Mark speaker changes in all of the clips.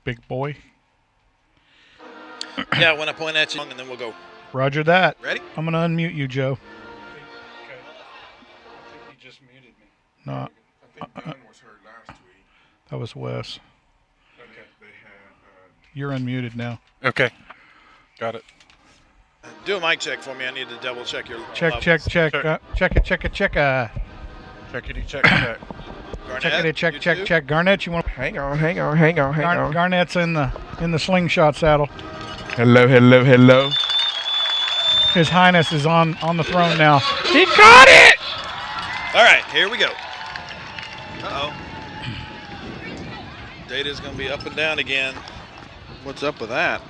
Speaker 1: Big boy.
Speaker 2: Yeah, when I point at you, and then we'll go.
Speaker 1: Roger that.
Speaker 2: Ready?
Speaker 1: I'm going to unmute you, Joe.
Speaker 3: Okay. I think he just muted me.
Speaker 1: No,
Speaker 3: I think Don was heard last week.
Speaker 1: that was Wes.
Speaker 3: Okay. They had.
Speaker 1: You're unmuted now.
Speaker 3: Okay. Got it.
Speaker 2: Do a mic check for me. I need to double check your
Speaker 1: Check.
Speaker 2: levels.
Speaker 1: Check it.
Speaker 3: Checkity check.
Speaker 2: Garnett,
Speaker 1: Check
Speaker 2: you too?
Speaker 1: it. Garnett, you want?
Speaker 4: Hang on.
Speaker 1: Garnett's in the slingshot saddle.
Speaker 4: Hello.
Speaker 1: His Highness is on the throne now.
Speaker 4: He caught it!
Speaker 2: All right, here we go. Uh-oh. Data's going to be up and down again. What's up with that?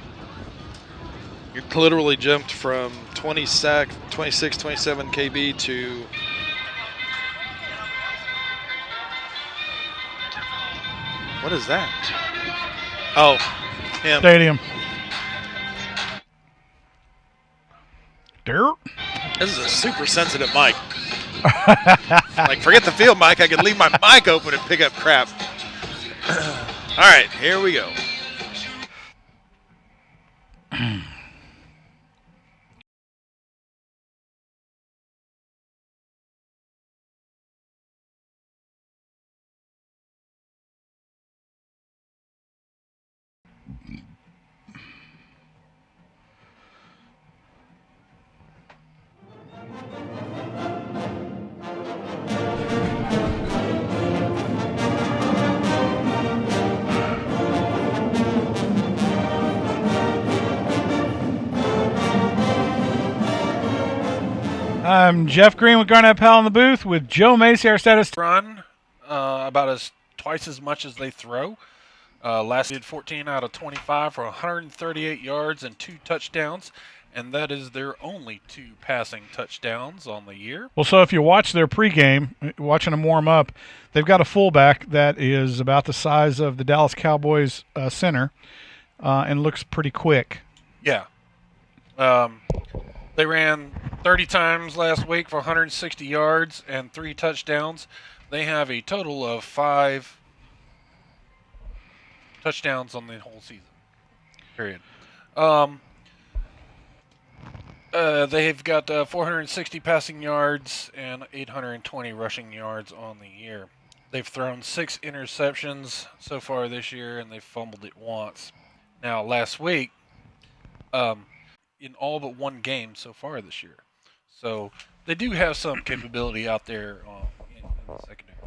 Speaker 2: You literally jumped from 26, 27 kb to... What is that? Oh, him.
Speaker 1: Stadium. Dirt.
Speaker 2: This is a super sensitive mic. Like, forget the field mic. I can leave my mic open and pick up crap. All right, here we go.
Speaker 1: I'm Jeff Green with Garnett Powell in the booth with Joe Macy, our status.
Speaker 5: Run about twice as much as they throw. Last did 14 out of 25 for 138 yards and 2 touchdowns, and that is their only 2 passing touchdowns on the year.
Speaker 1: Well, so if you watch their pregame, watching them warm up, they've got a fullback that is about the size of the Dallas Cowboys center and looks pretty quick.
Speaker 5: Yeah. They ran 30 times last week for 160 yards and 3 touchdowns. They have a total of 5 touchdowns on the whole season. Period. They've got 460 passing yards and 820 rushing yards on the year. They've thrown 6 interceptions so far this year, and they've fumbled it once. Now, last week, in all but 1 game so far this year. So they do have some capability out there in the secondary.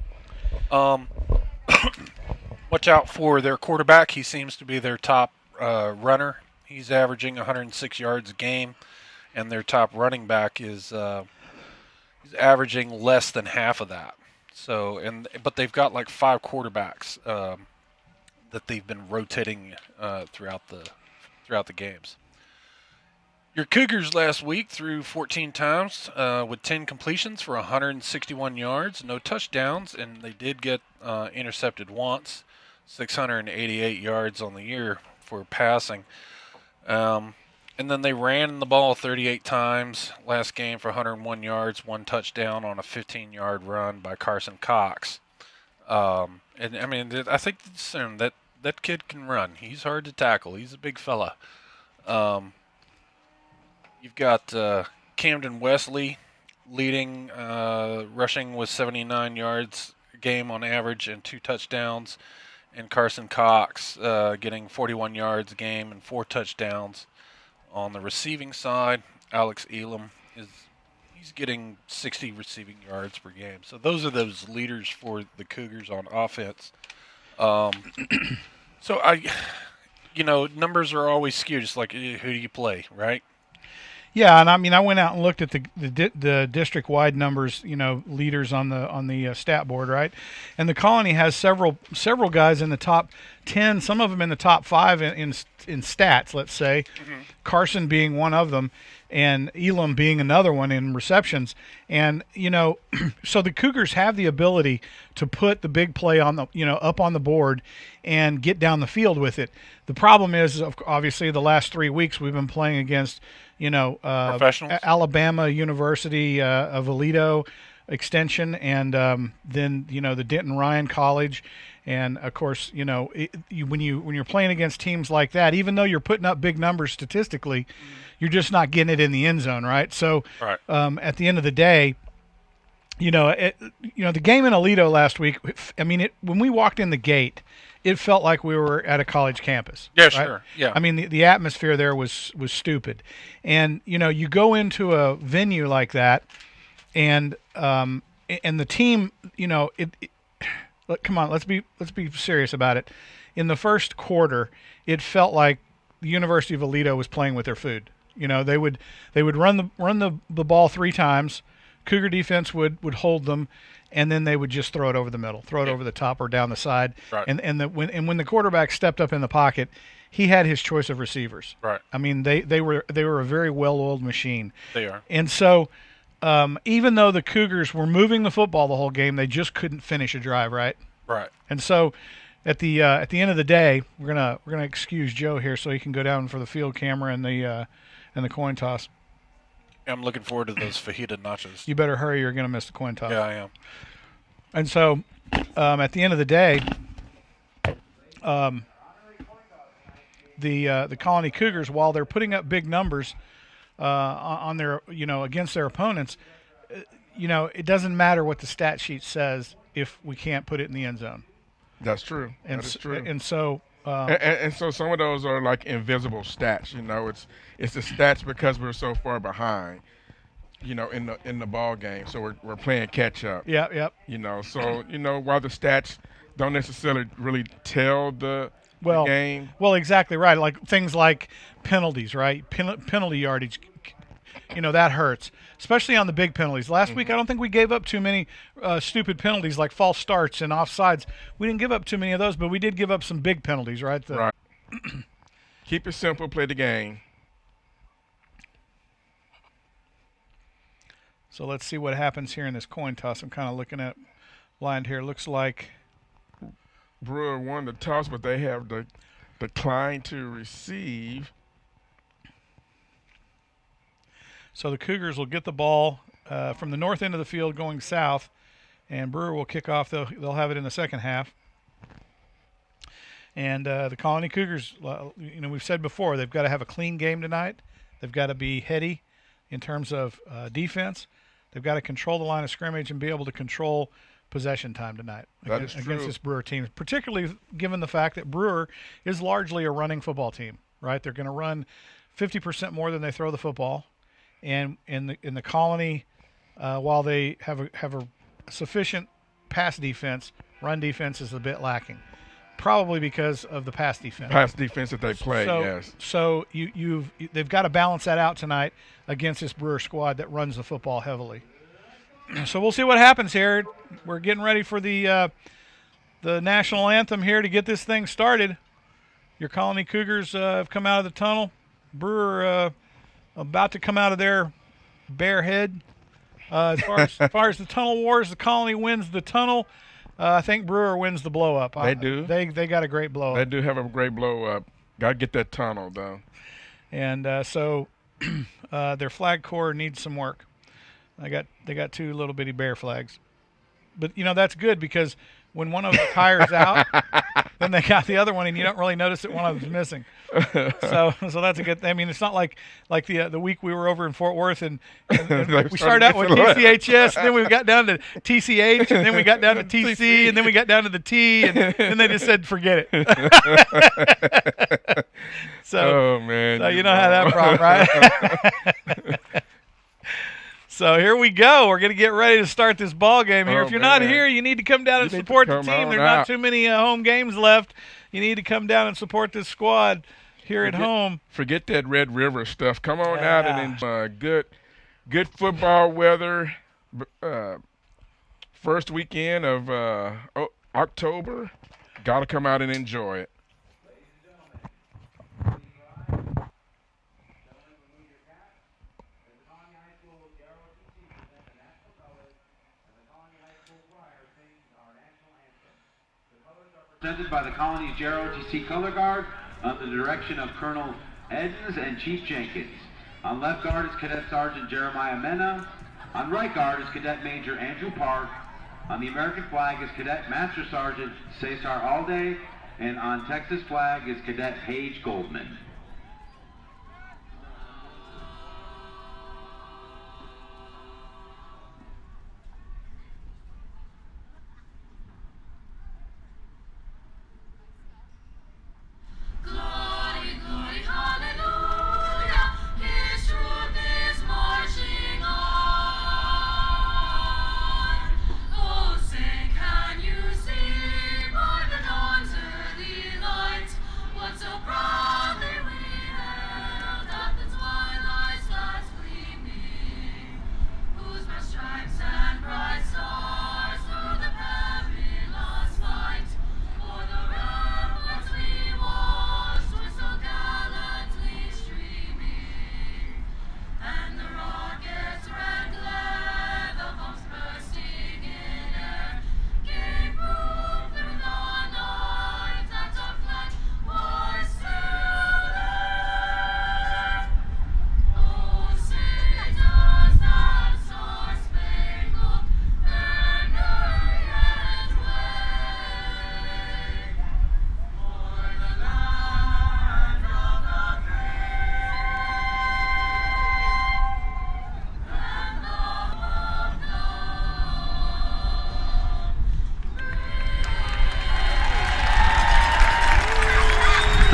Speaker 5: Watch out for their quarterback. He seems to be their top runner. He's averaging 106 yards a game, and their top running back is he's averaging less than half of that. So, but they've got like 5 quarterbacks that they've been rotating throughout the games. Your Cougars last week threw 14 times with 10 completions for 161 yards, no touchdowns, and they did get intercepted once, 688 yards on the year for passing. And then they ran the ball 38 times last game for 101 yards, 1 touchdown on a 15-yard run by Carson Cox. And I mean, I think that kid can run. He's hard to tackle. He's a big fella. You've got Camden Wesley leading rushing with 79 yards a game on average and 2 touchdowns, and Carson Cox getting 41 yards a game and 4 touchdowns. On the receiving side, Alex Elam he's getting 60 receiving yards per game. So those are those leaders for the Cougars on offense. So numbers are always skewed. Just like who do you play, right?
Speaker 1: Yeah, and I mean, I went out and looked at the district-wide numbers, leaders on the stat board, right? And the Colony has several guys in the top 10, some of them in the top 5 in stats, let's say. Mm-hmm. Carson being one of them, and Elam being another one in receptions. And so the Cougars have the ability to put the big play on the up on the board and get down the field with it. The problem is, obviously, the last 3 weeks we've been playing against Alabama University of Aledo, extension, and then the Denton Ryan College, and of course when you're playing against teams like that, even though you're putting up big numbers statistically, you're just not getting it in the end zone, right? So
Speaker 5: Right.
Speaker 1: at the end of the day, the game in Aledo last week, I mean, when we walked in the gate, it felt like we were at a college campus.
Speaker 5: Yeah,
Speaker 1: right?
Speaker 5: sure. Yeah.
Speaker 1: I mean, the atmosphere there was stupid. And, you go into a venue like that, and the team, come on, let's be serious about it. In the first quarter, it felt like the University of Aledo was playing with their food. They would run the ball 3 times. Cougar defense would hold them, and then they would just throw it over the middle, throw it over the top or down the side.
Speaker 5: Right.
Speaker 1: When the quarterback stepped up in the pocket, he had his choice of receivers.
Speaker 5: Right.
Speaker 1: I mean, they were a very well-oiled machine.
Speaker 5: They are.
Speaker 1: And so, even though the Cougars were moving the football the whole game, they just couldn't finish a drive. Right.
Speaker 5: Right.
Speaker 1: And so, at the end of the day, we're gonna excuse Joe here so he can go down for the field camera and the coin toss.
Speaker 5: I'm looking forward to those fajita nachos.
Speaker 1: You better hurry, you're going to miss the coin toss.
Speaker 5: Yeah, I am.
Speaker 1: And so, at the end of the day, the Colony Cougars, while they're putting up big numbers on their against their opponents, it doesn't matter what the stat sheet says if we can't put it in the end zone.
Speaker 4: That's true.
Speaker 1: And
Speaker 4: that is true.
Speaker 1: And so.
Speaker 4: And so some of those are like invisible stats. It's the stats because we're so far behind. In the ball game, so we're playing catch up.
Speaker 1: Yep.
Speaker 4: So while the stats don't necessarily really tell the game.
Speaker 1: Well, exactly right. Like things like penalties, right? Penalty yardage. That hurts, especially on the big penalties. Last week, I don't think we gave up too many stupid penalties like false starts and offsides. We didn't give up too many of those, but we did give up some big penalties, right?
Speaker 4: Right. Keep it simple, play the game.
Speaker 1: So let's see what happens here in this coin toss. I'm kind of looking at blind here. Looks like
Speaker 4: Brewer won the toss, but they have declined to receive.
Speaker 1: So the Cougars will get the ball from the north end of the field going south, and Brewer will kick off. They'll have it in the second half. And the Colony Cougars, we've said before, they've got to have a clean game tonight. They've got to be heady in terms of defense. They've got to control the line of scrimmage and be able to control possession time tonight against this Brewer team, particularly given the fact that Brewer is largely a running football team, right? They're going to run 50% more than they throw the football. And in the Colony, while they have a sufficient pass defense, run defense is a bit lacking, probably because of the pass defense.
Speaker 4: Pass defense that they play, yes.
Speaker 1: So they've got to balance that out tonight against this Brewer squad that runs the football heavily. So we'll see what happens here. We're getting ready for the national anthem here to get this thing started. Your Colony Cougars have come out of the tunnel. Brewer about to come out of their bare head. As far as the tunnel wars, the Colony wins the tunnel. I think Brewer wins the blow up.
Speaker 4: They do.
Speaker 1: They got a great blow up.
Speaker 4: They do have a great blow up. Got to get that tunnel though.
Speaker 1: And so their flag corps needs some work. They got 2 little bitty bear flags, but that's good because when one of them tires out, then they got the other one, and you don't really notice that one of them's missing. So that's a good thing. I mean, it's not like the week we were over in Fort Worth, and we started out with TCHS, and then we got down to TCH, and then we got down to TC, and then we got down to the T, and then they just said, forget it.
Speaker 4: Oh, man.
Speaker 1: So you know how that problem, right? So here we go. We're going to get ready to start this ball game here. If you're not here, you need to come down and support the team. There's not too many home games left. You need to come down and support this squad here at home.
Speaker 4: Forget that Red River stuff. Come on out and enjoy good football weather. First weekend of October. Got to come out and enjoy it.
Speaker 6: Presented by the Colony's JROTC Color Guard under the direction of Colonel Edens and Chief Jenkins. On left guard is Cadet Sergeant Jeremiah Mena. On right guard is Cadet Major Andrew Park. On the American flag is Cadet Master Sergeant Cesar Alday. And on Texas flag is Cadet Paige Goldman.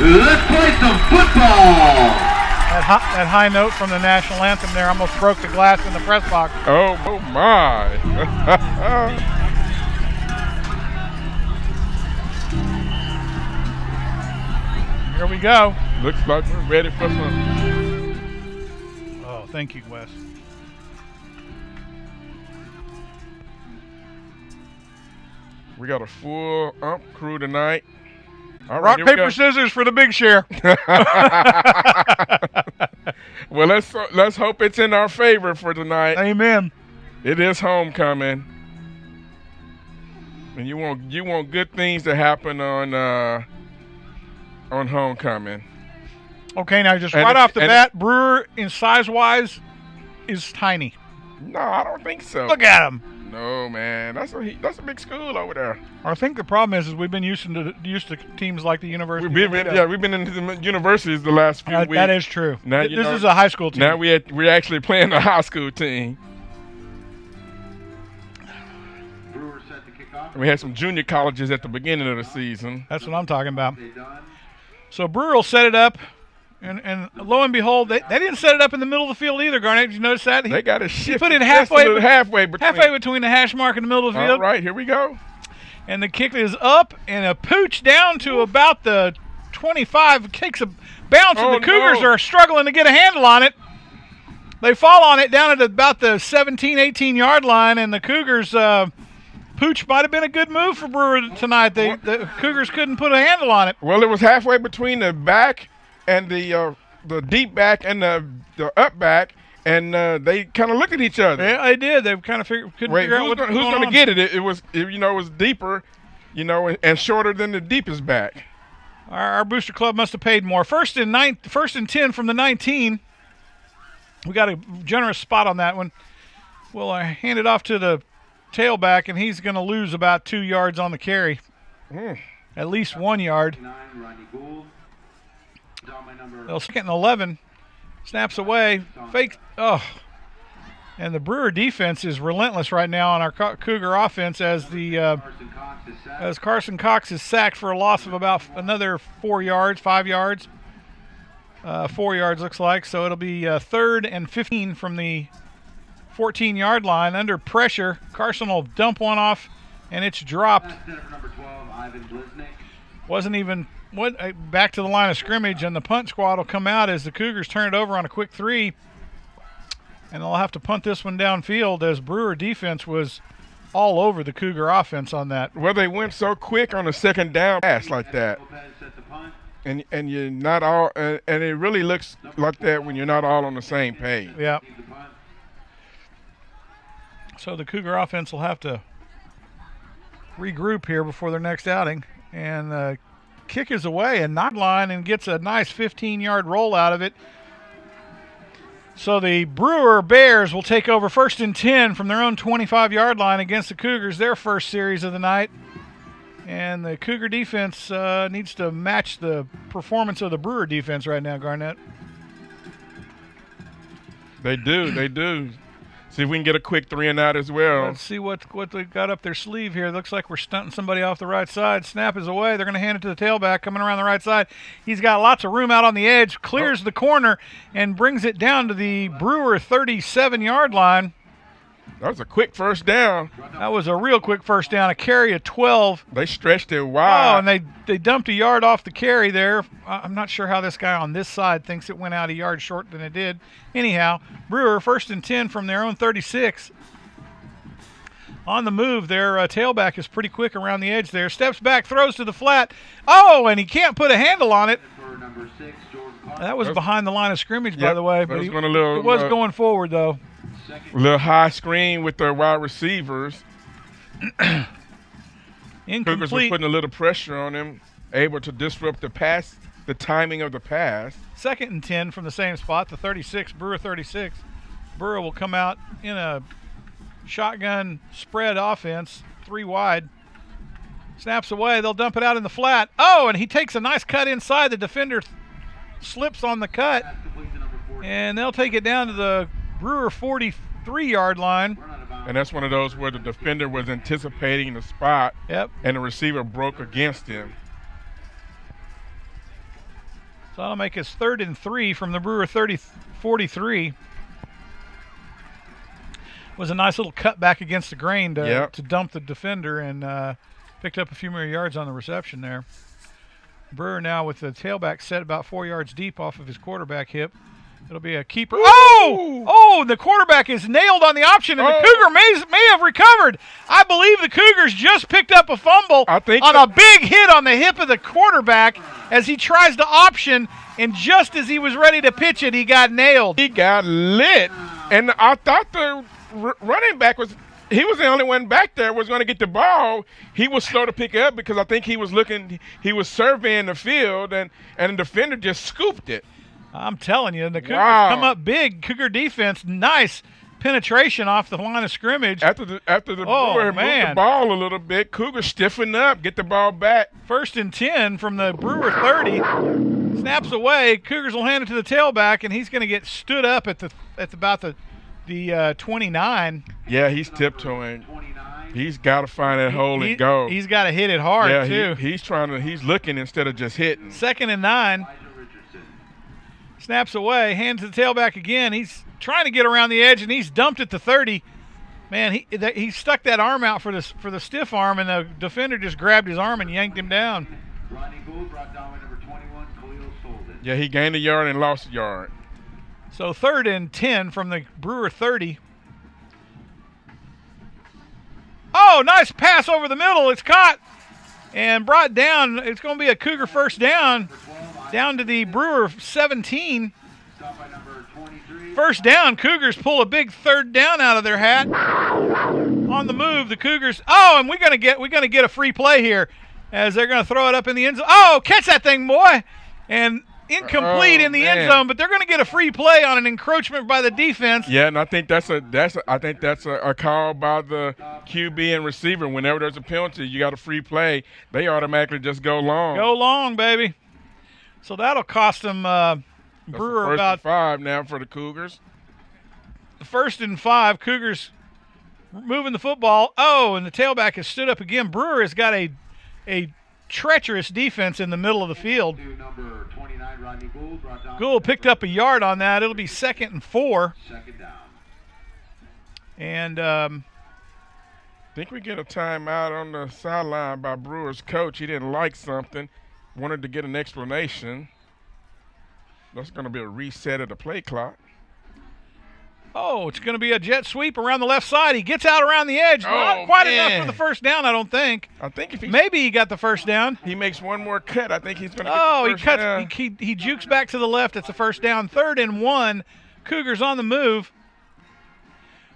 Speaker 6: Let's play some football!
Speaker 1: That high note from the national anthem there almost broke the glass in the press box.
Speaker 4: Oh my.
Speaker 1: Here we go.
Speaker 4: Looks like we're ready for some.
Speaker 1: Oh, thank you, Wes.
Speaker 4: We got a full ump crew tonight. All
Speaker 1: Rock,
Speaker 4: right, here we
Speaker 1: paper,
Speaker 4: go.
Speaker 1: scissors for the big share.
Speaker 4: Well, let's hope it's in our favor for tonight.
Speaker 1: Amen.
Speaker 4: It is homecoming, and you want good things to happen on homecoming.
Speaker 1: Okay, now just
Speaker 4: And
Speaker 1: right
Speaker 4: it's-
Speaker 1: off the
Speaker 4: and
Speaker 1: bat, Brewer, in size-wise, is tiny.
Speaker 4: No, I don't think so.
Speaker 1: Look at him.
Speaker 4: No, man, that's a big school over there.
Speaker 1: I think the problem is we've been used to teams like the University.
Speaker 4: We've been into the universities the last few weeks.
Speaker 1: That is true.
Speaker 4: Now,
Speaker 1: This is a high school team.
Speaker 4: Now we're actually playing a high school team.
Speaker 6: Brewer set to kick off.
Speaker 4: We had some junior colleges at the beginning of the season.
Speaker 1: That's what I'm talking about.
Speaker 6: They done.
Speaker 1: So Brewer will set it up, and lo and behold, they didn't set it up in the middle of the field either, Garnett. Did you notice that?
Speaker 4: They got it shifted.
Speaker 1: put it
Speaker 4: just a
Speaker 1: halfway
Speaker 4: little halfway
Speaker 1: between the hash mark and the middle of the
Speaker 4: All
Speaker 1: field.
Speaker 4: right, here we go.
Speaker 1: And the kick is up and a pooch down to about the 25. Kicks a bounce,
Speaker 4: Oh,
Speaker 1: and the Cougars
Speaker 4: no.
Speaker 1: are struggling to get a handle on it. They fall on it down at about the 17, 18-yard line, and the Cougars pooch might have been a good move for Brewer tonight. The Cougars couldn't put a handle on it.
Speaker 4: Well, it was halfway between the back and the deep back and the up back, and they kind of looked at each other.
Speaker 1: Yeah, they did. They kind of couldn't figure out
Speaker 4: who's
Speaker 1: who's
Speaker 4: going to get it? It was deeper, and shorter than the deepest back.
Speaker 1: Our booster club must have paid more. First and 10 from the 19. We got a generous spot on that one. We'll hand it off to the tailback, and he's going to lose about 2 yards on the carry. At least 1 yard.
Speaker 6: 9, Rodney Gould. Down by number
Speaker 1: They'll second and 11. Snaps away. Fake. Oh. And the Brewer defense is relentless right now on our Cougar offense as
Speaker 6: Carson Cox is set.
Speaker 1: Carson Cox is sacked for a loss of about another 4 yards, 5 yards. 4 yards looks like. So it'll be 3rd and 15 from the 14-yard line. Under pressure, Carson will dump one off, and it's dropped.
Speaker 6: Center for number 12, Ivan Bliznik.
Speaker 1: Wasn't even back to the line of scrimmage, and the punt squad will come out as the Cougars turn it over on a quick 3. And they'll have to punt this one downfield as Brewer defense was all over the Cougar offense on that.
Speaker 4: Well, they went so quick on a second down pass like that.
Speaker 6: Lopez set the punt.
Speaker 4: And you're not all, and it really looks like that when you're not all on the same page.
Speaker 1: Yeah.
Speaker 6: Lead the punt.
Speaker 1: So the Cougar offense will have to regroup here before their next outing. And kick is away and knocked line and gets a nice 15-yard roll out of it. So the Brewer Bears will take over 1st and 10 from their own 25-yard line against the Cougars, their first series of the night. And the Cougar defense needs to match the performance of the Brewer defense right now, Garnett.
Speaker 4: They do. See if we can get a quick 3 and out as well.
Speaker 1: Let's see what they got up their sleeve here. Looks like we're stunting somebody off the right side. Snap is away. They're going to hand it to the tailback coming around the right side. He's got lots of room out on the edge, clears the corner, and brings it down to the Brewer 37-yard line.
Speaker 4: That was a quick first down.
Speaker 1: That was a real quick first down, a carry of 12.
Speaker 4: They stretched it wide.
Speaker 1: Oh, and they dumped a yard off the carry there. I'm not sure how this guy on this side thinks it went out a yard short than it did. Anyhow, Brewer 1st and 10 from their own 36. On the move, their tailback is pretty quick around the edge there. Steps back, throws to the flat. Oh, and he can't put a handle on it. That was behind the line of scrimmage, by the way. But it was going forward, though.
Speaker 4: A little high screen with their wide receivers. Cougars were putting a little pressure on him, able to disrupt the timing of the pass.
Speaker 1: 2nd and 10 from the same spot, the 36, Brewer 36. Brewer will come out in a shotgun spread offense, 3 wide. Snaps away, they'll dump it out in the flat. Oh, and he takes a nice cut inside. The defender slips on the cut, and they'll take it down to the Brewer 43-yard line.
Speaker 4: And that's one of those where the defender was anticipating the spot,
Speaker 1: and
Speaker 4: the receiver broke against him.
Speaker 1: So that'll make us 3rd and 3 from the Brewer 43. Was a nice little cut back against the grain to dump the defender, and picked up a few more yards on the reception there. Brewer now with the tailback set about 4 yards deep off of his quarterback hip. It'll be a keeper. Oh, the quarterback is nailed on the option, and the Cougar may have recovered. I believe the Cougars just picked up a fumble on a big hit on the hip of the quarterback as he tries to option, and just as he was ready to pitch it, he got nailed.
Speaker 4: He got lit, and I thought the running back was the only one back there was going to get the ball. He was slow to pick it up because I think he was surveying the field, and the defender just scooped it.
Speaker 1: I'm telling you, the Cougars come up big. Cougar defense, nice penetration off the line of scrimmage.
Speaker 4: After the Brewer moved the ball a little bit, Cougars stiffen up, get the ball back.
Speaker 1: 1st and 10 from the Brewer 30. Snaps away. Cougars will hand it to the tailback, and he's going to get stood up at about the 29.
Speaker 4: Yeah, he's tiptoeing. He's got to find that hole and go.
Speaker 1: He's got to hit it hard too.
Speaker 4: He's looking instead of just hitting.
Speaker 1: 2nd and 9. Snaps away, hands to the tailback again. He's trying to get around the edge, and he's dumped at the 30. Man, he stuck that arm out for the stiff arm, and the defender just grabbed his arm and yanked him down.
Speaker 4: Yeah, he gained a yard and lost a yard.
Speaker 1: So 3rd and 10 from the Brewer 30. Oh, nice pass over the middle. It's caught and brought down. It's going to be a Cougar first down to the Brewer 17. First down, Cougars pull a big 3rd down out of their hat. On the move, the Cougars. Oh, and we're gonna get a free play here as they're gonna throw it up in the end zone. Oh, catch that thing, boy! And incomplete in the end zone, but they're gonna get a free play on an encroachment by the defense.
Speaker 4: Yeah, and I think that's a call by the QB and receiver. Whenever there's a penalty, you got a free play. They automatically just go long.
Speaker 1: Go long, baby. So that'll cost them Brewer about
Speaker 4: 1st and 5 now for the Cougars.
Speaker 1: 1st and 5. Cougars moving the football. Oh, and the tailback has stood up again. Brewer has got a treacherous defense in the middle of the field. Gould picked up a yard on that. It'll be 2nd and 4. And
Speaker 4: I think we get a timeout on the sideline by Brewer's coach. He didn't like something. Wanted to get an explanation. That's going to be a reset of the play clock.
Speaker 1: Oh, it's going to be a jet sweep around the left side. He gets out around the edge. Not quite enough for the first down, I don't think.
Speaker 4: I think if
Speaker 1: maybe he got the first down.
Speaker 4: He makes one more cut. I think he's going to get the first down.
Speaker 1: He jukes back to the left. It's a first down. 3rd and 1. Cougars on the move.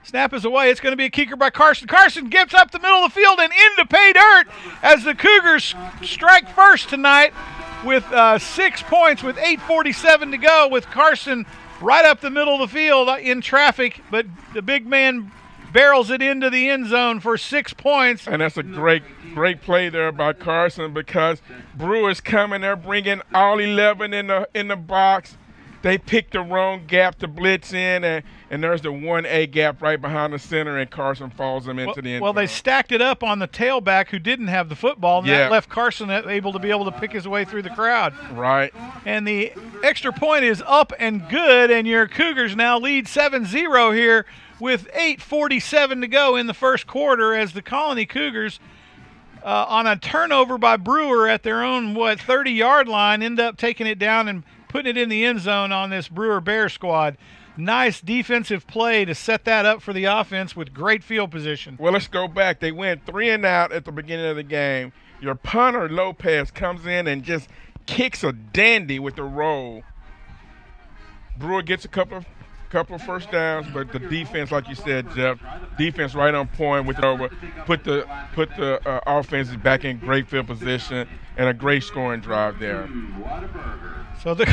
Speaker 1: Snap is away. It's going to be a kicker by Carson. Carson gets up the middle of the field and into pay dirt as the Cougars strike first tonight with 6 points with 8:47 to go, with Carson right up the middle of the field in traffic, but the big man barrels it into the end zone for 6 points.
Speaker 4: And that's a great play there by Carson, because Brewer's coming there bringing all 11 in the box. They picked the wrong gap to blitz in, and there's the 1A gap right behind the center, and Carson falls them into the end zone.
Speaker 1: Well, they stacked it up on the tailback who didn't have the football, and that left Carson able to pick his way through the crowd.
Speaker 4: Right.
Speaker 1: And the extra point is up and good, and your Cougars now lead 7-0 here with 8:47 to go in the first quarter, as the Colony Cougars, on a turnover by Brewer at their own 30-yard line, end up taking it down and putting it in the end zone on this Brewer Bears squad. Nice defensive play to set that up for the offense with great field position.
Speaker 4: Well, let's go back. They went 3 and out at the beginning of the game. Your punter, Lopez, comes in and just kicks a dandy with the roll. Brewer gets a couple of first downs, but the defense, like you said, Jeff, defense right on point with over, put the offense back in great field position, and a great scoring drive there.
Speaker 1: So the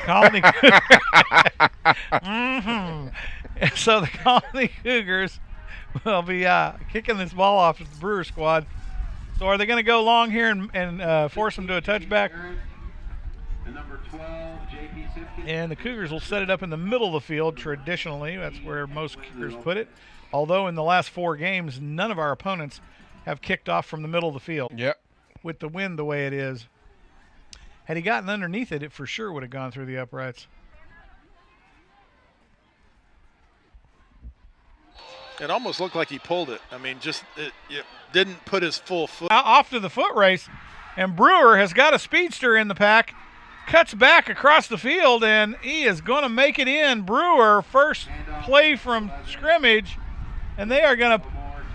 Speaker 1: Colony So the Colony Cougars will be kicking this ball off to the Brewer squad. So are they going to go long here and force them to a touchback? And the Cougars will set it up in the middle of the field traditionally. That's where most kickers put it. Although in the last 4 games, none of our opponents have kicked off from the middle of the field.
Speaker 4: Yep.
Speaker 1: With the wind the way it is. Had he gotten underneath it, it for sure would have gone through the uprights.
Speaker 2: It almost looked like he pulled it. I mean, it didn't put his full foot.
Speaker 1: Off to the foot race, and Brewer has got a speedster in the pack, cuts back across the field, and he is going to make it in. Brewer, first play from scrimmage, and they are going to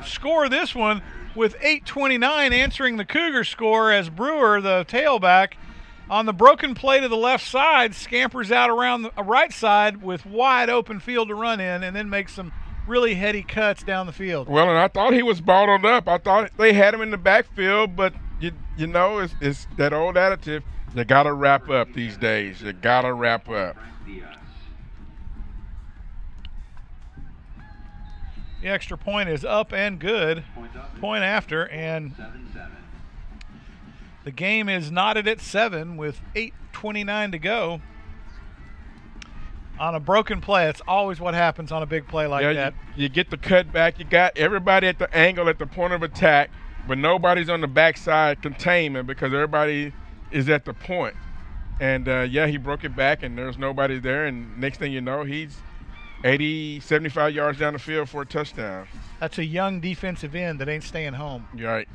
Speaker 1: score this one with 8:29 answering the Cougar score, as Brewer, the tailback, on the broken play to the left side, scampers out around the right side with wide open field to run in, and then makes some really heady cuts down the field.
Speaker 4: Well, and I thought he was bottled up. I thought they had him in the backfield, but you know, it's that old attitude. You got to wrap up these days. You got to wrap up.
Speaker 1: The extra point is up and good. Point after, and the game is knotted at 7 with 8:29 to go. On a broken play, it's always what happens on a big play like that.
Speaker 4: You get the cutback. You got everybody at the angle at the point of attack, but nobody's on the backside containment because everybody is at the point. And, he broke it back, and there's nobody there. And next thing you know, he's 80, 75 yards down the field for a touchdown.
Speaker 1: That's a young defensive end that ain't staying home.
Speaker 4: Right.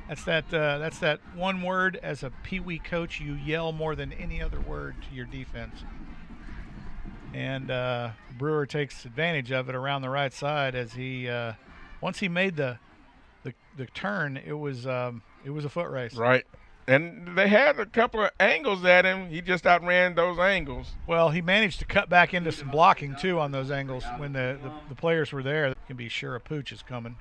Speaker 1: That's that one word as a peewee coach you yell more than any other word to your defense. And Brewer takes advantage of it around the right side as he once he made the turn, it was a foot race.
Speaker 4: Right. And they had a couple of angles at him. He just outran those angles.
Speaker 1: Well, he managed to cut back into some blocking, too, on those angles when the players were there. You can be sure a pooch is coming.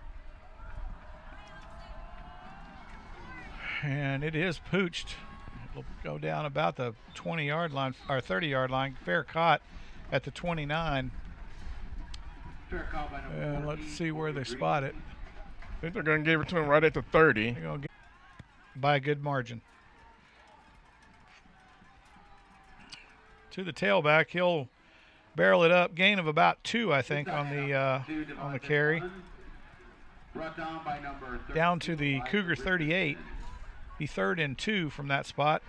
Speaker 1: And it is pooched. It'll go down about the 20-yard line, or 30-yard line. Fair caught at the 29. And let's see where they spot it.
Speaker 4: I think they're going to give it to him right at the 30.
Speaker 1: They're going to by a good margin. To the tailback, he'll barrel it up. Gain of about 2, I think, on the carry. Down to the Cougar 38. Be 3rd and 2 from that spot.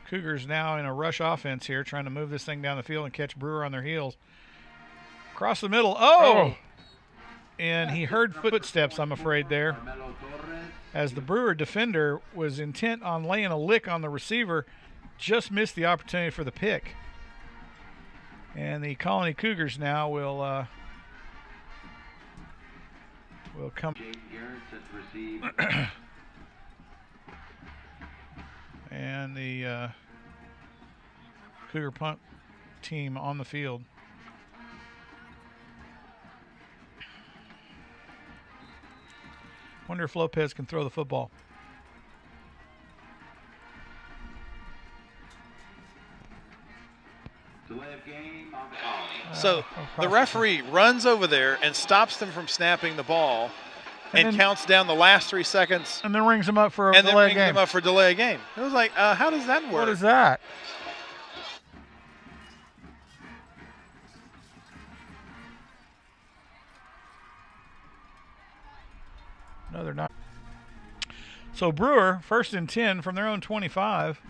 Speaker 1: Cougars now in a rush offense here, trying to move this thing down the field and catch Brewer on their heels. Across the middle. Oh! And he heard footsteps, I'm afraid, there. As the Brewer defender was intent on laying a lick on the receiver, just missed the opportunity for the pick. And the Colony Cougars now will come. And the Cougar punt team on the field. Wonder if Lopez can throw the football.
Speaker 6: Delay of game on the Colony.
Speaker 2: So the referee runs over there and stops them from snapping the ball and counts down the last 3 seconds.
Speaker 1: And then rings them up for a
Speaker 2: and then
Speaker 1: delay
Speaker 2: rings
Speaker 1: game.
Speaker 2: them up for delay of game. It was like, how does that work?
Speaker 1: What is that? No, they're not. So Brewer, 1st and 10 from their own 25.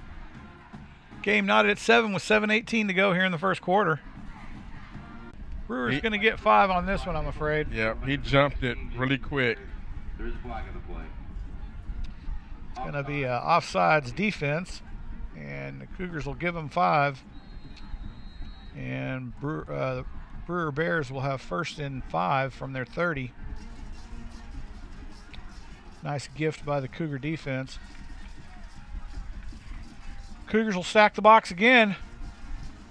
Speaker 1: Game knotted at 7 with 7:18 to go here in the first quarter. Brewer's going to get 5 on this one, I'm afraid.
Speaker 4: Yep, he jumped it really quick.
Speaker 6: There's a flag on the play.
Speaker 1: It's going to be offsides defense, and the Cougars will give them 5. And Brewer Bears will have 1st and 5 from their 30. Nice gift by the Cougar defense. Cougars will stack the box again.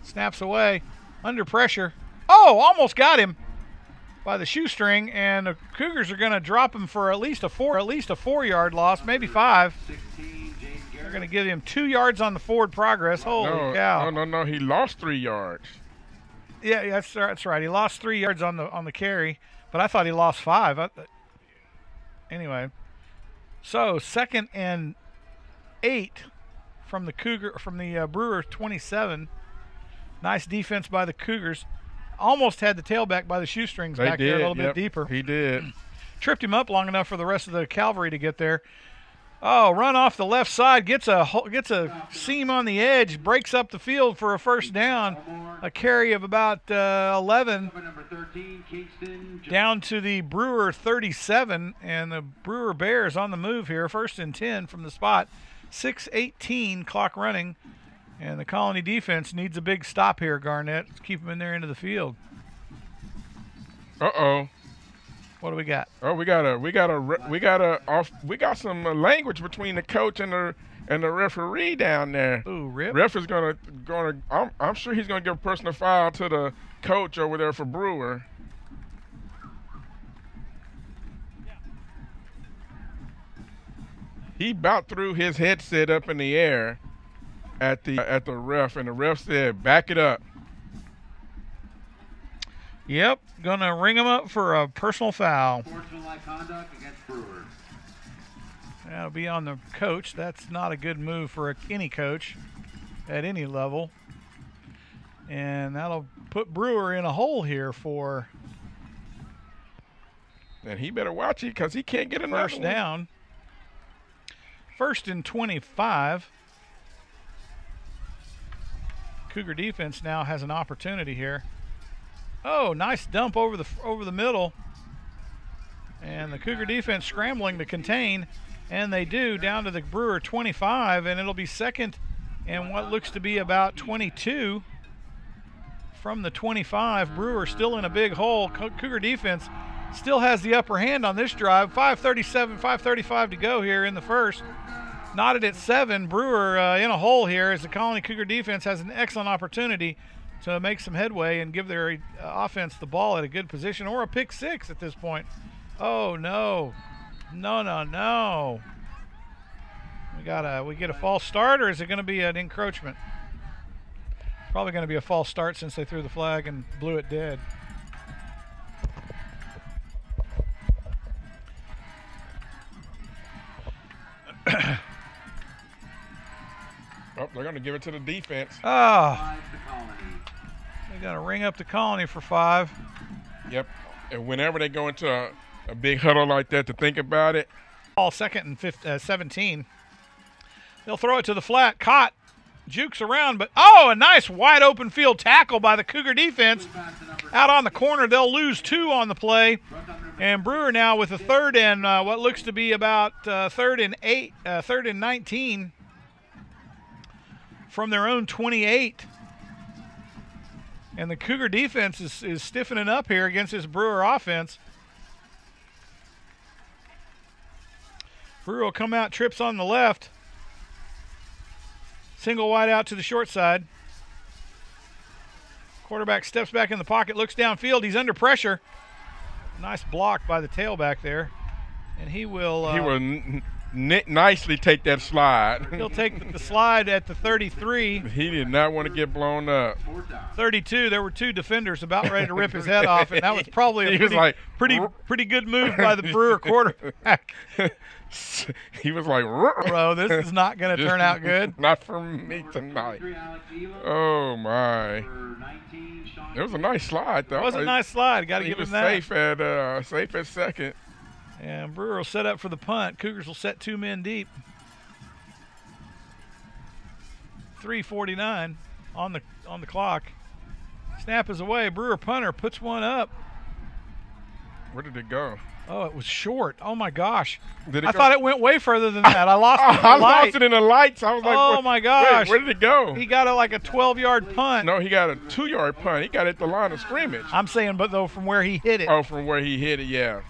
Speaker 1: Snaps away. Under pressure. Oh, almost got him by the shoestring, and the Cougars are going to drop him for at least a 4-yard loss, maybe 5. They're going to give him 2 yards on the forward progress. Holy cow.
Speaker 4: No. He lost 3 yards.
Speaker 1: Yeah, that's right. He lost 3 yards on the carry, but I thought he lost 5. Anyway, so 2nd and 8 from the Brewer 27. Nice defense by the Cougars. Almost had the tailback by the shoestrings back there a little bit deeper.
Speaker 4: He did.
Speaker 1: Tripped him up long enough for the rest of the cavalry to get there. Oh, run off the left side, gets a seam on the edge, breaks up the field for a 1st down. A carry of about 11 down to the Brewer 37, and the Brewer Bears on the move here. 1st and 10 from the spot. 6:18 clock running, and the Colony defense needs a big stop here, Garnett. Let's keep them in there into the field.
Speaker 4: Uh-oh.
Speaker 1: What do we got?
Speaker 4: Oh, we got some language between the coach and the referee down there.
Speaker 1: Ooh, Rip.
Speaker 4: Ref is gonna. I'm sure he's gonna give a personal foul to the coach over there for Brewer. He about threw his headset up in the air at the ref, and the ref said, "Back it up."
Speaker 1: Yep, gonna ring him up for a personal foul.
Speaker 6: Sportsmanlike conduct against Brewer.
Speaker 1: That'll be on the coach. That's not a good move for any coach at any level. And that'll put Brewer in a hole here for
Speaker 4: And he better watch it because he can't get another
Speaker 1: 1st down. 1st and 25. Cougar defense now has an opportunity here. Oh, nice dump over the middle. And the Cougar defense scrambling to contain, and they do, down to the Brewer 25, and it'll be 2nd and what looks to be about 22 from the 25. Brewer still in a big hole. Cougar defense still has the upper hand on this drive. 5:35 to go here in the first. Knotted at 7. Brewer in a hole here as the Colony Cougar defense has an excellent opportunity to make some headway and give their offense the ball at a good position, or a pick 6 at this point. Oh, no. No. We get a false start, or is it going to be an encroachment? Probably going to be a false start since they threw the flag and blew it dead.
Speaker 4: Oh, they're going to give it to the defense.
Speaker 1: Oh. They're going to ring up the Colony for 5.
Speaker 4: Yep. And whenever they go into a big huddle like that to think about it.
Speaker 1: Ball 2nd and 17. They'll throw it to the flat. Caught. Jukes around, but a nice wide open field tackle by the Cougar defense. Out on the corner, they'll lose 2 on the play. And Brewer now with a 3rd and what looks to be about 3rd and 19 from their own 28. And the Cougar defense is stiffening up here against this Brewer offense. Brewer will come out, trips on the left. Single wide out to the short side. Quarterback steps back in the pocket, looks downfield. He's under pressure. Nice block by the tailback there. And he will
Speaker 4: nicely take that slide.
Speaker 1: He'll take the slide at the 33.
Speaker 4: He did not want to get blown up.
Speaker 1: 32, there were two defenders about ready to rip his head off, and that was probably
Speaker 4: He was like,
Speaker 1: pretty good move by the Brewer quarterback.
Speaker 4: He was like,
Speaker 1: Bro, this is not going to turn out good.
Speaker 4: Not for me tonight. Oh, my. It was a nice slide, though.
Speaker 1: It was a nice slide. Got to
Speaker 4: He
Speaker 1: give
Speaker 4: was
Speaker 1: him that.
Speaker 4: safe at second.
Speaker 1: And Brewer will set up for the punt. Cougars will set 2 men deep. 3:49 on the clock. Snap is away. Brewer punter puts one up.
Speaker 4: Where did it go?
Speaker 1: Oh, it was short. Oh my gosh!
Speaker 4: Did it
Speaker 1: I
Speaker 4: go?
Speaker 1: thought it went way further than that. I lost it. In the
Speaker 4: I
Speaker 1: light.
Speaker 4: lost it in the lights. I was like,
Speaker 1: Oh my gosh!
Speaker 4: Wait, where did it go?
Speaker 1: He got like a 12-yard punt.
Speaker 4: No, he got a 2-yard punt. He got it at the line of scrimmage.
Speaker 1: I'm saying, but though from where he hit it.
Speaker 4: Oh, from where he hit it, yeah.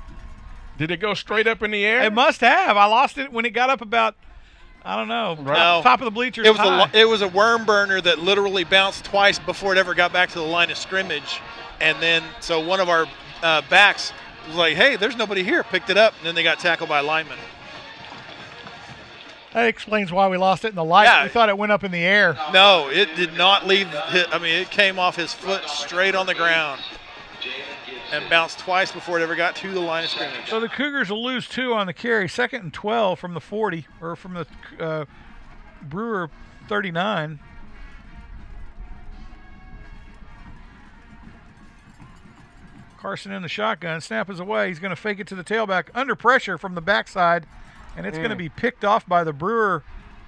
Speaker 4: Did it go straight up in the air?
Speaker 1: It must have. I lost it when it got up about, I don't know,
Speaker 2: No.
Speaker 1: top of the bleachers.
Speaker 2: It was a worm burner that literally bounced twice before it ever got back to the line of scrimmage. And then, so one of our backs was like, hey, there's nobody here. Picked it up, and then they got tackled by a lineman.
Speaker 1: That explains why we lost it in the light.
Speaker 2: Yeah.
Speaker 1: We thought it went up in the air.
Speaker 2: No, it did not leave. It came off his foot straight on the ground and bounced twice before it ever got to the line of scrimmage.
Speaker 1: So the Cougars will lose 2 on the carry. 2nd and 12 from the 40, or from the Brewer 39. Carson in the shotgun. Snap is away. He's going to fake it to the tailback. Under pressure from the backside. And it's going to be picked off by the Brewer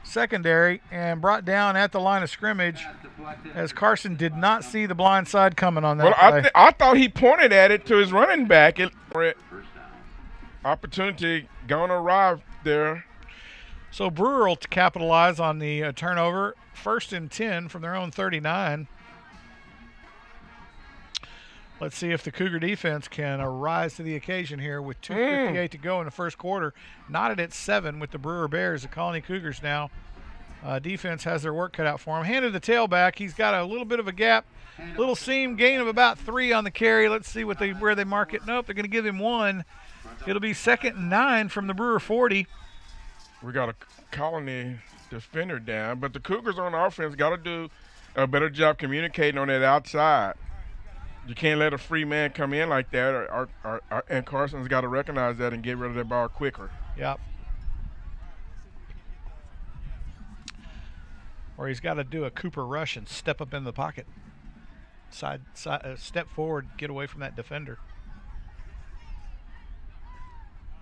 Speaker 1: secondary and brought down at the line of scrimmage, as Carson did not see the blind side coming on that play.
Speaker 4: I thought he pointed at it to his running back. Opportunity going to arrive there.
Speaker 1: So Brewer will capitalize on the turnover. 1st and 10 from their own 39. Let's see if the Cougar defense can rise to the occasion here with 2:58 to go in the first quarter. Knotted at 7 with the Brewer Bears. The Colony Cougars now. Defense has their work cut out for him. Handed the tailback. He's got a little bit of a gap. Little seam, gain of about 3 on the carry. Let's see where they mark it. Nope, they're going to give him 1. It'll be 2nd and 9 from the Brewer 40.
Speaker 4: We got a Colony defender down, but the Cougars on offense got to do a better job communicating on that outside. You can't let a free man come in like that, and Carson's got to recognize that and get rid of that ball quicker.
Speaker 1: Yep. Or he's got to do a Cooper rush and step up in the pocket. Step forward, get away from that defender.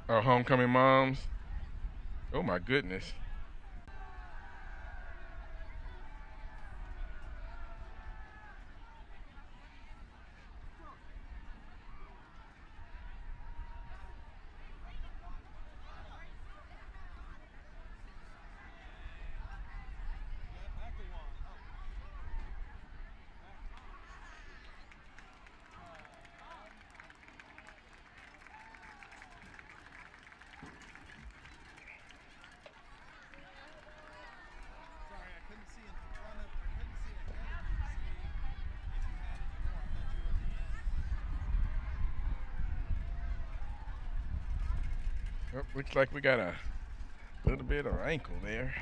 Speaker 4: Homecoming moms. Oh, my goodness. Oh, looks like we got a little bit of ankle there.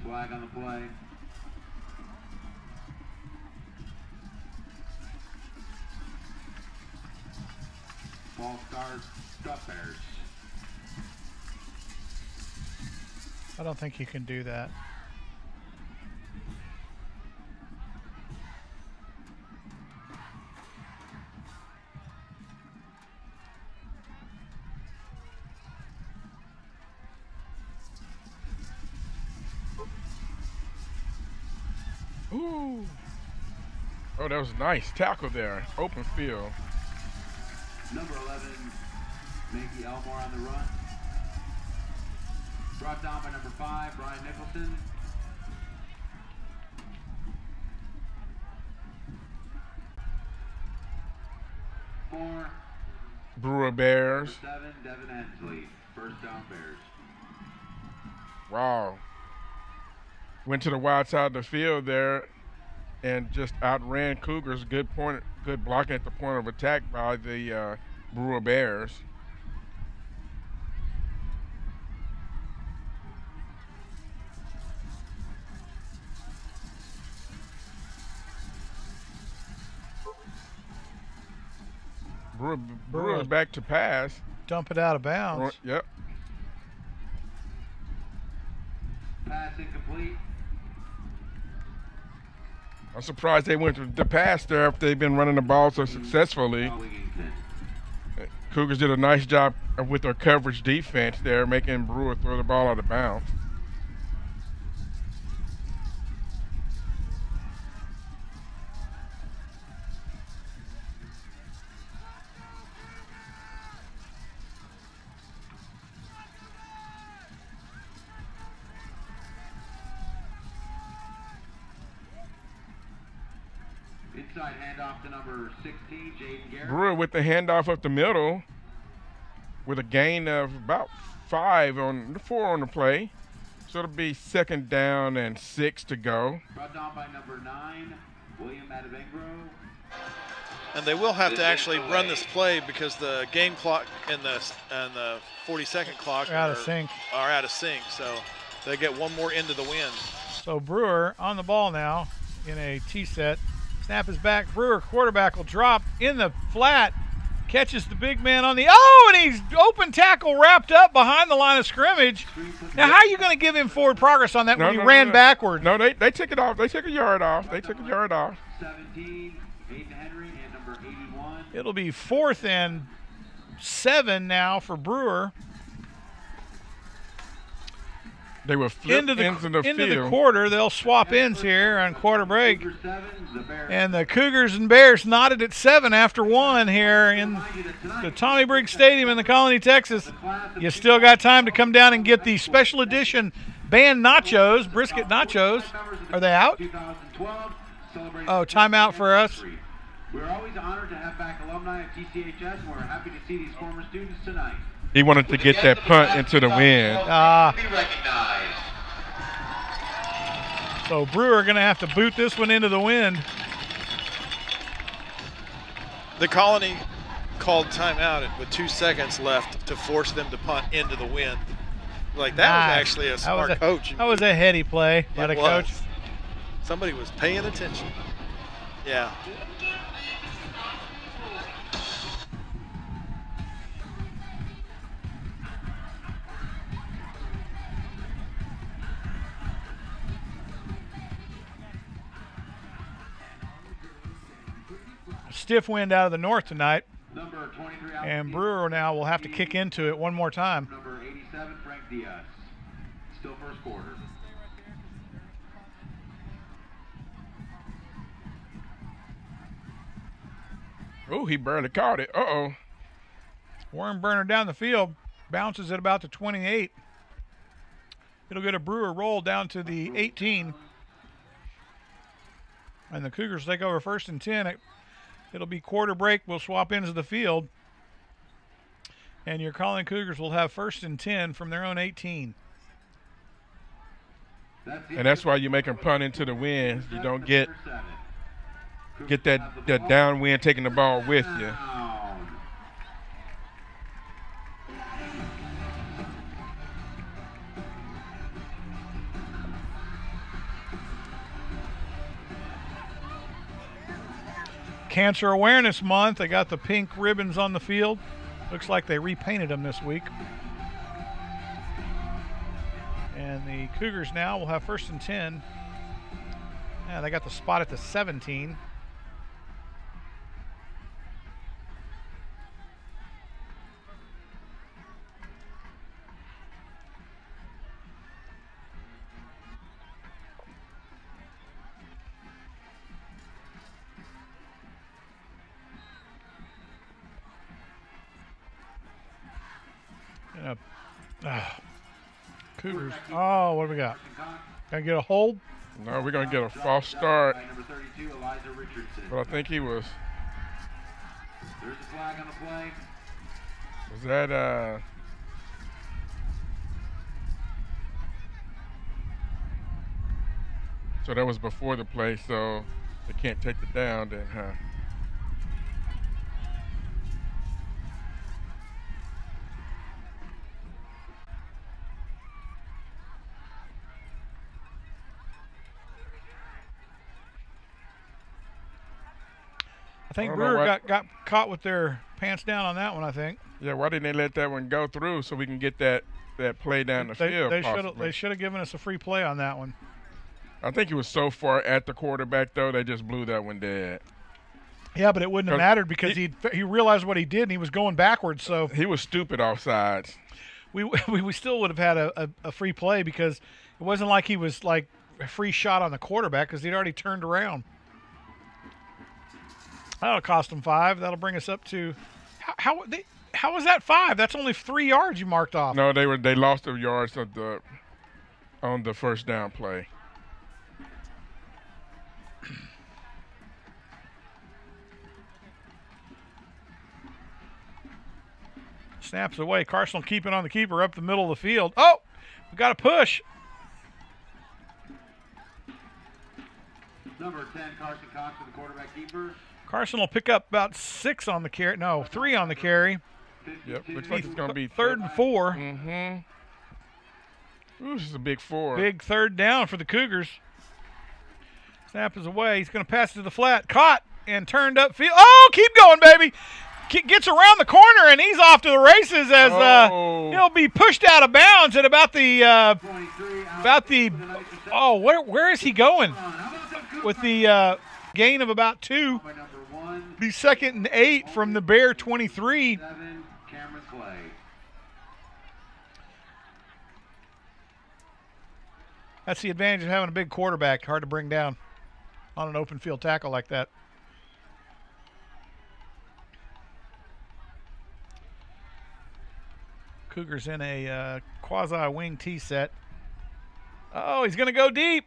Speaker 6: Flag on the play. Ball start, Bears.
Speaker 1: I don't think you can do that.
Speaker 4: Ooh. Oh, that was a nice tackle there. Open field.
Speaker 6: Number 11, Mickey Elmore on the run. Brought down by number 5, Brian Nicholson. 4.
Speaker 4: Brewer Bears.
Speaker 6: 7, Devin Hensley. First down, Bears.
Speaker 4: Wow. Went to the wide side of the field there and just outran Cougars. Good blocking at the point of attack by the Brewer Bears. Brewer back to pass.
Speaker 1: Dump it out of bounds.
Speaker 4: Yep.
Speaker 6: Pass incomplete.
Speaker 4: I'm surprised they went to the pass there after they've been running the ball so successfully. Cougars did a nice job with their coverage defense there, making Brewer throw the ball out of bounds.
Speaker 6: Inside handoff to number 16, Jaden Garrett.
Speaker 4: Brewer with the handoff up the middle with a gain of about 4 on the play. So it'll be 2nd down and 6 to go.
Speaker 6: Brought down by number 9, William Adavengro.
Speaker 2: And they will have to actually run this play because the game clock and the 40-second clock
Speaker 1: are out of sync.
Speaker 2: So they get one more into the wind.
Speaker 1: So Brewer on the ball now in a T-set. Snap is back. Brewer quarterback will drop in the flat. Catches the big man on the and he's open tackle wrapped up behind the line of scrimmage. Now, how are you going to give him forward progress on that when he ran backward?
Speaker 4: No, they took it off. They took a yard off.
Speaker 6: 17, Aiden Henry, and number 81.
Speaker 1: It'll be 4th and 7 now for Brewer.
Speaker 4: They were flipped
Speaker 1: into
Speaker 4: the
Speaker 1: the quarter. They'll swap ends here on quarter break. And the Cougars and Bears knotted at 7 after 1 here in the Tommy Briggs Stadium in the Colony, Texas. You still got time to come down and get the special edition band nachos, brisket nachos. Are they out? Oh, timeout for us.
Speaker 6: We're always honored to have back alumni at TCHS, and we're happy to see these former students tonight.
Speaker 4: He wanted to get that punt into the wind.
Speaker 1: So Brewer going to have to boot this one into the wind.
Speaker 2: The Colony called timeout with 2 seconds left to force them to punt into the wind. Like, that was actually a smart coach.
Speaker 1: That was a heady play by the coach.
Speaker 2: Somebody was paying attention. Yeah.
Speaker 1: Stiff wind out of the north tonight.
Speaker 6: Number 23
Speaker 1: and Brewer now will have to kick into it one more time.
Speaker 6: Number 87, Frank Diaz. Still first quarter.
Speaker 4: Oh, he barely caught it. Uh-oh.
Speaker 1: Worm burner down the field. Bounces at about the 28. It'll get a Brewer roll down to the 18. And the Cougars take over 1st and 10. It'll be quarter break. We'll swap ends of the field. And your Colony Cougars will have 1st and 10 from their own 18.
Speaker 4: And that's why you make them punt into the wind. You don't get that downwind taking the ball with you.
Speaker 1: Cancer Awareness Month. They got the pink ribbons on the field. Looks like they repainted them this week. And the Cougars now will have 1st and 10. Yeah, they got the spot at the 17. Cougars. Oh, what do we got? Gonna get a hold?
Speaker 4: No, we're gonna get a false start.
Speaker 6: Number 32, Eliza Richardson.
Speaker 4: But I think he was.
Speaker 6: There's a flag on the play.
Speaker 4: Was that so that was before the play, so they can't take the down then, huh?
Speaker 1: I think
Speaker 4: I don't know
Speaker 1: Brewer
Speaker 4: what-
Speaker 1: got caught with their pants down on that one, I think.
Speaker 4: Yeah, why didn't they let that one go through so we can get that play down the field?
Speaker 1: They
Speaker 4: possibly?
Speaker 1: should have given us a free play on that one.
Speaker 4: I think he was so far at the quarterback though, they just blew that one dead.
Speaker 1: Yeah, but it wouldn't have
Speaker 4: 'Cause
Speaker 1: mattered because he realized what he did and he was going backwards. So
Speaker 4: He was stupid offsides.
Speaker 1: we still would have had a free play because it wasn't like he was like a free shot on the quarterback because he'd already turned around. That'll cost them 5. That'll bring us up to how was that 5? That's only 3 yards you marked off.
Speaker 4: No, they lost the yards on the first down play.
Speaker 1: Snaps away. Carson will keep it on the keeper up the middle of the field. Oh, we got a push.
Speaker 6: Number 10, Carson Cox for the quarterback keeper.
Speaker 1: Carson will pick up about 6 on the carry. No, 3 on the carry.
Speaker 4: Yep, looks like it's going to be
Speaker 1: Third and 4.
Speaker 4: Mm-hmm. Ooh, this is a big 4.
Speaker 1: Big third down for the Cougars. Snap is away. He's going to pass it to the flat. Caught and turned upfield. Oh, keep going, baby. Gets around the corner, and he's off to the races as he'll be pushed out of bounds at about the where is he going? With the gain of about 2. Be 2nd and 8 from the Bear 23.
Speaker 6: Cameron Clay.
Speaker 1: That's the advantage of having a big quarterback. Hard to bring down on an open field tackle like that. Cougars in a quasi-wing tee set. Oh, he's going to go deep.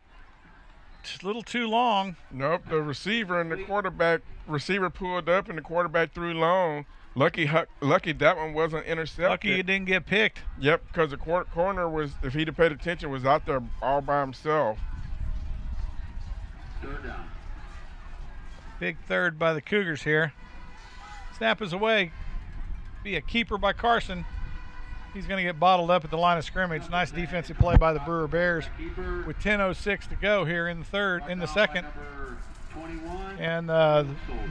Speaker 1: Just a little too long.
Speaker 4: Nope, the receiver and the quarterback. Receiver pulled up and the quarterback threw long. Lucky that one wasn't intercepted.
Speaker 1: Lucky it didn't get picked.
Speaker 4: Yep, because the corner was, if he'd have paid attention, was out there all by himself.
Speaker 6: Third down.
Speaker 1: Big third by the Cougars here. Snap is away. Be a keeper by Carson. He's going to get bottled up at the line of scrimmage. Nice defensive play by the Brewer Bears with 10:06 to go here in the second. And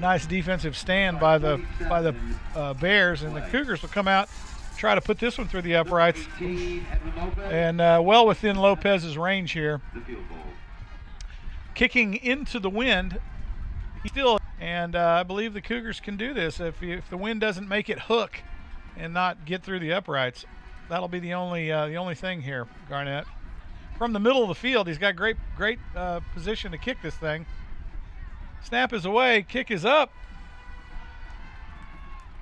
Speaker 1: nice defensive stand by the Bears, and the Cougars will come out, try to put this one through the uprights, and well within Lopez's range here. Kicking into the wind, and I believe the Cougars can do this if the wind doesn't make it hook and not get through the uprights. That'll be the only thing here, Garnett. From the middle of the field, he's got great position to kick this thing. Snap is away, kick is up,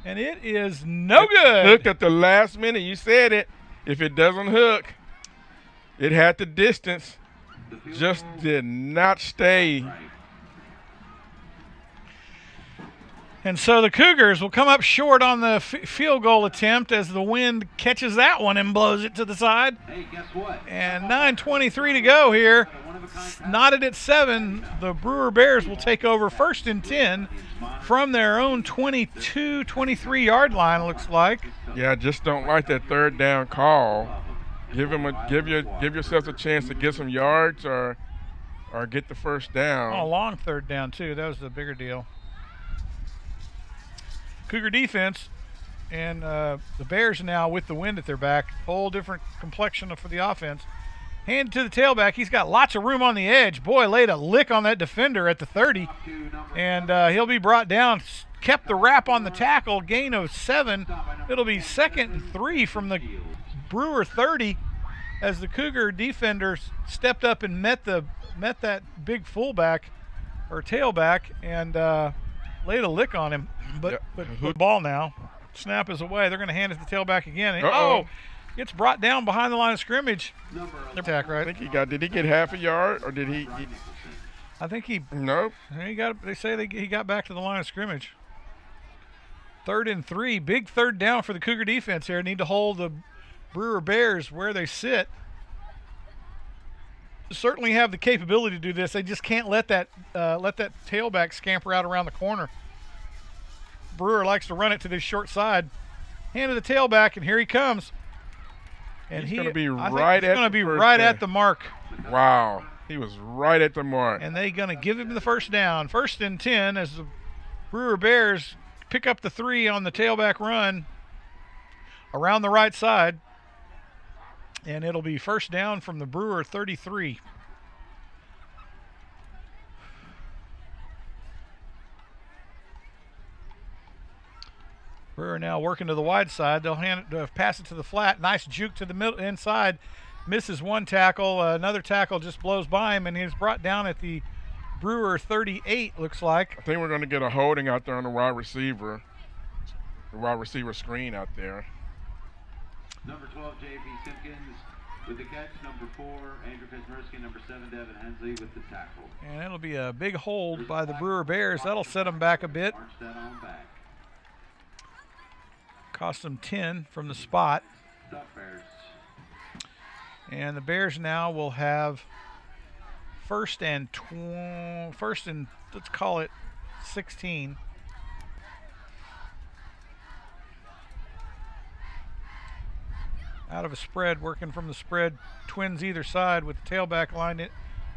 Speaker 1: and it is no good.
Speaker 4: Hooked at the last minute. You said it. If it doesn't hook, it had the distance. Just did not stay.
Speaker 1: And so the Cougars will come up short on the field goal attempt as the wind catches that one and blows it to the side.
Speaker 6: Hey, guess what?
Speaker 1: And 9:23 to go here. Knotted at 7. The Brewer Bears will take over 1st and 10 from their own 22, 23-yard line, looks like.
Speaker 4: Yeah, I just don't like that third down call. Give yourself a chance to get some yards or get the first down.
Speaker 1: Oh, long third down, too. That was the bigger deal. Cougar defense and the Bears now with the wind at their back. Whole different complexion for the offense. Hand to the tailback. He's got lots of room on the edge. Boy, laid a lick on that defender at the 30. And he'll be brought down. Kept the wrap on the tackle. Gain of 7. It'll be 2nd and 3 from the Brewer 30 as the Cougar defenders stepped up and met that big fullback or tailback and laid a lick on him. But ball now. Snap is away. They're going to hand it to the tailback again. And, gets brought down behind the line of scrimmage. Attack, right?
Speaker 4: I think did he get half a yard or did he
Speaker 1: I think he.
Speaker 4: Nope.
Speaker 1: They say he got back to the line of scrimmage. 3rd and 3. Big third down for the Cougar defense here. Need to hold the Brewer Bears where they sit. Certainly have the capability to do this. They just can't let that tailback scamper out around the corner. Brewer likes to run it to the short side. Hand to the tailback, and here he comes. And
Speaker 4: he's going to be
Speaker 1: right at the mark.
Speaker 4: Wow, he was right at the mark.
Speaker 1: And they're going to give him the first down. 1st and 10 as the Brewer Bears pick up the 3 on the tailback run around the right side. And it'll be first down from the Brewer 33. Brewer now working to the wide side. They'll pass it to the flat. Nice juke to the middle inside. Misses one tackle. Another tackle just blows by him, and he's brought down at the Brewer 38, looks like.
Speaker 4: I think we're going to get a holding out there on the wide receiver. The wide receiver screen out there.
Speaker 6: Number 12, J.P. Simpkins with the catch. Number 4, Andrew Kazmersky. Number 7, Devin Hensley with the tackle.
Speaker 1: And it'll be a big hold by the Brewer Bears. That'll set them back a bit.
Speaker 6: March that on back.
Speaker 1: Cost them 10 from the spot.
Speaker 6: Stuff Bears.
Speaker 1: And the Bears now will have first and let's call it 16. Out of a spread, working from the spread, twins either side with the tailback line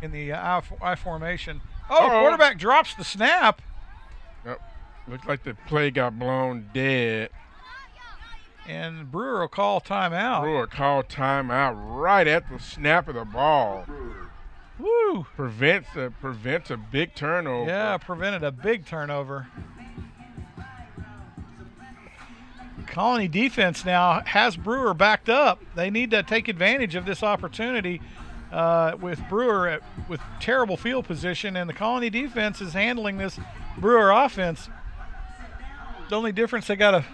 Speaker 1: in the I formation. Quarterback drops the snap.
Speaker 4: Yep. Looks like the play got blown dead.
Speaker 1: And Brewer will call timeout.
Speaker 4: Brewer called timeout right at the snap of the ball.
Speaker 1: Woo!
Speaker 4: Prevents a big turnover.
Speaker 1: Yeah, prevented a big turnover. Colony defense now has Brewer backed up. They need to take advantage of this opportunity with Brewer with terrible field position, and the Colony defense is handling this Brewer offense. The only difference, they got to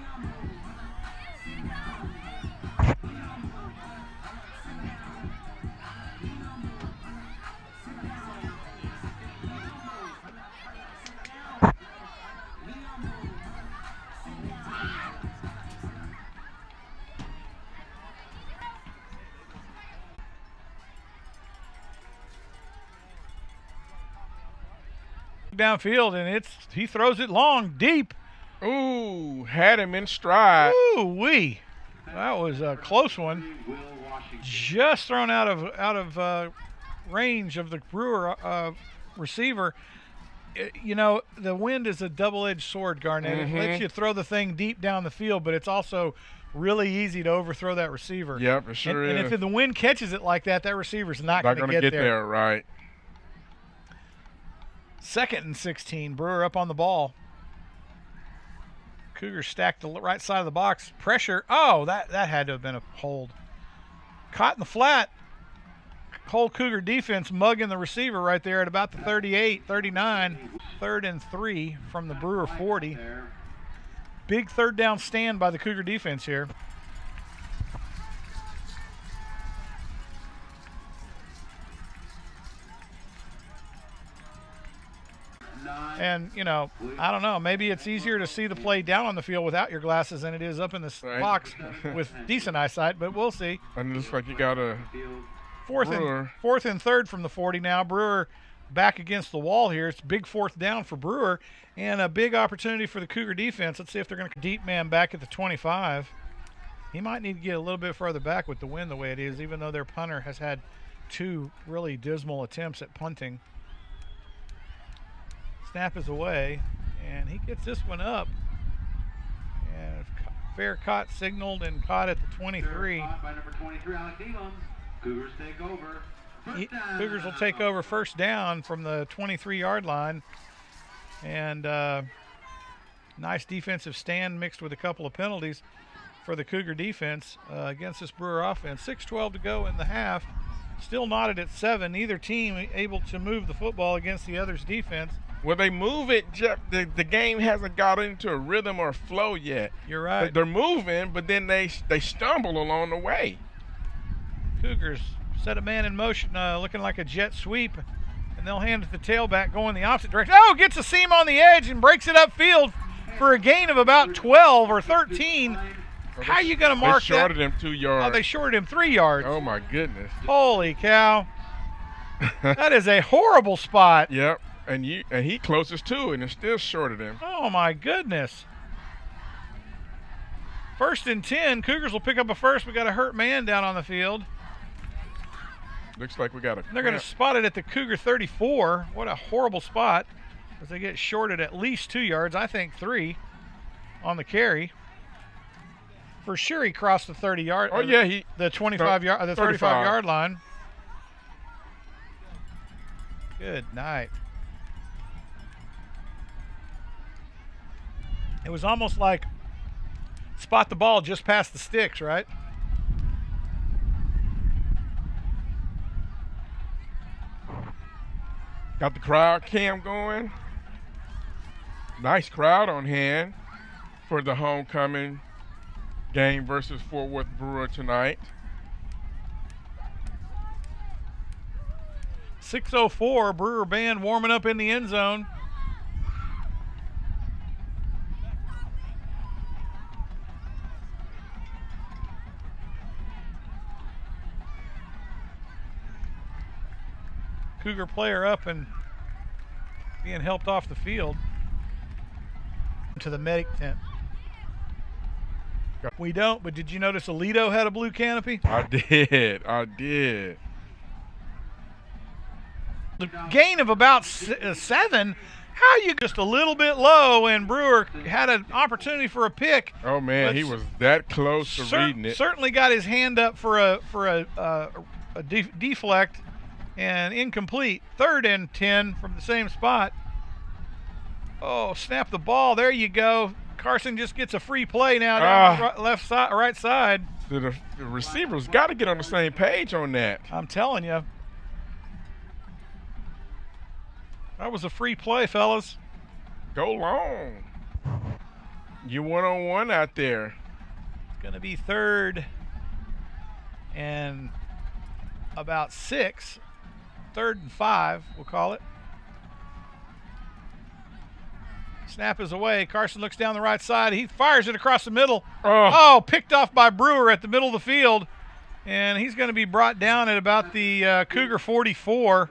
Speaker 1: downfield, and he throws it long, deep.
Speaker 4: Ooh, had him in stride.
Speaker 1: Ooh-wee. That was a close one. Just thrown out of range of the Brewer receiver. The wind is a double-edged sword, Garnett. It lets you throw the thing deep down the field, but it's also really easy to overthrow that receiver.
Speaker 4: Yep, it sure is.
Speaker 1: And if the wind catches it like that, that receiver's not going to get there.
Speaker 4: Right.
Speaker 1: 2nd and 16. Brewer up on the ball. Cougars stacked the right side of the box. Pressure. Oh, that had to have been a hold. Caught in the flat. Whole Cougar defense mugging the receiver right there at about the 38, 39. 3rd and 3 from the Brewer 40. Big third down stand by the Cougar defense here. And, I don't know, maybe it's easier to see the play down on the field without your glasses than it is up in the box with decent eyesight, but we'll see.
Speaker 4: And it looks like you got a
Speaker 1: fourth and 3rd from the 40 now. Brewer back against the wall here. It's big 4th down for Brewer and a big opportunity for the Cougar defense. Let's see if they're going to deep man back at the 25. He might need to get a little bit further back with the wind the way it is, even though their punter has had 2 really dismal attempts at punting. Snap is away, and he gets this one up. And fair caught signaled and caught at the 23.
Speaker 6: By number 23, Alex Elam. Cougars take over.
Speaker 1: Cougars will take over first down from the 23-yard line. And nice defensive stand mixed with a couple of penalties for the Cougar defense against this Brewer offense. 6:12 to go in the half. Still knotted at 7. Neither team able to move the football against the other's defense.
Speaker 4: Well, they move it, Jeff. The game hasn't got into a rhythm or flow yet.
Speaker 1: You're right.
Speaker 4: They're moving, but then they stumble along the way.
Speaker 1: Cougars set a man in motion, looking like a jet sweep, and they'll hand it to the tailback going the opposite direction. Oh, gets a seam on the edge and breaks it upfield for a gain of about 12 or 13. How are you going to mark
Speaker 4: They
Speaker 1: that?
Speaker 4: shorted him 2 yards.
Speaker 1: Oh, they shorted him 3 yards.
Speaker 4: Oh, my goodness.
Speaker 1: Holy cow. That is a horrible spot.
Speaker 4: Yep. And he closest to it and still shorted him.
Speaker 1: Oh, my goodness. 1st and 10. Cougars will pick up a first. We got a hurt man down on the field.
Speaker 4: Looks like we got a
Speaker 1: They're going to spot it at the Cougar 34. What a horrible spot as they get shorted at least 2 yards. I think 3 on the carry. For sure he crossed the 30-yard.
Speaker 4: Oh, yeah.
Speaker 1: The 25-yard, the 35-yard line. Good night. It was almost like spot the ball just past the sticks, right?
Speaker 4: Got the crowd cam going. Nice crowd on hand for the homecoming game versus Fort Worth Brewer tonight.
Speaker 1: 6:04, Brewer band warming up in the end zone. Cougar player up and being helped off the field to the medic tent. We don't, but did you notice Alito had a blue canopy?
Speaker 4: I did.
Speaker 1: The gain of about 7. How you just a little bit low, and Brewer had an opportunity for a pick.
Speaker 4: Oh man, he was that close to reading it.
Speaker 1: Certainly got his hand up for a deflect and incomplete. 3rd and 10 from the same spot. Oh, snap the ball. There you go. Carson just gets a free play now down the left side, right side.
Speaker 4: The receivers got to get on the same page on that.
Speaker 1: I'm telling you. That was a free play, fellas.
Speaker 4: Go long. You one-on-one out there.
Speaker 1: It's going to be 3rd and about 6. 3rd and 5, we'll call it. Snap is away. Carson looks down the right side. He fires it across the middle. Oh, picked off by Brewer at the middle of the field. And he's going to be brought down at about the Cougar 44.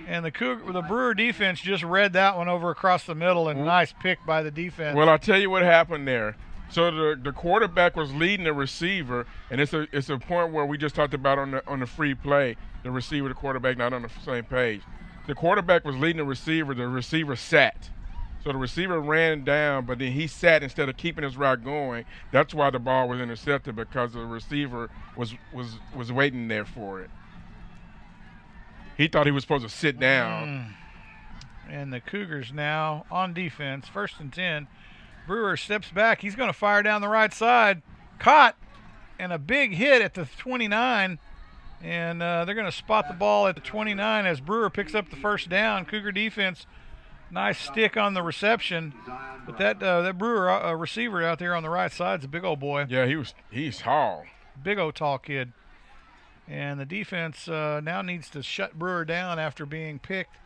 Speaker 1: And the Brewer defense just read that one over across the middle, and nice pick by the defense.
Speaker 4: Well, I'll tell you what happened there. So the quarterback was leading the receiver, and it's a point where we just talked about on the free play, the receiver, the quarterback not on the same page. The quarterback was leading the receiver sat. So the receiver ran down, but then he sat instead of keeping his route going. That's why the ball was intercepted, because the receiver was waiting there for it. He thought he was supposed to sit down.
Speaker 1: And the Cougars now on defense, 1st and 10. Brewer steps back. He's going to fire down the right side. Caught, and a big hit at the 29. And they're going to spot the ball at the 29 as Brewer picks up the first down. Cougar defense, nice stick on the reception. But that Brewer receiver out there on the right side is a big old boy.
Speaker 4: Yeah, he's tall.
Speaker 1: Big old tall kid. And the defense now needs to shut Brewer down after being picked.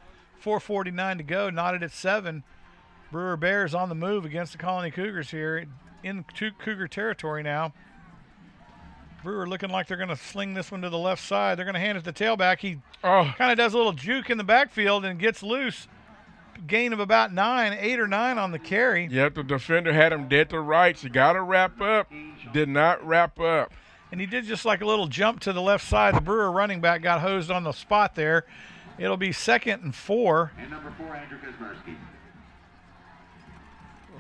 Speaker 1: 4:49 to go, knotted at 7. Brewer Bears on the move against the Colony Cougars here in Cougar territory now. Brewer looking like they're going to sling this one to the left side. They're going to hand it to tailback. He kind of does a little juke in the backfield and gets loose. Gain of about 8 or 9 on the carry.
Speaker 4: Yep, the defender had him dead to rights. You got to wrap up. Did not wrap up.
Speaker 1: And he did just like a little jump to the left side. The Brewer running back got hosed on the spot there. It'll be 2nd and 4.
Speaker 6: And number 4, Andrew Kuzmersky.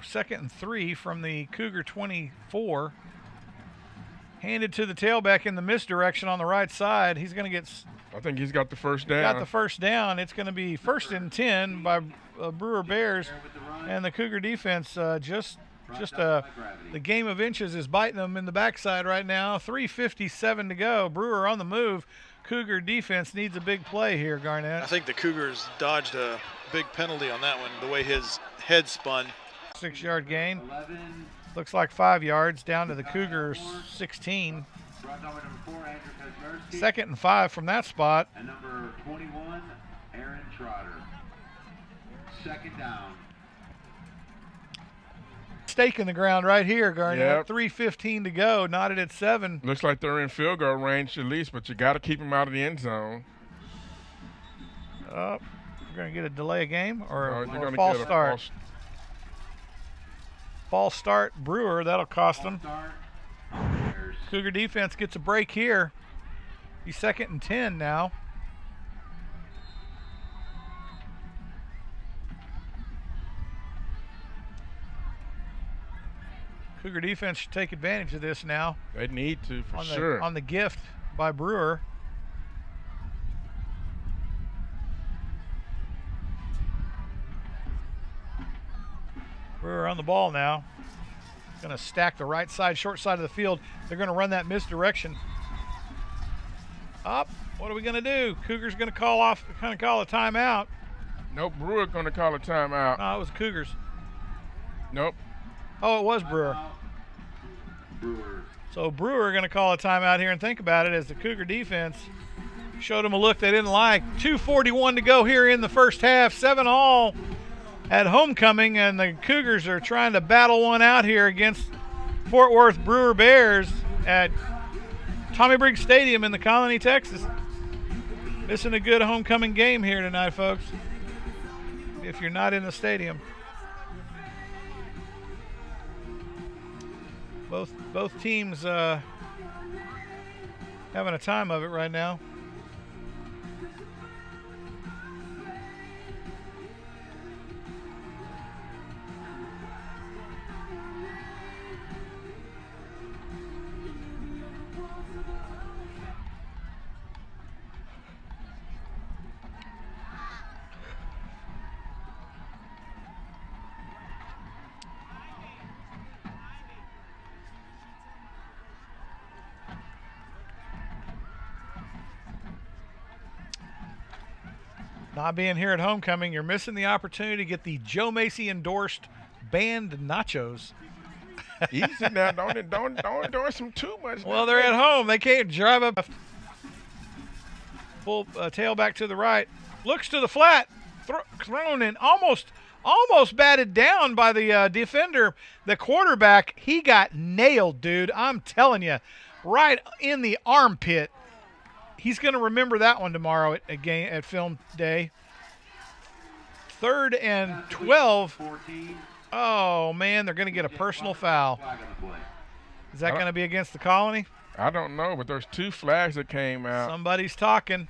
Speaker 1: 2nd and 3 from the Cougar 24. Handed to the tailback in the misdirection on the right side. He's going to get...
Speaker 4: I think he's got the first down.
Speaker 1: Got the first down. It's going to be 1st and 10 by Brewer Bears. And the Cougar defense just the game of inches is biting them in the backside right now. 3:57 to go. Brewer on the move. Cougar defense needs a big play here, Garnett.
Speaker 2: I think the Cougars dodged a big penalty on that one, the way his head spun.
Speaker 1: 6-yard gain. Looks like 5 yards down to the Cougars 16. 2nd and 5 from that spot.
Speaker 6: And number 21, Aaron Trotter. 2nd down.
Speaker 1: stake in the ground right here, Garnett.
Speaker 4: Yep.
Speaker 1: 3:15 to go, knotted at 7.
Speaker 4: Looks like they're in field goal range at least, but you got to keep them out of the end zone.
Speaker 1: We're going to get a delay of game or
Speaker 4: You're
Speaker 1: a
Speaker 4: gonna
Speaker 1: false
Speaker 4: get a
Speaker 1: start. False start, Brewer. That'll cost them. Cougar defense gets a break here. He's 2nd and 10 now. Cougar defense should take advantage of this now.
Speaker 4: They need to, for
Speaker 1: on
Speaker 4: sure.
Speaker 1: On the gift by Brewer. Brewer on the ball now. Going to stack the right side, short side of the field. They're going to run that misdirection. Up. What are we going to do? Cougars going to call a timeout.
Speaker 4: Nope, Brewer going to call a timeout.
Speaker 1: No, it was Cougars.
Speaker 4: Nope.
Speaker 1: Oh, it was Brewer. So Brewer going to call a timeout here, and think about it, as the Cougar defense showed them a look they didn't like. 2:41 to go here in the first half. 7-all at homecoming, and the Cougars are trying to battle one out here against Fort Worth Brewer Bears at Tommy Briggs Stadium in the Colony, Texas. Missing a good homecoming game here tonight, folks, if you're not in the stadium. Both teams having a time of it right now. Not being here at homecoming, you're missing the opportunity to get the Joe Macy endorsed banned nachos.
Speaker 4: Easy now, don't endorse them too much.
Speaker 1: Well, they're at home. They can't drive up. Full tail back to the right. Looks to the flat. Thrown in. Almost batted down by the defender. The quarterback, he got nailed, dude. I'm telling you. Right in the armpit. He's going to remember that one tomorrow at film day. 3rd and 12. Oh, man, they're going to get a personal foul. Is that going to be against the Colony?
Speaker 4: I don't know, but there's 2 flags that came out.
Speaker 1: Somebody's talking.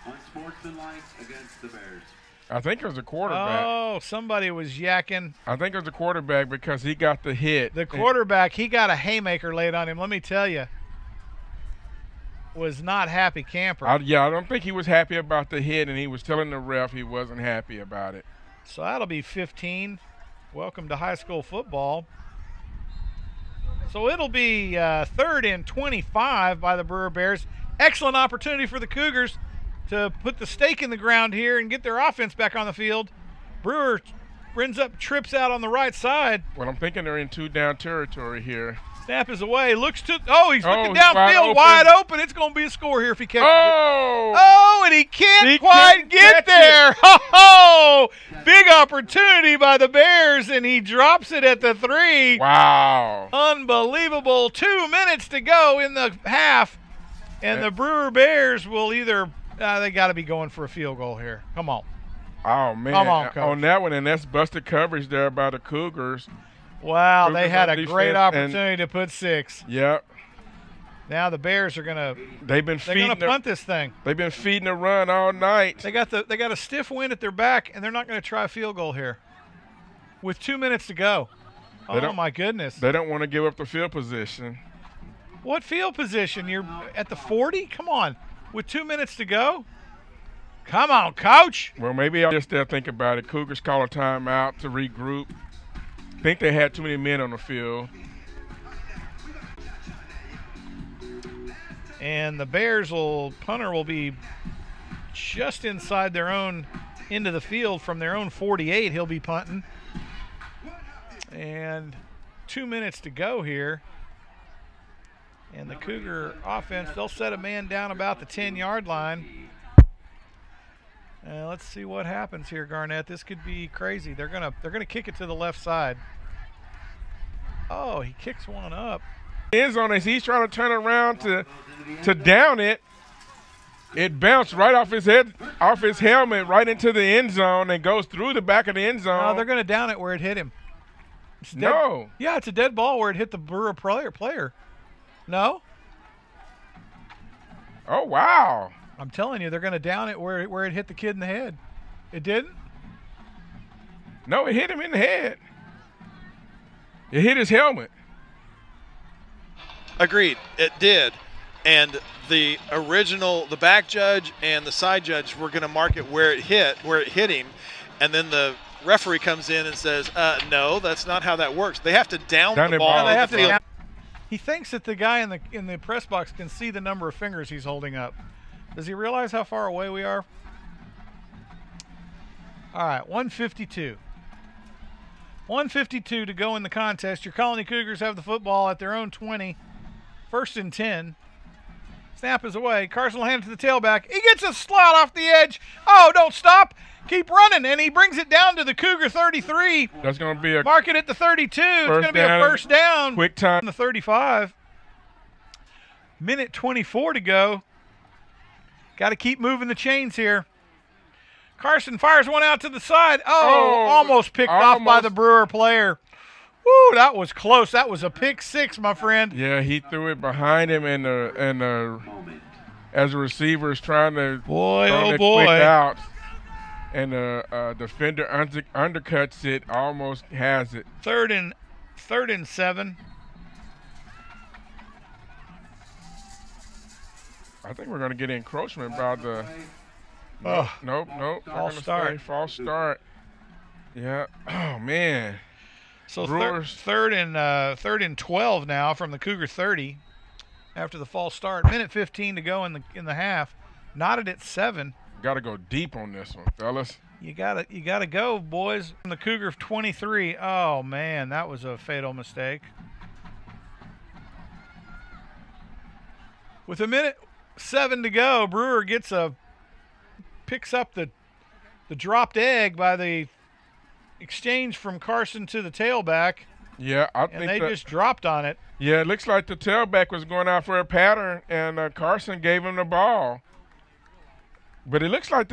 Speaker 6: Unsportsmanlike against the Bears.
Speaker 4: I think it was a quarterback.
Speaker 1: Oh, somebody was yakking.
Speaker 4: I think it was a quarterback because he got the hit.
Speaker 1: The quarterback, he got a haymaker laid on him. Let me tell you. Was not happy camper.
Speaker 4: I don't think he was happy about the hit, and he was telling the ref he wasn't happy about it.
Speaker 1: So that'll be 15. Welcome to high school football. So it'll be 3rd and 25 by the Brewer Bears. Excellent opportunity for the Cougars to put the stake in the ground here and get their offense back on the field. Brewer trips out on the right side.
Speaker 4: Well, I'm thinking they're in 2-down territory here.
Speaker 1: Snap is away. He's looking downfield, wide open. It's going to be a score here if he catches it. Oh, and he can't quite get there. Oh, big opportunity by the Bears, and he drops it at the 3.
Speaker 4: Wow.
Speaker 1: Unbelievable. 2 minutes to go in the half, and the Brewer Bears will either they got to be going for a field goal here. Come on.
Speaker 4: Oh, man.
Speaker 1: Come on, Coach.
Speaker 4: On that one, and that's busted coverage there by the Cougars.
Speaker 1: Wow, they had a great opportunity to put 6.
Speaker 4: Yep.
Speaker 1: Now the Bears are gonna punt this thing.
Speaker 4: They've been feeding the run all night.
Speaker 1: They got a stiff wind at their back, and they're not going to try a field goal here with 2 minutes to go. Oh my goodness!
Speaker 4: They don't want to give up the field position.
Speaker 1: What field position? You're at the 40? Come on, with 2 minutes to go. Come on, Coach.
Speaker 4: Well, maybe I'll just think about it. Cougars call a timeout to regroup. Think they had too many men on the field.
Speaker 1: And the Bears punter will be just inside their own into the field from their own 48. He'll be punting. And 2 minutes to go here. And the Cougar offense, they'll set a man down about the 10-yard line. Let's see what happens here, Garnett. This could be crazy. They're gonna kick it to the left side. Oh, he kicks one up.
Speaker 4: End zone as he's trying to turn around to down it. It bounced right off his head, off his helmet, right into the end zone, and goes through the back of the end zone.
Speaker 1: No, they're gonna down it where it hit him.
Speaker 4: No.
Speaker 1: Yeah, it's a dead ball where it hit the Brewer player. No.
Speaker 4: Oh wow.
Speaker 1: I'm telling you, they're going to down it where it hit the kid in the head. It didn't?
Speaker 4: No, it hit him in the head. It hit his helmet.
Speaker 2: Agreed, it did. And the back judge and the side judge were going to mark it where it hit him, and then the referee comes in and says, "No, that's not how that works. They have to down the ball."
Speaker 1: They have to down. He thinks that the guy in the press box can see the number of fingers he's holding up. Does he realize how far away we are? All right, 152. 152 to go in the contest. Your Colony Cougars have the football at their own 20. 1st and 10. Snap is away. Carson will hand it to the tailback. He gets a slot off the edge. Oh, don't stop. Keep running. And he brings it down to the Cougar 33.
Speaker 4: That's going to be a
Speaker 1: mark it at the 32. It's going to be a first down.
Speaker 4: Quick time.
Speaker 1: On the 35. Minute 24 to go. Got to keep moving the chains here. Carson fires one out to the side. Oh, almost picked off by the Brewer player. Woo, that was close. That was a pick six, my friend.
Speaker 4: Yeah, he threw it behind him, and as a receiver is trying to throw it quick out, and the defender undercuts it, almost has it.
Speaker 1: Third and 7.
Speaker 4: I think we're going to get encroachment by the. Nope.
Speaker 1: False start.
Speaker 4: False start. Yeah. Oh man.
Speaker 1: So third and 12 now from the Cougar 30 after the false start. Minute 15 to go in the half. Knotted at 7.
Speaker 4: Got to go deep on this one, fellas.
Speaker 1: You gotta go, boys. From the Cougar 23. Oh man, that was a fatal mistake. With a minute 7 to go, Brewer picks up the dropped egg by the exchange from Carson to the tailback.
Speaker 4: Yeah,
Speaker 1: and they just dropped on it.
Speaker 4: Yeah, it looks like the tailback was going out for a pattern, and Carson gave him the ball. But it looks like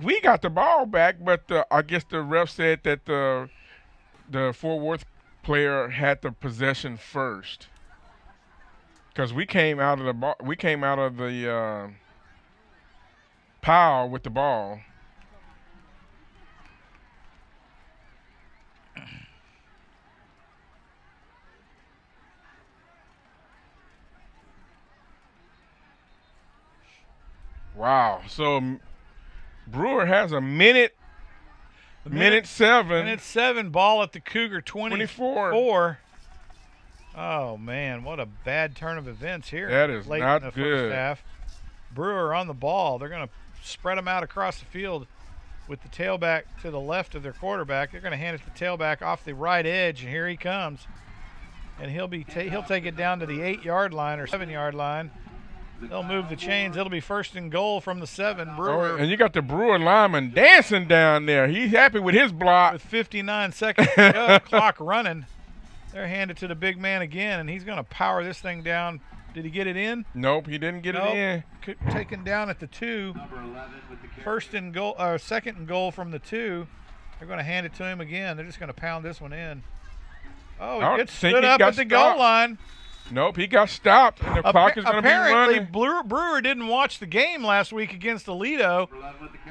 Speaker 4: we got the ball back, but I guess the ref said that the Fort Worth player had the possession first. Because we came out of the pile with the ball. Wow. So Brewer has a minute 7.
Speaker 1: Minute 7, ball at the Cougar 24. Oh, man, what a bad turn of events here.
Speaker 4: That is
Speaker 1: late
Speaker 4: not
Speaker 1: in the
Speaker 4: good.
Speaker 1: First half. Brewer on the ball. They're going to spread them out across the field with the tailback to the left of their quarterback. They're going to hand it to the tailback off the right edge, and here he comes. And he'll take it down to the 8-yard line or 7-yard line. They'll move the chains. It'll be 1st and goal from the 7. Brewer.
Speaker 4: And you got the Brewer lineman dancing down there. He's happy with his block.
Speaker 1: With 59 seconds to go, clock running. They're handed to the big man again, and he's going to power this thing down. Did he get it in?
Speaker 4: Nope, he didn't get it in.
Speaker 1: Taken down at the 2. 1st and goal, 2nd and goal from the 2. They're going to hand it to him again. They're just going to pound this one in. Oh, he gets stood up at the goal line.
Speaker 4: Nope, he got stopped, and the clock is going to be running.
Speaker 1: Apparently, Brewer didn't watch the game last week against Aledo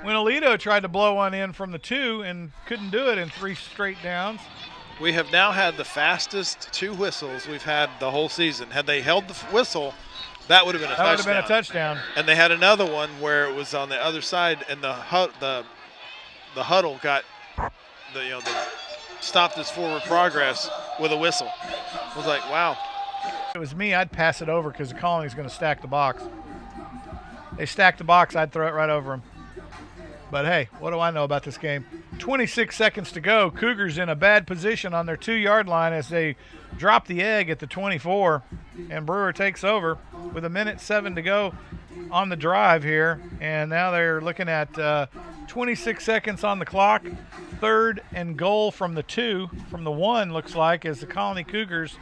Speaker 1: when Aledo tried to blow one in from the 2 and couldn't do it in 3 straight downs.
Speaker 2: We have now had the fastest 2 whistles we've had the whole season. Had they held the whistle, that would have been a touchdown.
Speaker 1: That would have been a touchdown.
Speaker 2: And they had another one where it was on the other side, and the huddle got stopped his forward progress with a whistle. I was like, wow.
Speaker 1: If it was me, I'd pass it over because the Colony's going to stack the box. They stack the box, I'd throw it right over them. But hey, what do I know about this game? 26 seconds to go. Cougars in a bad position on their 2-yard line as they drop the egg at the 24, and Brewer takes over with 1:07 to go on the drive here. And now they're looking at 26 seconds on the clock. 3rd and goal from the 2, from the 1, looks like, as the Colony Cougars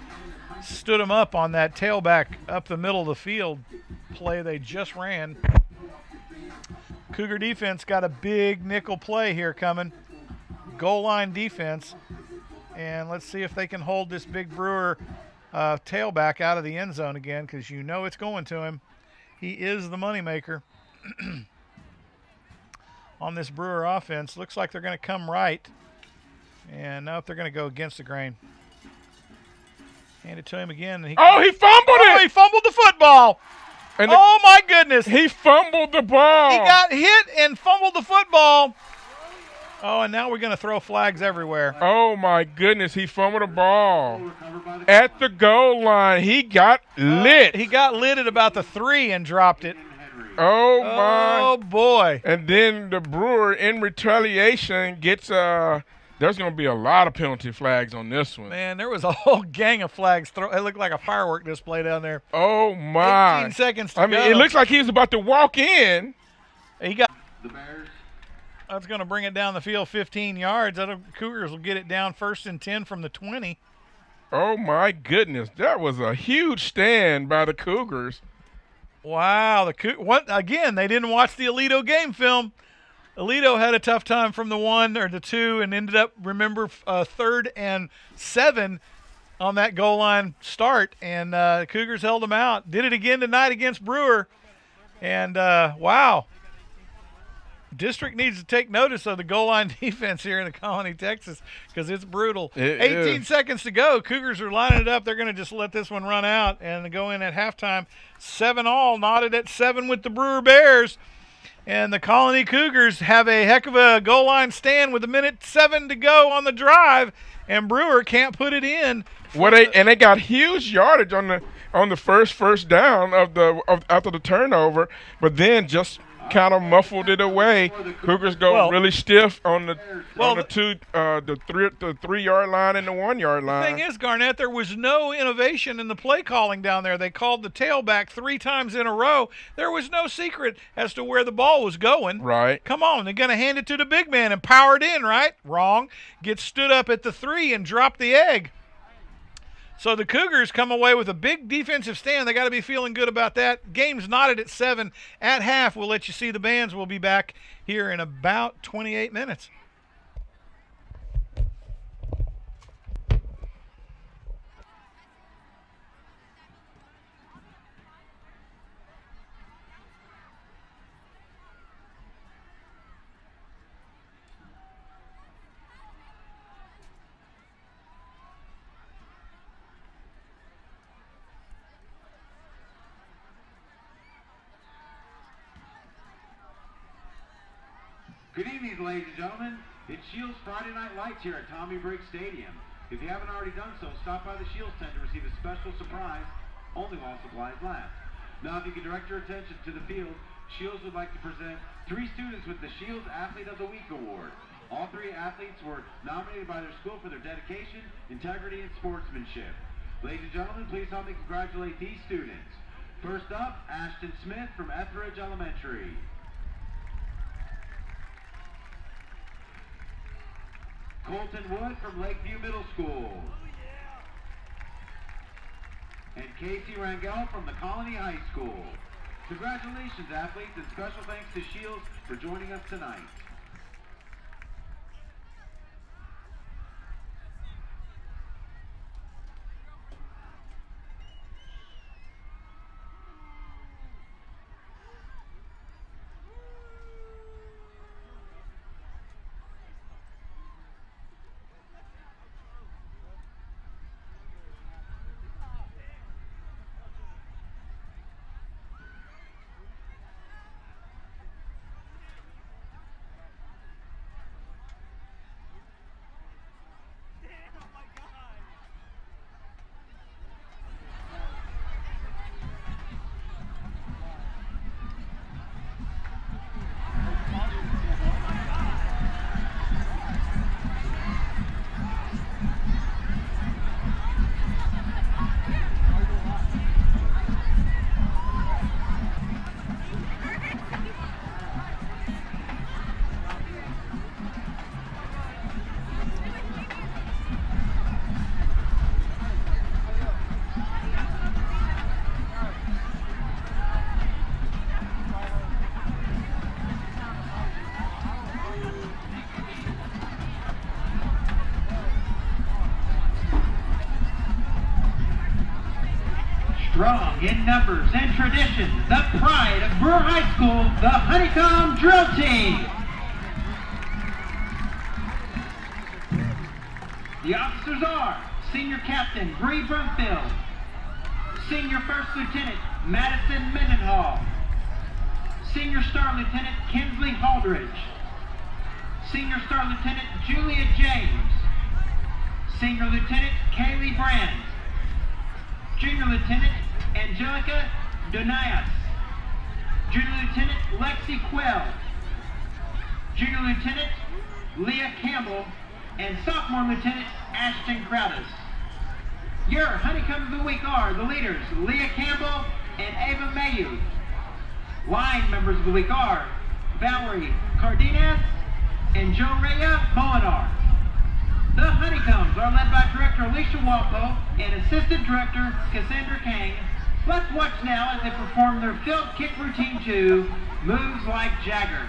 Speaker 1: stood them up on that tailback up the middle of the field play they just ran. Cougar defense got a big nickel play here coming. Goal line defense. And let's see if they can hold this big Brewer tailback out of the end zone again, because you know it's going to him. He is the moneymaker on this Brewer offense. Looks like they're going to come right. And now they're going to go against the grain. Hand it to him again. And
Speaker 4: he fumbled it!
Speaker 1: He fumbled the football. And oh, my goodness.
Speaker 4: He fumbled the ball.
Speaker 1: He got hit and fumbled the football. Oh, and now we're going to throw flags everywhere.
Speaker 4: Oh, my goodness. He fumbled the ball. At the goal line, he got lit.
Speaker 1: He got lit at about the 3 and dropped it.
Speaker 4: Oh, my.
Speaker 1: Oh, boy.
Speaker 4: And then the Brewer, in retaliation, gets there's going to be a lot of penalty flags on this one.
Speaker 1: Man, there was a whole gang of flags. It looked like a firework display down there.
Speaker 4: Oh, my.
Speaker 1: 18 seconds to go.
Speaker 4: I mean, it looks like he was about to walk in.
Speaker 1: He got
Speaker 6: The Bears.
Speaker 1: That's going to bring it down the field 15 yards. Cougars will get it down 1st and 10 from the 20.
Speaker 4: Oh, my goodness. That was a huge stand by the Cougars.
Speaker 1: Wow. Again, they didn't watch the Alito game film. Alito had a tough time from the 1 or the 2 and ended up, 3rd and 7 on that goal line start. And Cougars held them out. Did it again tonight against Brewer. And, wow. District needs to take notice of the goal line defense here in the Colony, Texas, because it's brutal. 18 seconds to go. Cougars are lining it up. They're going to just let this one run out and go in at halftime. 7-all, knotted at 7 with the Brewer Bears. And the Colony Cougars have a heck of a goal line stand with 1:07 to go on the drive, and Brewer can't put it in.
Speaker 4: And they got huge yardage on the first down after the turnover, but then just kind of muffled it away. Cougars go really stiff on the 3-yard line and the 1-yard line.
Speaker 1: The thing is, Garnett, there was no innovation in the play calling down there. They called the tailback 3 times in a row. There was no secret as to where the ball was going.
Speaker 4: Right.
Speaker 1: Come on, they're going to hand it to the big man and power it in, right? Wrong. Gets stood up at the 3 and dropped the egg. So the Cougars come away with a big defensive stand. They got to be feeling good about that. Game's knotted at 7 at half. We'll let you see the bands. We'll be back here in about 28 minutes.
Speaker 6: Good evening, ladies and gentlemen. It's Shields Friday Night Lights here at Tommy Briggs Stadium. If you haven't already done so, stop by the Shields tent to receive a special surprise only while supplies last. Now, if you can direct your attention to the field, Shields would like to present 3 students with the Shields Athlete of the Week Award. All 3 athletes were nominated by their school for their dedication, integrity, and sportsmanship. Ladies and gentlemen, please help me congratulate these students. First up, Ashton Smith from Etheridge Elementary. Colton Wood from Lakeview Middle School. And Casey Rangel from the Colony High School. Congratulations, athletes, and special thanks to Shields for joining us tonight. Strong in numbers and tradition, the pride of Brewer High School, the Honeycomb Drill Team. The officers are Senior Captain Bree Brumfield, Senior First Lieutenant Madison Mendenhall, Senior Star Lieutenant Kinsley Haldridge, Senior Star Lieutenant Julia James, Senior Lieutenant Kaylee Brand, Junior Lieutenant Angelica Donias, Junior Lieutenant Lexi Quell, Junior Lieutenant Leah Campbell, and Sophomore Lieutenant Ashton Crowdis. Your Honeycomb of the Week are the leaders, Leah Campbell and Ava Mayu. Line members of the week are Valerie Cardenas and Joe Rhea Molinar. The Honeycombs are led by Director Alicia Walpo and Assistant Director Cassandra Kang. Let's watch now as they perform their field kick routine 2, Moves Like Jagger.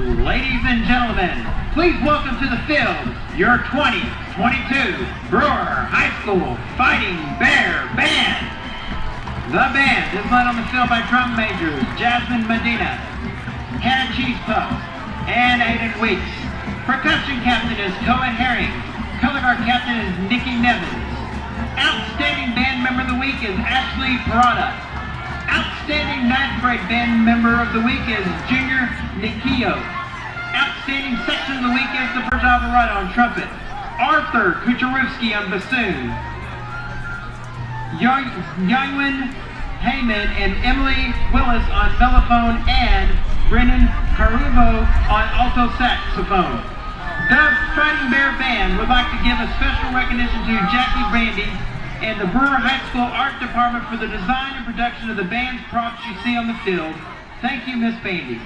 Speaker 6: Ladies and gentlemen, please welcome to the field your 2022 Brewer High School Fighting Bear Band. The band is led on the field by drum majors Jasmine Medina, Hannah Cheese Puffs, and Aiden Weeks. Percussion captain is Cohen Herring. Color guard captain is Nikki Nevins. Outstanding band member of the week is Ashley Parada. Outstanding 9th grade band member of the week is Junior Nikio. Outstanding section of the week is the Bird Alvarado on trumpet, Arthur Kucharewski on bassoon, Youngwin Heyman and Emily Willis on mellophone, and Brennan Carubo on alto saxophone. The Fighting Bear Band would like to give a special recognition to Jackie Bandy and the Brewer High School Art Department for the design and production of the band's props you see on the field. Thank you, Miss Bandy.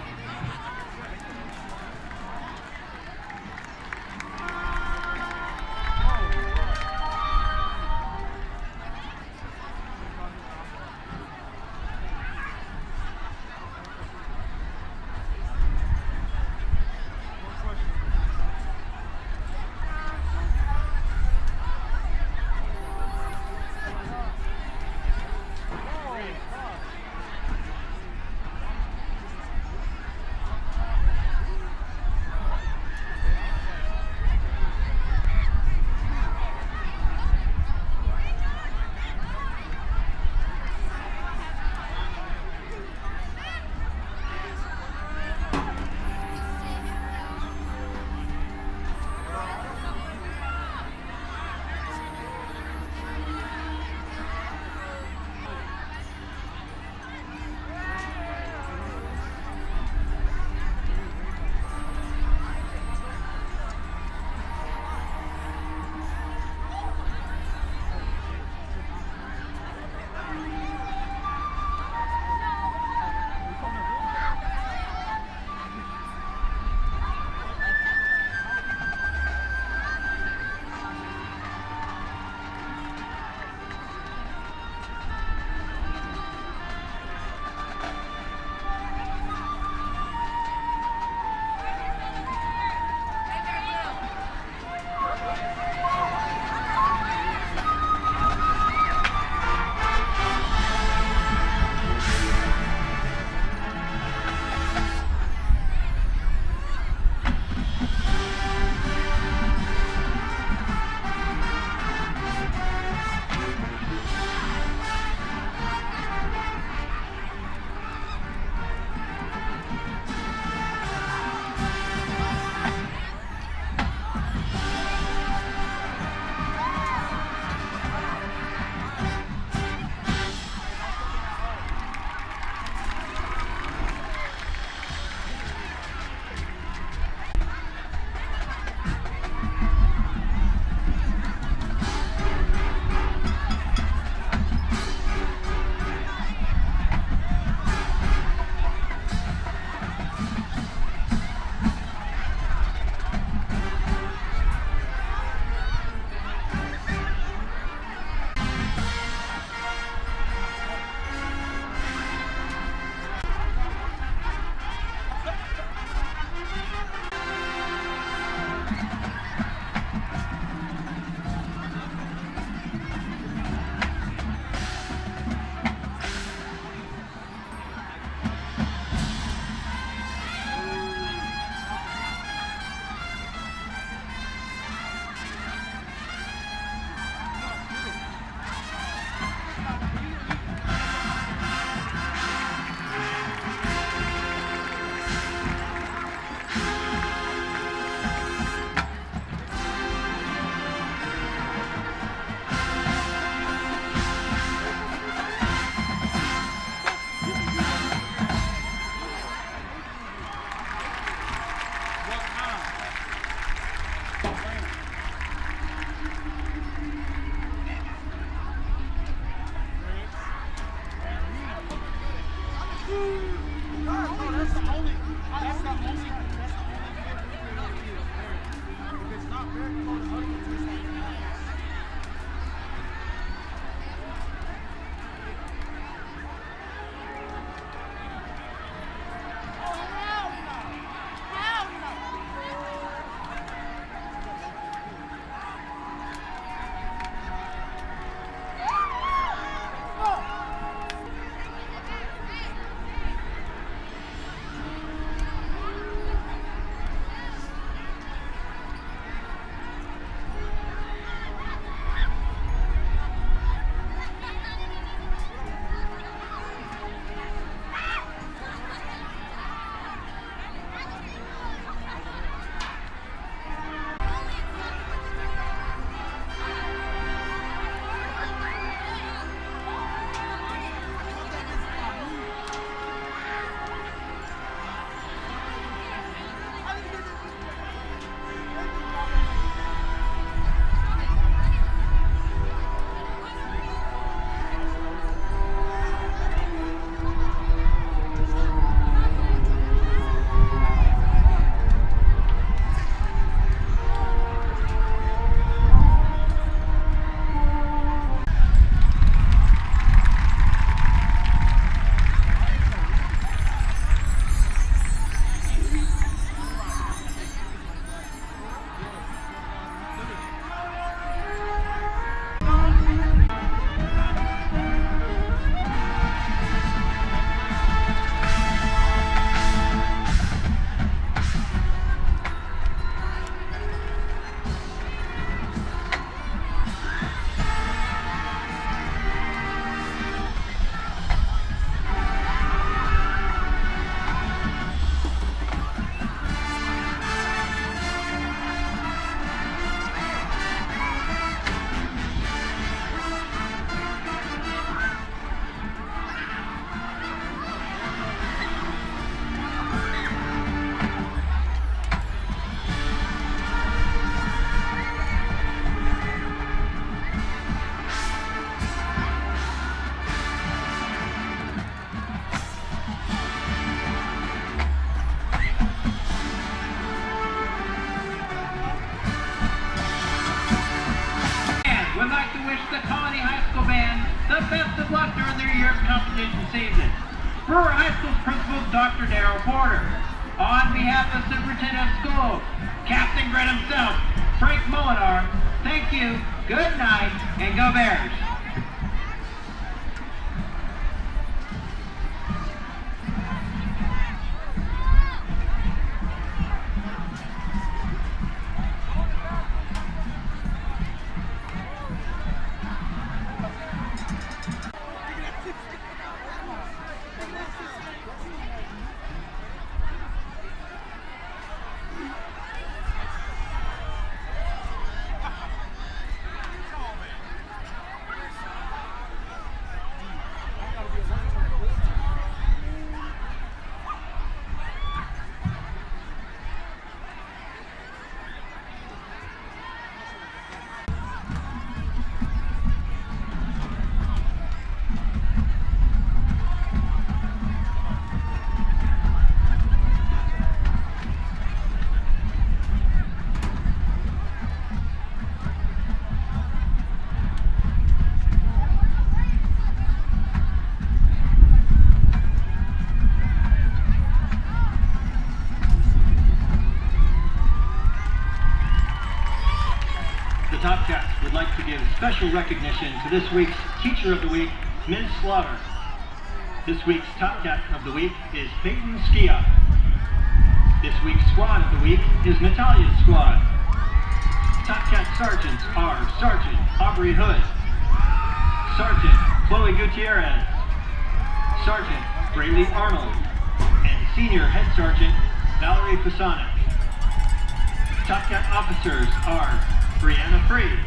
Speaker 6: Would like to wish the Colony High School band the best of luck during their year's competition season. Brewer High School's principal, Dr. Darrell Porter. On behalf of the Superintendent of Schools, Captain Grit himself, Frank Molinar, thank you, good night, and go Bears. Top Cats would like to give special recognition to this week's Teacher of the Week, Ms. Slaughter. This week's Top Cat of the Week is Peyton Skia. This week's Squad of the Week is Natalia's Squad. Top Cat Sergeants are Sergeant Aubrey Hood, Sergeant Chloe Gutierrez, Sergeant Braylee Arnold, and Senior Head Sergeant Valerie Fasonic. Top Cat Officers are Brianna Freed,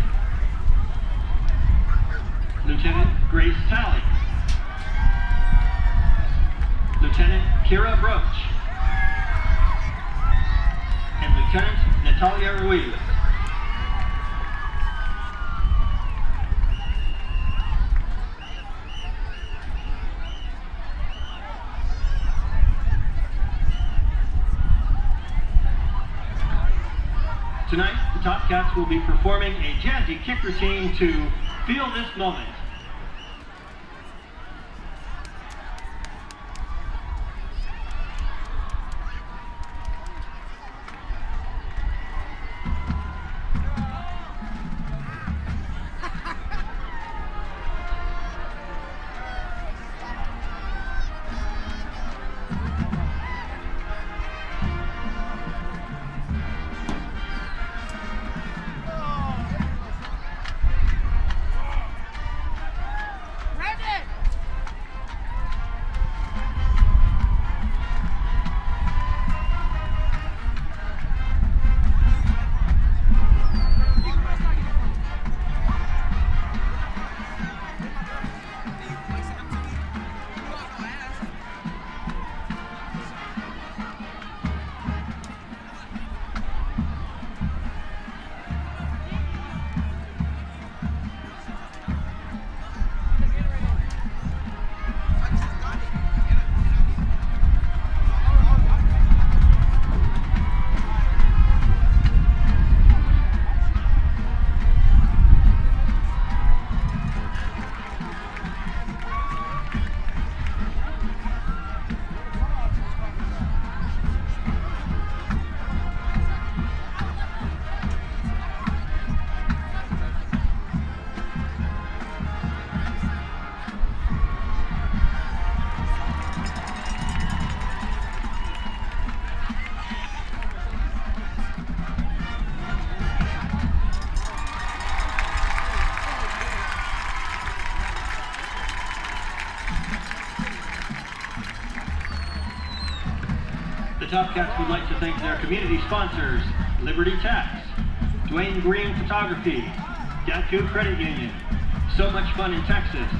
Speaker 6: Lieutenant Grace Talley, Lieutenant Kira Broach, and Lieutenant Natalia Ruiz. Tonight, the Top Cats will be performing a jazzy kick routine to Feel This Moment. The Top Cats would like to thank their community sponsors, Liberty Tax, Dwayne Green Photography, Gacku Credit Union, So Much Fun in Texas,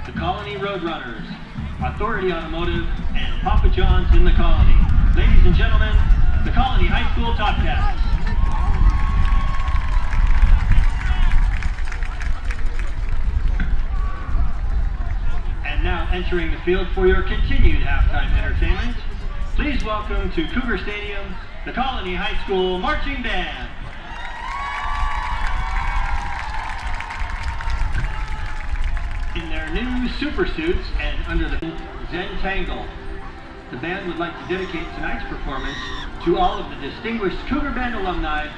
Speaker 6: the Colony Roadrunners, Authority Automotive, and Papa John's in the Colony. Ladies and gentlemen, the Colony High School Top Cats. And now entering the field for your continued halftime entertainment, please welcome to Cougar Stadium, the Colony High School Marching Band. In their new super suits and under the Zentangle, the band would like to dedicate tonight's performance to all of the distinguished Cougar Band alumni.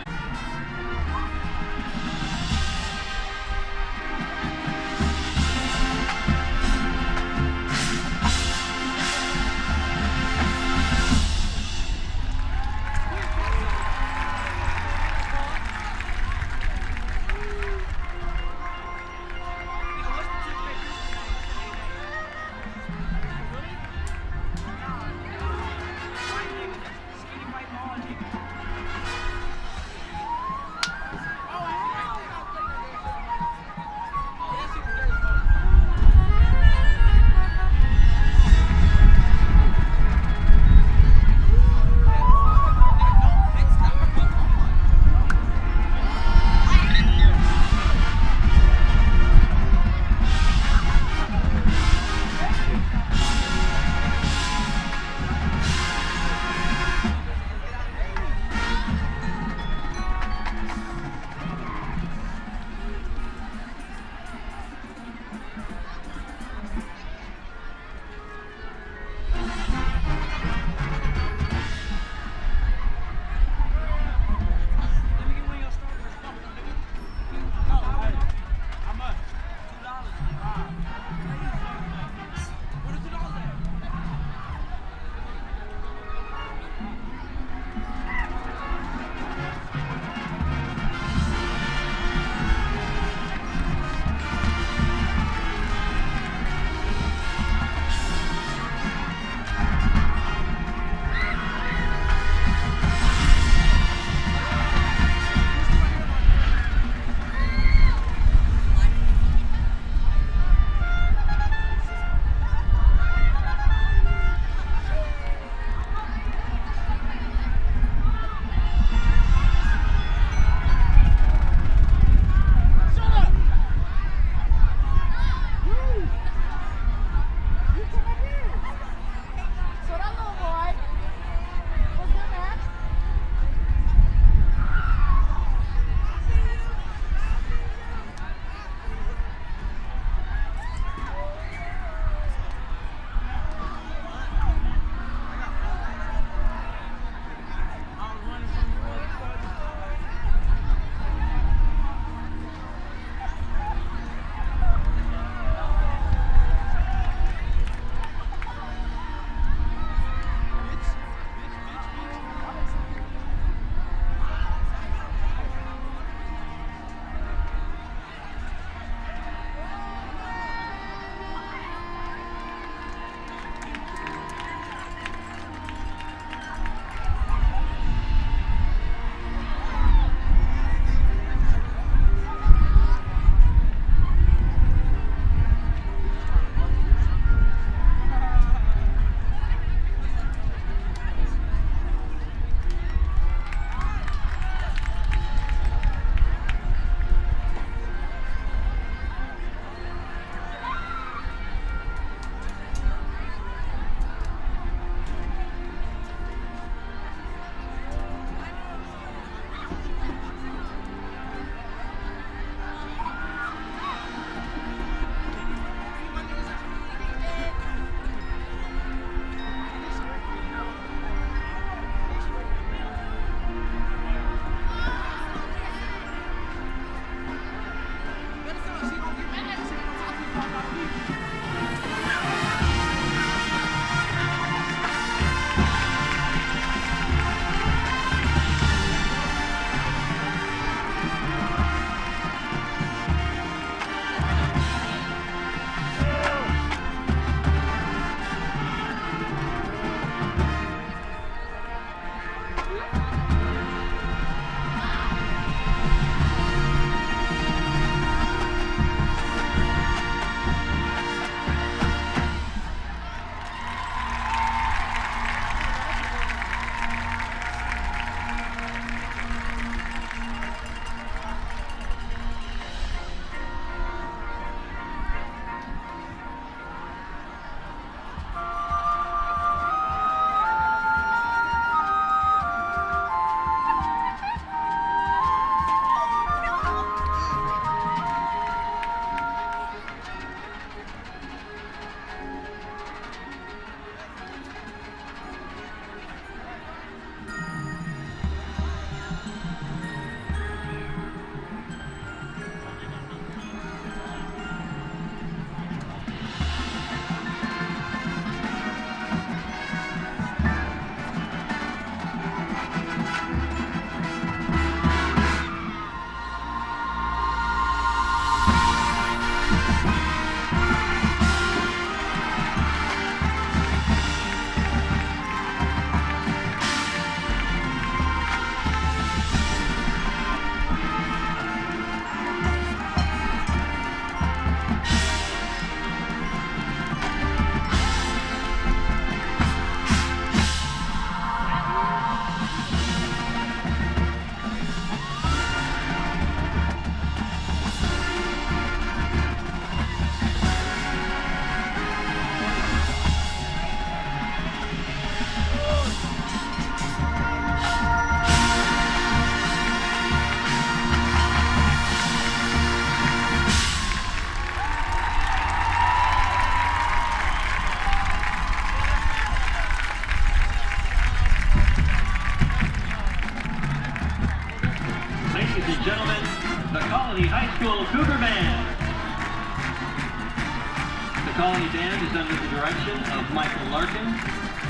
Speaker 7: under the direction of Michael Larkin,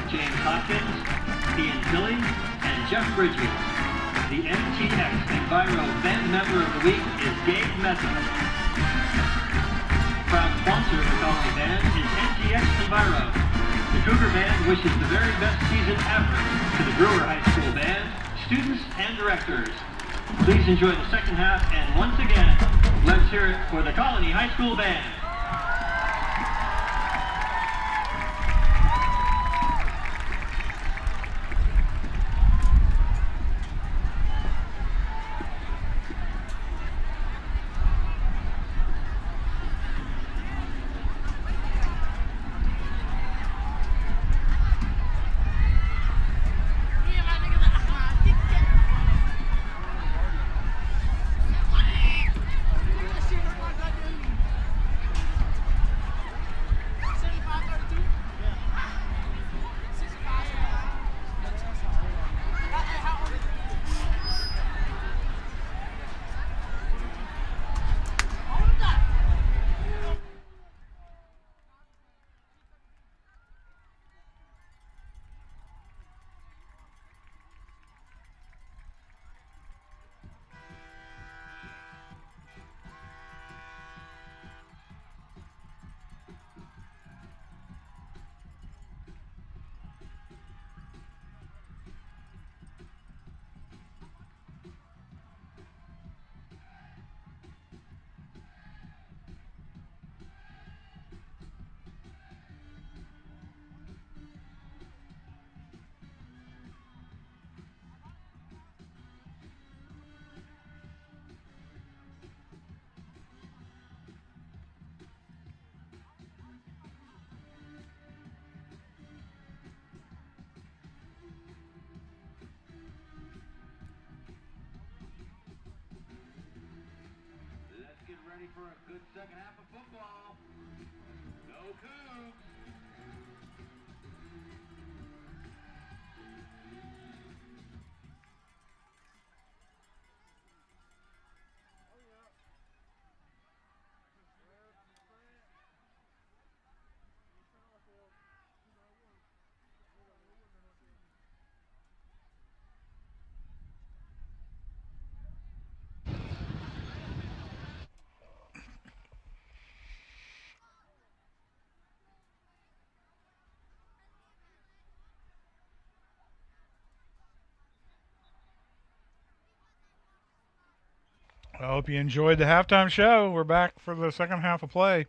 Speaker 7: James Hopkins, Ian Tilley, and Jeff Bridges. The MTX Enviro Band Member of the Week is Gabe Mesa. Proud sponsor of the Colony Band is MTX Enviro. The Cougar Band wishes the very best season ever to the Brewer High School Band, students, and directors. Please enjoy the second half, and once again, let's hear it for the Colony High School Band. Ready for a good second half of football. Go Cougs!
Speaker 1: I hope you enjoyed the halftime show. We're back for the second half of play.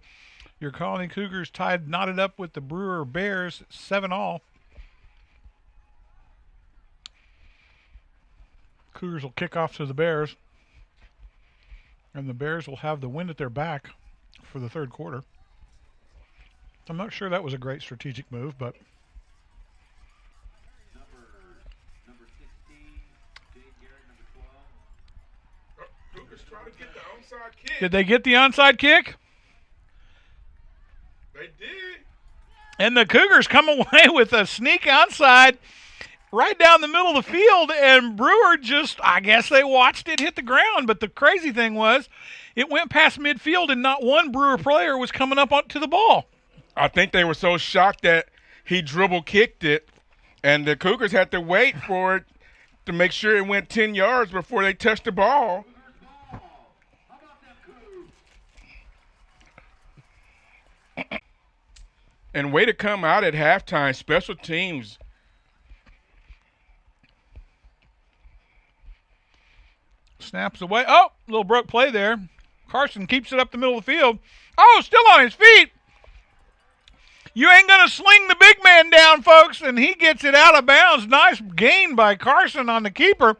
Speaker 1: Your Colony Cougars knotted up with the Brewer Bears 7-all. Cougars will kick off to the Bears. And the Bears will have the wind at their back for the third quarter. I'm not sure that was a great strategic move, but
Speaker 6: Number 16, Jay Garrett, number 12.
Speaker 4: Cougars trying to get the onside kick.
Speaker 1: did they get the onside kick?
Speaker 4: They did.
Speaker 1: And the Cougars come away with a sneak onside right down the middle of the field, and Brewer just, I guess they watched it hit the ground, but the crazy thing was it went past midfield and not one Brewer player was coming up to the ball.
Speaker 4: I think they were so shocked that he dribble kicked it, and the Cougars had to wait for it to make sure it went 10 yards before they touched the ball.
Speaker 6: How about them Cougs?
Speaker 4: And way to come out at halftime, special teams.
Speaker 1: Snaps away. Oh, little broke play there. Carson keeps it up the middle of the field. Oh, still on his feet. You ain't going to sling the big man down, folks, and he gets it out of bounds. Nice gain by Carson on the keeper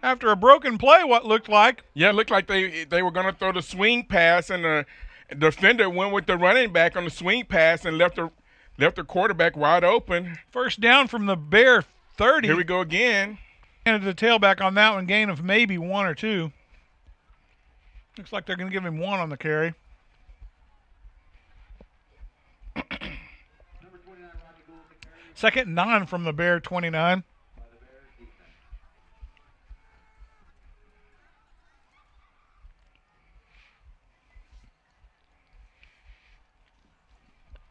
Speaker 1: after a broken play, what looked like.
Speaker 4: Yeah, it looked like they were going to throw the swing pass, and the defender went with the running back on the swing pass and left the quarterback wide open.
Speaker 1: First down from the Bear 30.
Speaker 4: Here we go again.
Speaker 1: And the tailback on that one, gain of maybe 1 or 2. Looks like they're going to give him 1 on the carry. Second and 9 from the Bear 29.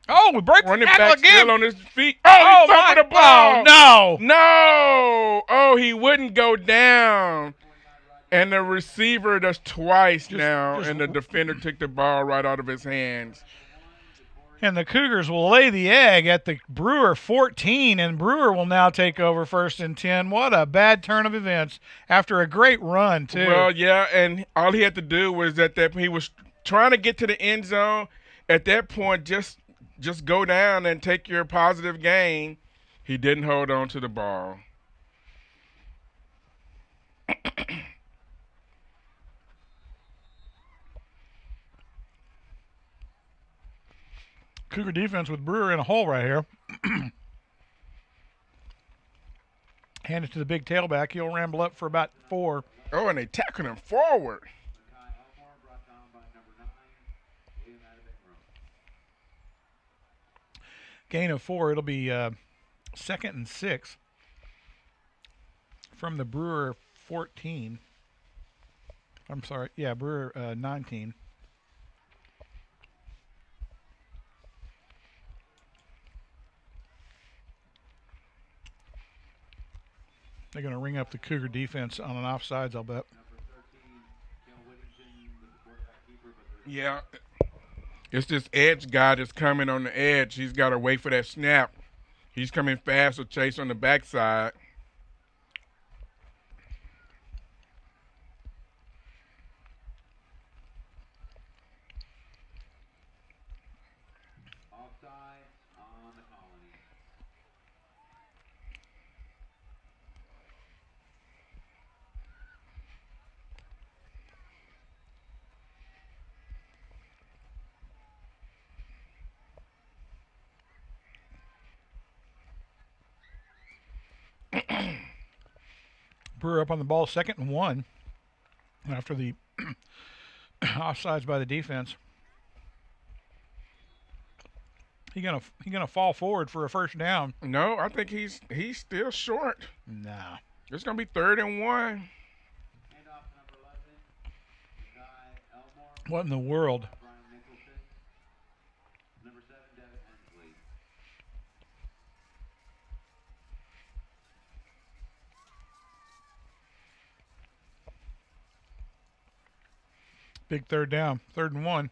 Speaker 1: Oh, he breaks the
Speaker 4: Running
Speaker 1: tackle
Speaker 4: back
Speaker 1: again.
Speaker 4: still on his feet. Oh, he fumbled the ball.
Speaker 1: Oh, no.
Speaker 4: No. Oh, he wouldn't go down. And the receiver does twice now, and the defender took the ball right out of his hands.
Speaker 1: And the Cougars will lay the egg at the Brewer 14, and Brewer will now take over 1st and 10. What a bad turn of events after a great run, too.
Speaker 4: Well, yeah, and all he had to do was that he was trying to get to the end zone. At that point, just go down and take your positive gain. He didn't hold on to the ball.
Speaker 1: Cougar defense with Brewer in a hole right here. Hand it to the big tailback. He'll ramble up for about 4.
Speaker 4: Oh, and they tackled him forward.
Speaker 1: Gain of 4. It'll be 2nd and 6 from the Brewer 14. I'm sorry. Yeah, Brewer 19. They're going to ring up the Cougar defense on an offsides, I'll bet.
Speaker 4: Yeah. It's this edge guy that's coming on the edge. He's got to wait for that snap. He's coming fast with Chase on the backside.
Speaker 1: Brewer up on the ball, 2nd and 1 after the offsides by the defense. He gonna fall forward for a 1st down.
Speaker 4: No, I think he's still short.
Speaker 1: Nah.
Speaker 4: It's gonna be 3rd and 1.
Speaker 1: What in the world? Big 3rd down, 3rd and 1.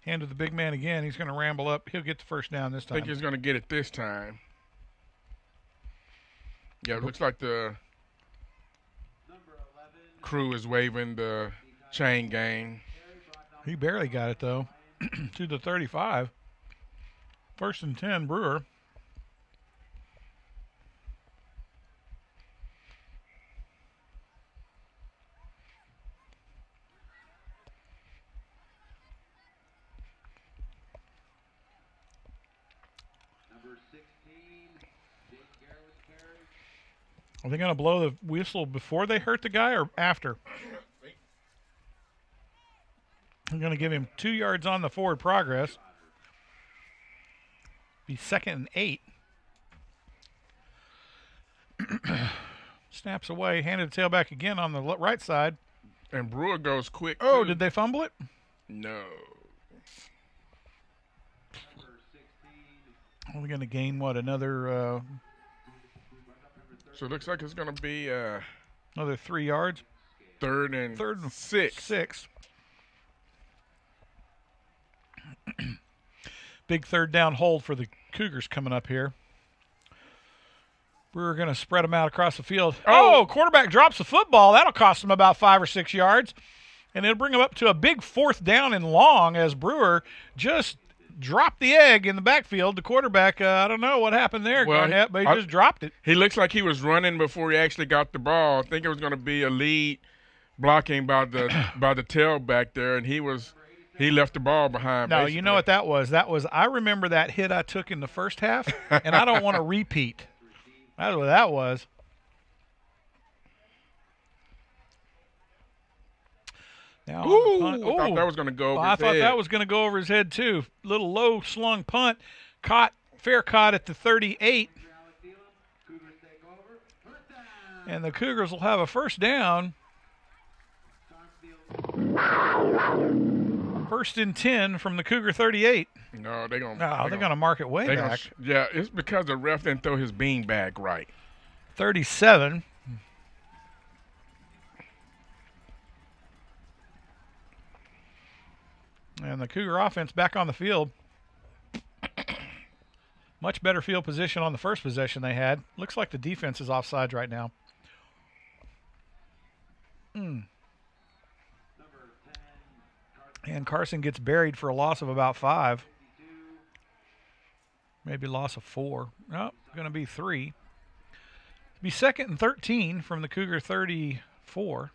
Speaker 1: Hand to the big man again. He's going to ramble up. He'll get the 1st down this time.
Speaker 4: I think he's going to get it this time. Yeah, it looks like the crew is waving the chain gang.
Speaker 1: He barely got it, though, to the 35. 1st and 10, Brewer. Are they going to blow the whistle before they hurt the guy or after? I'm going to give him 2 yards on the forward progress. Be 2nd and 8. Snaps away, handed the tailback again on the right side.
Speaker 4: And Brewer goes quick.
Speaker 1: Oh,
Speaker 4: too.
Speaker 1: did they fumble it?
Speaker 4: No.
Speaker 1: Are we going to gain, what, another
Speaker 4: So it looks like it's going to be
Speaker 1: another 3 yards?
Speaker 4: 3rd and 6.
Speaker 1: Big 3rd down hold for the Cougars coming up here. We're going to spread them out across the field. Oh, quarterback drops the football. That'll cost them about 5 or 6 yards. And it'll bring them up to a big 4th down and long as Brewer just dropped the egg in the backfield. The quarterback, I don't know what happened there, Garnett, but he just dropped it.
Speaker 4: He looks like he was running before he actually got the ball. I think it was going to be a lead blocking by the tailback there, and he left the ball behind.
Speaker 1: No,
Speaker 4: basically.
Speaker 1: You know what that was? I remember that hit I took in the first half, and I don't want to repeat. That's what that was. Now,
Speaker 4: I thought that was going to go over his head.
Speaker 1: I thought that was going to go over his head, too. Little low slung punt. Fair caught at the 38. And the Cougars will have a 1st down. First and 10 from the Cougar 38.
Speaker 4: No, they're going
Speaker 1: No, they're going to mark it way back.
Speaker 4: Yeah, it's because the ref didn't throw his bean bag right.
Speaker 1: 37. And the Cougar offense back on the field. Much better field position on the first possession they had. Looks like the defense is offsides right now. And Carson gets buried for a loss of about 5. Maybe loss of 4. No, going to be 3. It'll be second and 13 from the Cougar 34.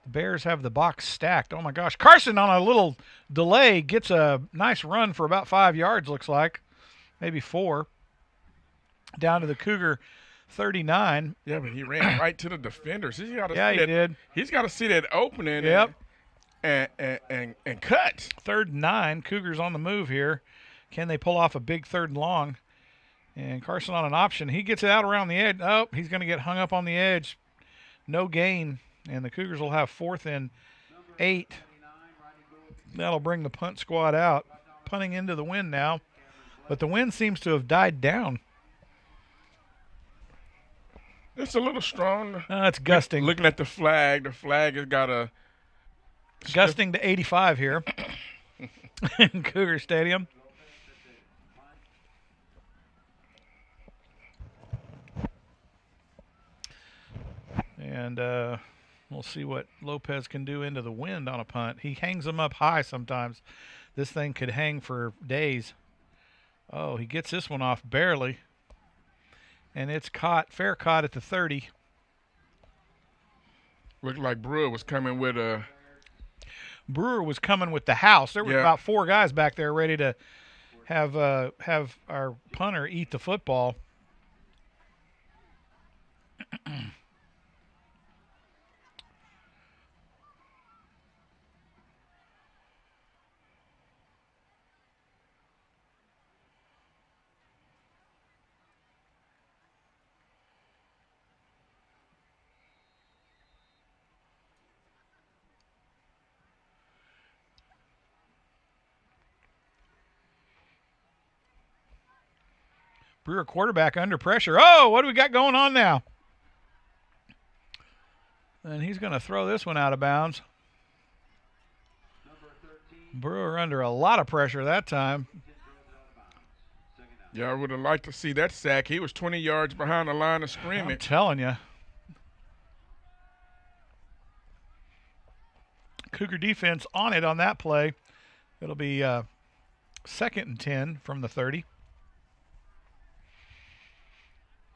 Speaker 1: The Bears have the box stacked. Oh, my gosh. Carson on a little delay gets a nice run for about 5 yards, looks like. Maybe 4. Down to the Cougar 39.
Speaker 4: Yeah, but he ran right to the defenders. He
Speaker 1: did.
Speaker 4: He's got to see that opening.
Speaker 1: Yep.
Speaker 4: And cut.
Speaker 1: 3rd and 9. Cougars on the move here. Can they pull off a big 3rd and long? And Carson on an option. He gets it out around the edge. Oh, he's going to get hung up on the edge. No gain. And the Cougars will have 4th and 8. That'll bring the punt squad out. Punting into the wind now. But the wind seems to have died down.
Speaker 4: It's a little strong.
Speaker 1: It's gusting.
Speaker 4: Looking at the flag has got a...
Speaker 1: Gusting to 85 here in Cougar Stadium. And we'll see what Lopez can do into the wind on a punt. He hangs them up high sometimes. This thing could hang for days. Oh, he gets this one off barely. And it's caught, fair caught at the 30.
Speaker 4: Looked like Brewer was coming with a...
Speaker 1: Brewer was coming with the house. There were about 4 guys back there ready to have our punter eat the football. Brewer quarterback under pressure. Oh, what do we got going on now? And he's going to throw this one out of bounds. Brewer under a lot of pressure that time.
Speaker 4: Yeah, I would have liked to see that sack. He was 20 yards behind the line of scrimmage.
Speaker 1: I'm telling you. Cougar defense on it on that play. It'll be 2nd and 10 from the 30.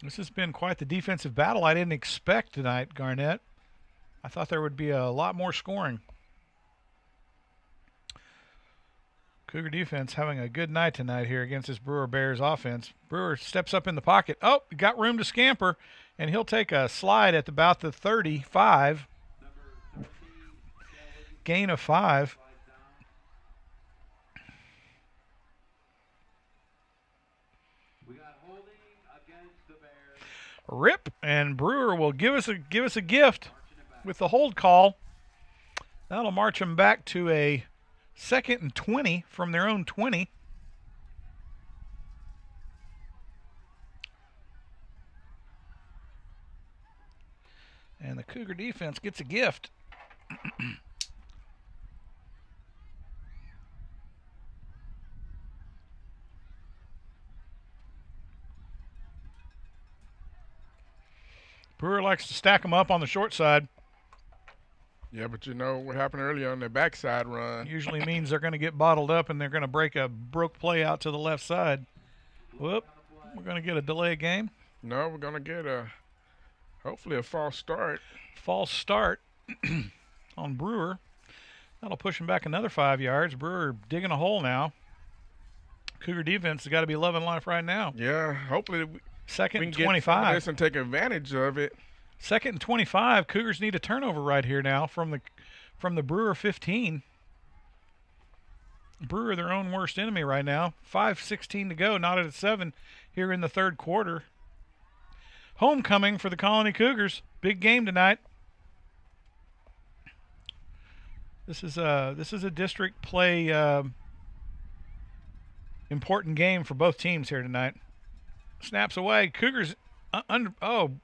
Speaker 1: This has been quite the defensive battle I didn't expect tonight, Garnett. I thought there would be a lot more scoring. Cougar defense having a good night tonight here against this Brewer Bears offense. Brewer steps up in the pocket. Oh, got room to scamper, and he'll take a slide at about the 35. Gain of 5. Rip, and Brewer will give us a gift with the hold call. That'll march them back to a 2nd and 20 from their own 20. And the Cougar defense gets a gift. Brewer likes to stack them up on the short side.
Speaker 4: Yeah, but you know what happened earlier on the backside run.
Speaker 1: Usually means they're going to get bottled up and they're going to break a broke play out to the left side. Whoop. We're going to get a delay game.
Speaker 4: No, we're going to get hopefully a false start.
Speaker 1: False start on Brewer. That'll push him back another 5 yards. Brewer digging a hole now. Cougar defense has got to be loving life right now.
Speaker 4: Yeah, hopefully
Speaker 1: 2nd and
Speaker 4: get
Speaker 1: 25.
Speaker 4: This and take advantage of it.
Speaker 1: 2nd and 25. Cougars need a turnover right here now from the Brewer 15. Brewer their own worst enemy right now. 5:16 to go, not at 7 here in the 3rd quarter. Homecoming for the Colony Cougars. Big game tonight. This is a district play important game for both teams here tonight. Snaps away. Cougars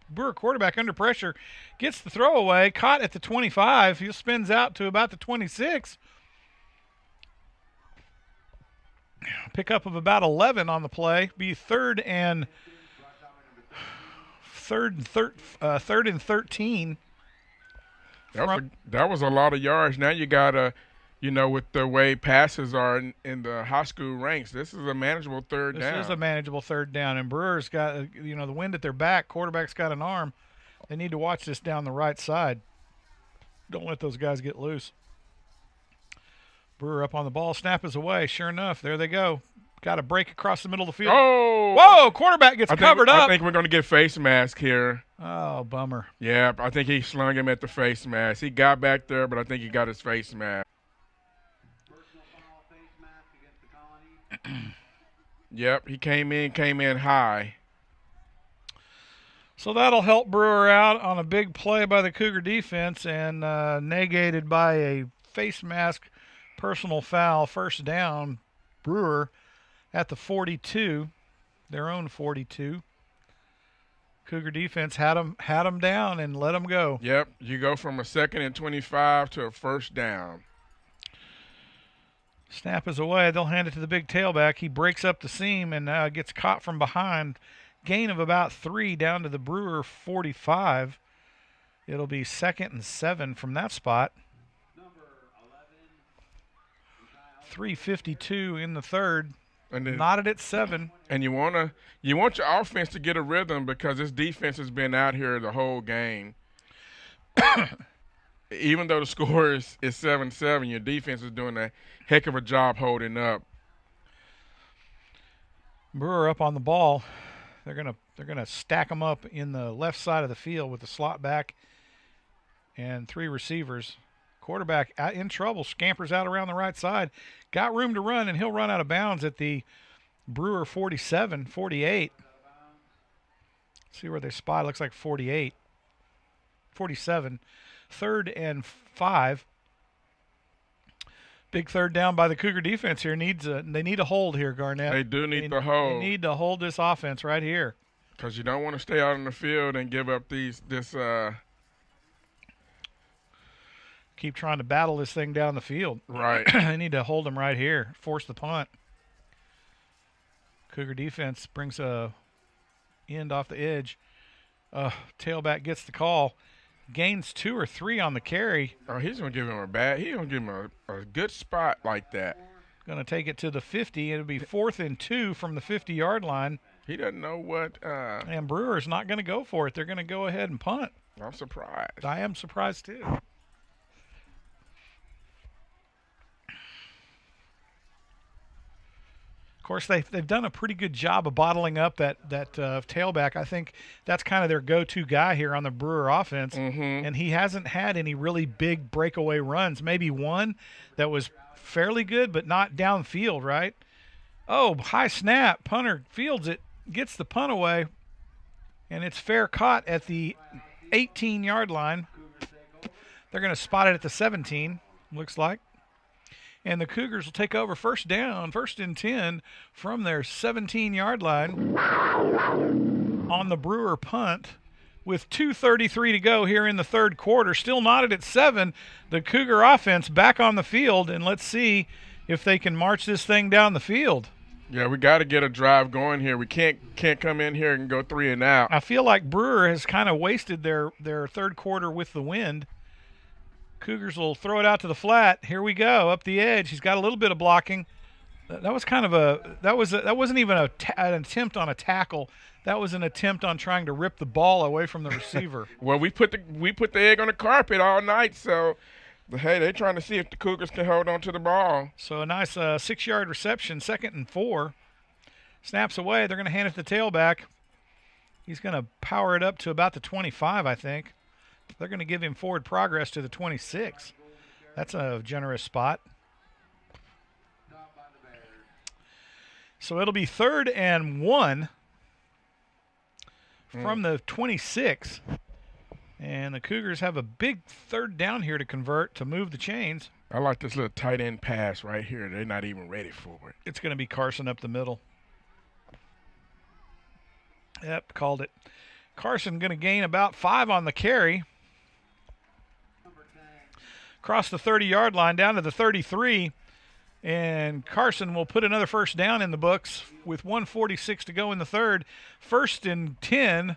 Speaker 1: Brewer quarterback under pressure. Gets the throw away. Caught at the 25. He spins out to about the 26. Pickup of about 11 on the play. Be third and 13.
Speaker 4: That was a lot of yards. Now you gotta, with the way passes are in the high school ranks, this is a manageable third down.
Speaker 1: This is a manageable third down, and Brewer's got the wind at their back. Quarterback's got an arm. They need to watch this down the right side. Don't let those guys get loose. Brewer up on the ball. Snap is away. Sure enough, there they go. Got a break across the middle of the field.
Speaker 4: Oh!
Speaker 1: Whoa! Quarterback gets covered up.
Speaker 4: I think we're going to get face mask here.
Speaker 1: Oh, bummer.
Speaker 4: Yeah, I think he slung him at the face mask. He got back there, but I think he got his face mask.
Speaker 6: Personal foul, face mask against the Colony.
Speaker 4: Yep, he came in high.
Speaker 1: So that'll help Brewer out on a big play by the Cougar defense and negated by a face mask personal foul. First down, Brewer at the 42, their own 42. Cougar defense had them down and let them go.
Speaker 4: Yep, you go from a 2nd and 25 to a first down.
Speaker 1: Snap is away. They'll hand it to the big tailback. He breaks up the seam and gets caught from behind. Gain of about 3 down to the Brewer 45. It'll be 2nd and 7 from that spot. 3:52 in the third.
Speaker 4: And then,
Speaker 1: knotted at 7.
Speaker 4: And you want your offense to get a rhythm because this defense has been out here the whole game. Even though the score is 7-7, your defense is doing a heck of a job holding up.
Speaker 1: Brewer up on the ball. They're gonna stack them up in the left side of the field with the slot back and 3 receivers. Quarterback in trouble, scampers out around the right side. Got room to run, and he'll run out of bounds at the Brewer 47, 48. See where they spot. It looks like 48. 47. 3rd and 5. Big third down by the Cougar defense here. They need a hold here, Garnett.
Speaker 4: They do need the hold.
Speaker 1: They need to hold this offense right here.
Speaker 4: Because you don't want to stay out on the field and give up
Speaker 1: keep trying to battle this thing down the field.
Speaker 4: Right.
Speaker 1: They need to hold them right here. Force the punt. Cougar defense brings a end off the edge. Tailback gets the call. Gains 2 or 3 on the carry.
Speaker 4: Oh, he's going to give him a good spot like that.
Speaker 1: Going to take it to the 50. It'll be 4th and 2 from the 50-yard line.
Speaker 4: He doesn't know what.
Speaker 1: And Brewer's not going to go for it. They're going to go ahead and punt.
Speaker 4: I'm surprised.
Speaker 1: I am surprised too. Of course, they've done a pretty good job of bottling up that tailback. I think that's kind of their go-to guy here on the Brewer offense, and he hasn't had any really big breakaway runs. Maybe one that was fairly good, but not downfield, right? Oh, high snap. Punter fields it, gets the punt away, and it's fair caught at the 18-yard line. They're going to spot it at the 17, looks like. And the Cougars will take over first down, 1st and 10 from their 17-yard line on the Brewer punt with 2:33 to go here in the third quarter. Still knotted at 7. The Cougar offense back on the field, and let's see if they can march this thing down the field.
Speaker 4: Yeah, we got to get a drive going here. We can't come in here and go 3 and out.
Speaker 1: I feel like Brewer has kind of wasted their third quarter with the wind. Cougars will throw it out to the flat. Here we go, up the edge. He's got a little bit of blocking. That was kind of that wasn't even an attempt on a tackle. That was an attempt on trying to rip the ball away from the receiver.
Speaker 4: Well, we put the egg on the carpet all night, so hey, they're trying to see if the Cougars can hold on to the ball.
Speaker 1: So a nice 6-yard reception, 2nd and 4. Snaps away. They're going to hand it to the tailback. He's going to power it up to about the 25, I think. They're going to give him forward progress to the 26. That's a generous spot. So it'll be 3rd and 1 from the 26. And And the Cougars have a big third down here to convert to move the chains.
Speaker 4: I like this little tight end pass right here. They're not even ready for it.
Speaker 1: It's going to be Carson up the middle. Yep, called it. Carson going to gain about 5 on the carry. Across the 30-yard line down to the 33. And Carson will put another first down in the books with 1:46 to go in the third. 1st and 10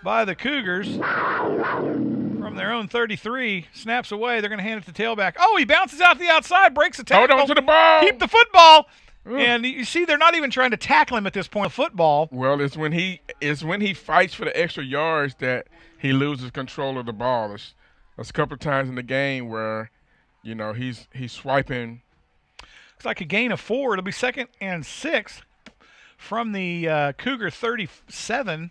Speaker 1: by the Cougars from their own 33. Snaps away. They're going to hand it to tailback. Oh, he bounces out the outside, breaks a tackle.
Speaker 4: Hold on to the ball.
Speaker 1: Keep the football. And you see, they're not even trying to tackle him at this point. Football.
Speaker 4: Well, it's when he fights for the extra yards that he loses control of the ball. There's a couple of times in the game where, he's swiping.
Speaker 1: Looks like a gain of 4. It'll be 2nd and 6 from the Cougar 37.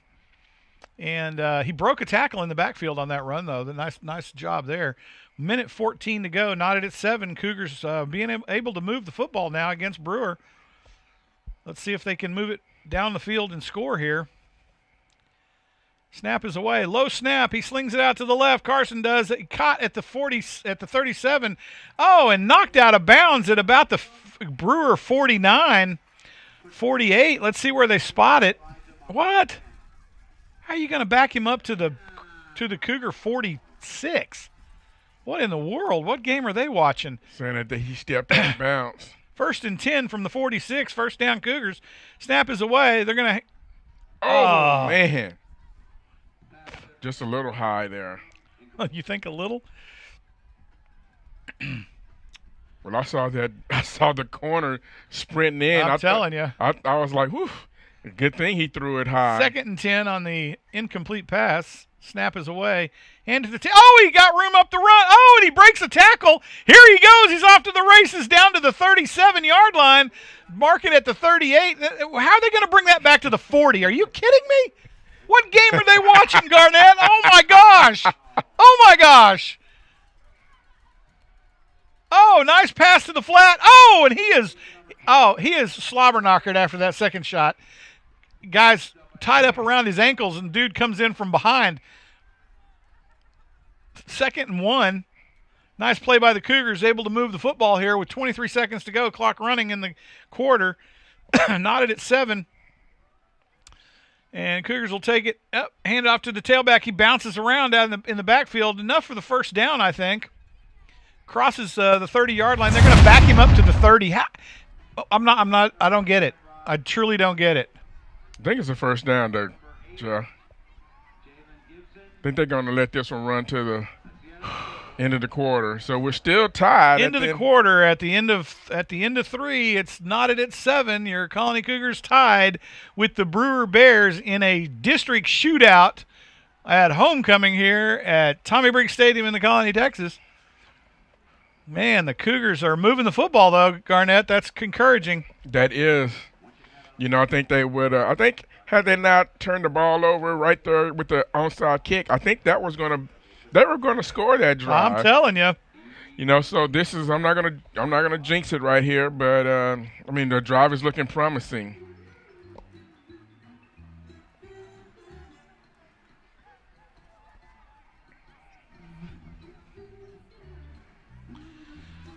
Speaker 1: And he broke a tackle in the backfield on that run, though. Nice job there. Minute 14 to go. Knotted at 7. Cougars being able to move the football now against Brewer. Let's see if they can move it down the field and score here. Snap is away. Low snap. He slings it out to the left. Carson does. He caught at the 37. Oh, and knocked out of bounds at about the Brewer 49, 48. Let's see where they spot it. What? How are you going to back him up to the Cougar 46? What in the world? What game are they watching?
Speaker 4: Saying that he stepped out of bounds.
Speaker 1: 1st and 10 from the 46. First down Cougars. Snap is away. They're going to.
Speaker 4: Oh, man. Just a little high there.
Speaker 1: You think a little?
Speaker 4: Well, I saw the corner sprinting in.
Speaker 1: I'm telling you.
Speaker 4: I was like, whew. Good thing he threw it high.
Speaker 1: 2nd and 10 on the incomplete pass. Snap is away. And to the oh, he got room up the run. Oh, and he breaks a tackle. Here he goes. He's off to the races down to the 37-yard line. Mark it at the 38. How are they going to bring that back to the 40? Are you kidding me? What game are they watching, Garnett? Oh, my gosh. Oh, my gosh. Oh, nice pass to the flat. Oh, and he is slobber knockered after that second shot. Guy's tied up around his ankles, and dude comes in from behind. 2nd and 1. Nice play by the Cougars, able to move the football here with 23 seconds to go. Clock running in the quarter. Knotted at 7. And Cougars will take it up, hand it off to the tailback. He bounces around out in the backfield. Enough for the first down, I think. Crosses the 30-yard line. They're going to back him up to the 30. I don't get it. I truly don't get it.
Speaker 4: I think it's a first down, though, Joe. I think they're going to let this one run to the end of the quarter. So we're still tied.
Speaker 1: End of the quarter. At the end of 3, it's knotted at 7. Your Colony Cougars tied with the Brewer Bears in a district shootout at homecoming here at Tommy Briggs Stadium in the Colony, Texas. Man, the Cougars are moving the football, though, Garnett. That's encouraging.
Speaker 4: That is. I think they would. I think had they not turned the ball over right there with the onside kick, I think they were going to score that drive.
Speaker 1: I'm telling you.
Speaker 4: So this is. I'm not gonna jinx it right here, but the drive is looking promising.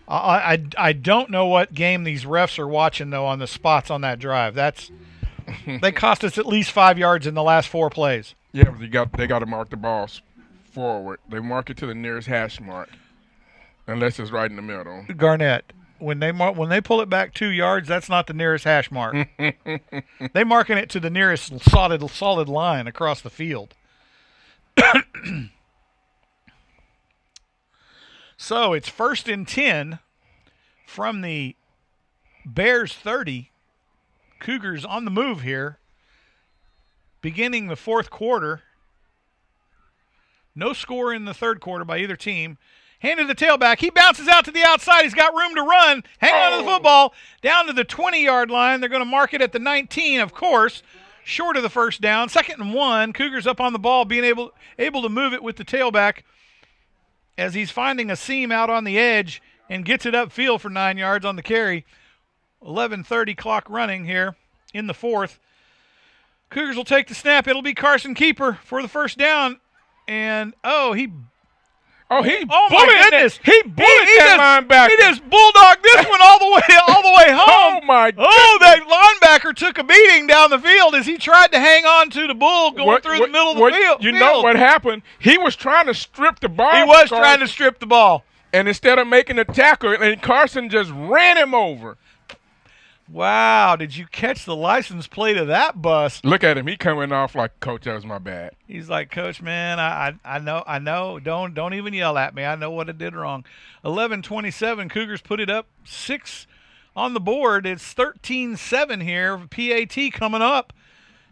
Speaker 1: I don't know what game these refs are watching, though, on the spots on that drive. They cost us at least 5 yards in the last 4 plays.
Speaker 4: Yeah, but they got to mark the balls forward. They mark it to the nearest hash mark, unless it's right in the middle.
Speaker 1: Garnett, when they pull it back 2 yards, that's not the nearest hash mark. They marking it to the nearest solid line across the field. So it's 1st and 10 from the Bears 30. Cougars on the move here. Beginning the 4th quarter. No score in the 3rd quarter by either team. Handed the tailback. He bounces out to the outside. He's got room to run. Hang on to the football. Down to the 20-yard line. They're going to mark it at the 19, of course. Short of the first down. 2nd and 1. Cougars up on the ball, being able to move it with the tailback as he's finding a seam out on the edge and gets it upfield for 9 yards on the carry. 11:30 clock running here in the 4th. Cougars will take the snap. It'll be Carson Keeper for the first down. And, he
Speaker 4: Oh, he
Speaker 1: Oh my
Speaker 4: bullied
Speaker 1: goodness!
Speaker 4: He bullied that linebacker.
Speaker 1: He just bulldogged this one all the way home.
Speaker 4: Oh my goodness!
Speaker 1: Oh, that linebacker took a beating down the field as he tried to hang on to the bull going through the middle of the field.
Speaker 4: You know what happened? He was trying to strip the ball.
Speaker 1: He was trying to strip the ball,
Speaker 4: and instead of making a tackle, and Carson just ran him over.
Speaker 1: Wow, did you catch the license plate of that bus?
Speaker 4: Look at him. He coming off like, Coach, that was my bad.
Speaker 1: He's like, Coach, man, I know. Don't even yell at me. I know what I did wrong. 11-27, Cougars put it up 6 on the board. It's 13-7 here. PAT coming up.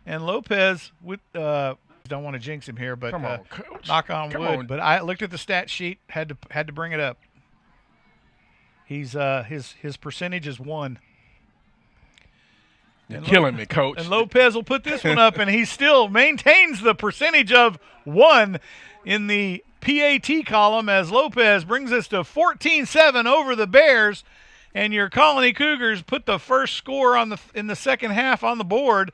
Speaker 1: And Lopez, with don't want to jinx him here, but
Speaker 4: come on, Coach.
Speaker 1: knock on
Speaker 4: Come
Speaker 1: wood.
Speaker 4: on.
Speaker 1: But I looked at the stat sheet, had to bring it up. He's his percentage is 1.
Speaker 4: You're killing me, Coach.
Speaker 1: And Lopez will put this one up, and he still maintains the percentage of 1 in the PAT column as Lopez brings us to 14-7 over the Bears. And your Colony Cougars put the first score in the second half on the board.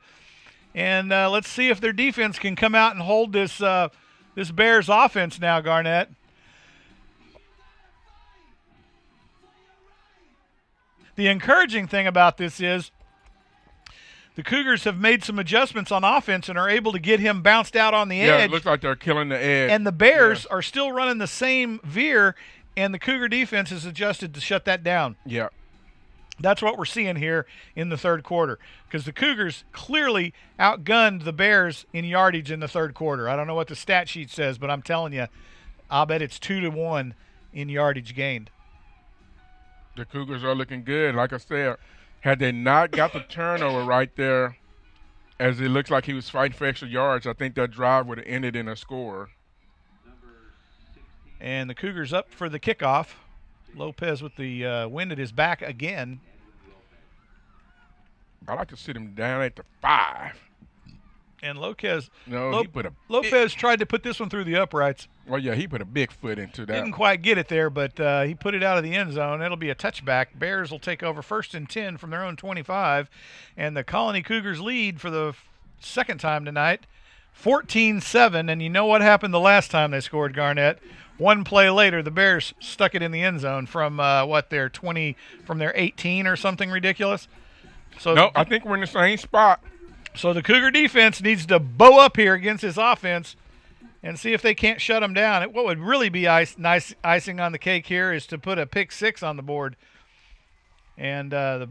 Speaker 1: And let's see if their defense can come out and hold this Bears offense now, Garnett. The encouraging thing about this is the Cougars have made some adjustments on offense and are able to get him bounced out on the edge.
Speaker 4: Yeah, it looks like they're killing the edge.
Speaker 1: And the Bears are still running the same veer, and the Cougar defense has adjusted to shut that down.
Speaker 4: Yeah.
Speaker 1: That's what we're seeing here in the third quarter because the Cougars clearly outgunned the Bears in yardage in the third quarter. I don't know what the stat sheet says, but I'm telling you, I'll bet it's 2-1 in yardage gained.
Speaker 4: The Cougars are looking good. Like I said, had they not got the turnover right there, as it looks like he was fighting for extra yards, I think that drive would have ended in a score.
Speaker 1: And the Cougars up for the kickoff. Lopez with the wind at his back again.
Speaker 4: I like to sit him down at the 5.
Speaker 1: And Lopez,
Speaker 4: he put
Speaker 1: Lopez tried to put this one through the uprights.
Speaker 4: Well, yeah, he put a big foot into that.
Speaker 1: Didn't quite get it there, but he put it out of the end zone. It'll be a touchback. Bears will take over 1st and 10 from their own 25. And the Colony Cougars lead for the second time tonight, 14-7. And you know what happened the last time they scored, Garnett? One play later, the Bears stuck it in the end zone from their 20, from their 18 or something ridiculous. So
Speaker 4: no, I think we're in the same spot.
Speaker 1: So the Cougar defense needs to bow up here against this offense and see if they can't shut them down. What would really be nice icing on the cake here is to put a pick 6 on the board. And the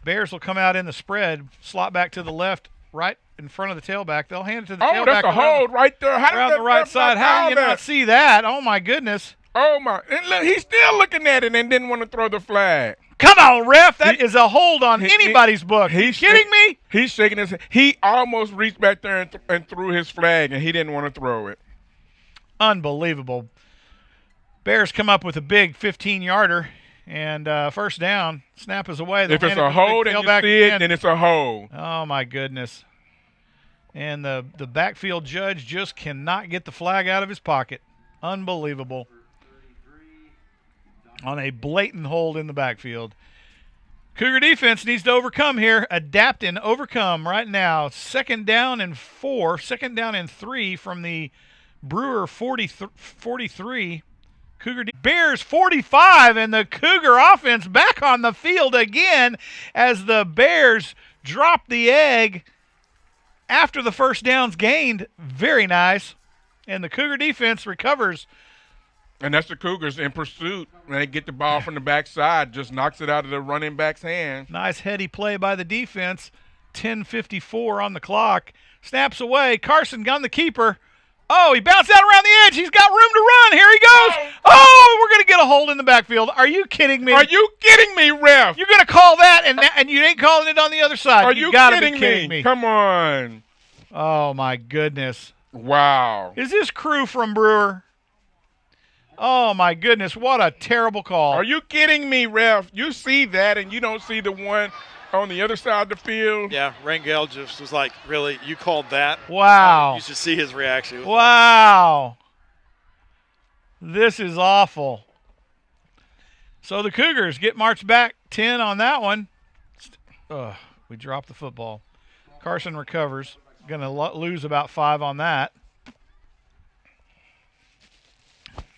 Speaker 1: Bears will come out in the spread, slot back to the left, right in front of the tailback. They'll hand it to the tailback.
Speaker 4: Oh, that's a hold right there.
Speaker 1: Around the right side. How did you not see that? Oh, my goodness.
Speaker 4: Oh, my. And look, he's still looking at it and didn't want to throw the flag.
Speaker 1: Come on, ref. That is a hold on anybody's book.
Speaker 4: He's
Speaker 1: kidding me?
Speaker 4: He's shaking his head. He almost reached back there and threw his flag, and he didn't want to throw it.
Speaker 1: Unbelievable. Bears come up with a big 15-yarder, and first down. Snap is away.
Speaker 4: If it's a hold and you see it, then it's a hold.
Speaker 1: Oh, my goodness. And the backfield judge just cannot get the flag out of his pocket. Unbelievable. On a blatant hold in the backfield. Cougar defense needs to overcome here. Adapt and overcome right now. 2nd down and 4. 2nd down and 3 from the Brewer 43. Cougar Bears 45, and the Cougar offense back on the field again as the Bears drop the egg after the first down's gained. Very nice. And the Cougar defense recovers.
Speaker 4: And that's the Cougars in pursuit. When they get the ball from the backside, just knocks it out of the running back's hand.
Speaker 1: Nice heady play by the defense. 10:54 on the clock. Snaps away. Carson on the keeper. Oh, he bounced out around the edge. He's got room to run. Here he goes. Oh, we're going to get a hold in the backfield. Are you kidding me?
Speaker 4: Are you kidding me, ref?
Speaker 1: You're going to call that, and you ain't calling it on the other side.
Speaker 4: Are you
Speaker 1: gotta
Speaker 4: kidding
Speaker 1: be kidding me?
Speaker 4: Come on.
Speaker 1: Oh, my goodness.
Speaker 4: Wow.
Speaker 1: Is this crew from Brewer? Oh, my goodness. What a terrible call.
Speaker 4: Are you kidding me, ref? You see that, and you don't see the one on the other side of the field?
Speaker 2: Yeah, Rangel just was like, really? You called that?
Speaker 1: Wow.
Speaker 2: You should see his reaction.
Speaker 1: Wow. This is awful. So the Cougars get marched back 10 on that one. We dropped the football. Carson recovers. Going to lose about 5 on that.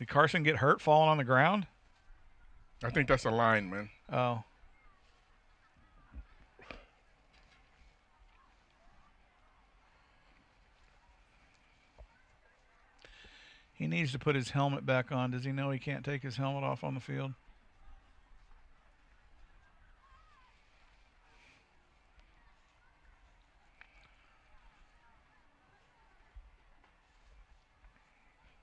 Speaker 1: Did Carson get hurt falling on the ground?
Speaker 4: I think that's a lineman.
Speaker 1: Oh. He needs to put his helmet back on. Does he know he can't take his helmet off on the field?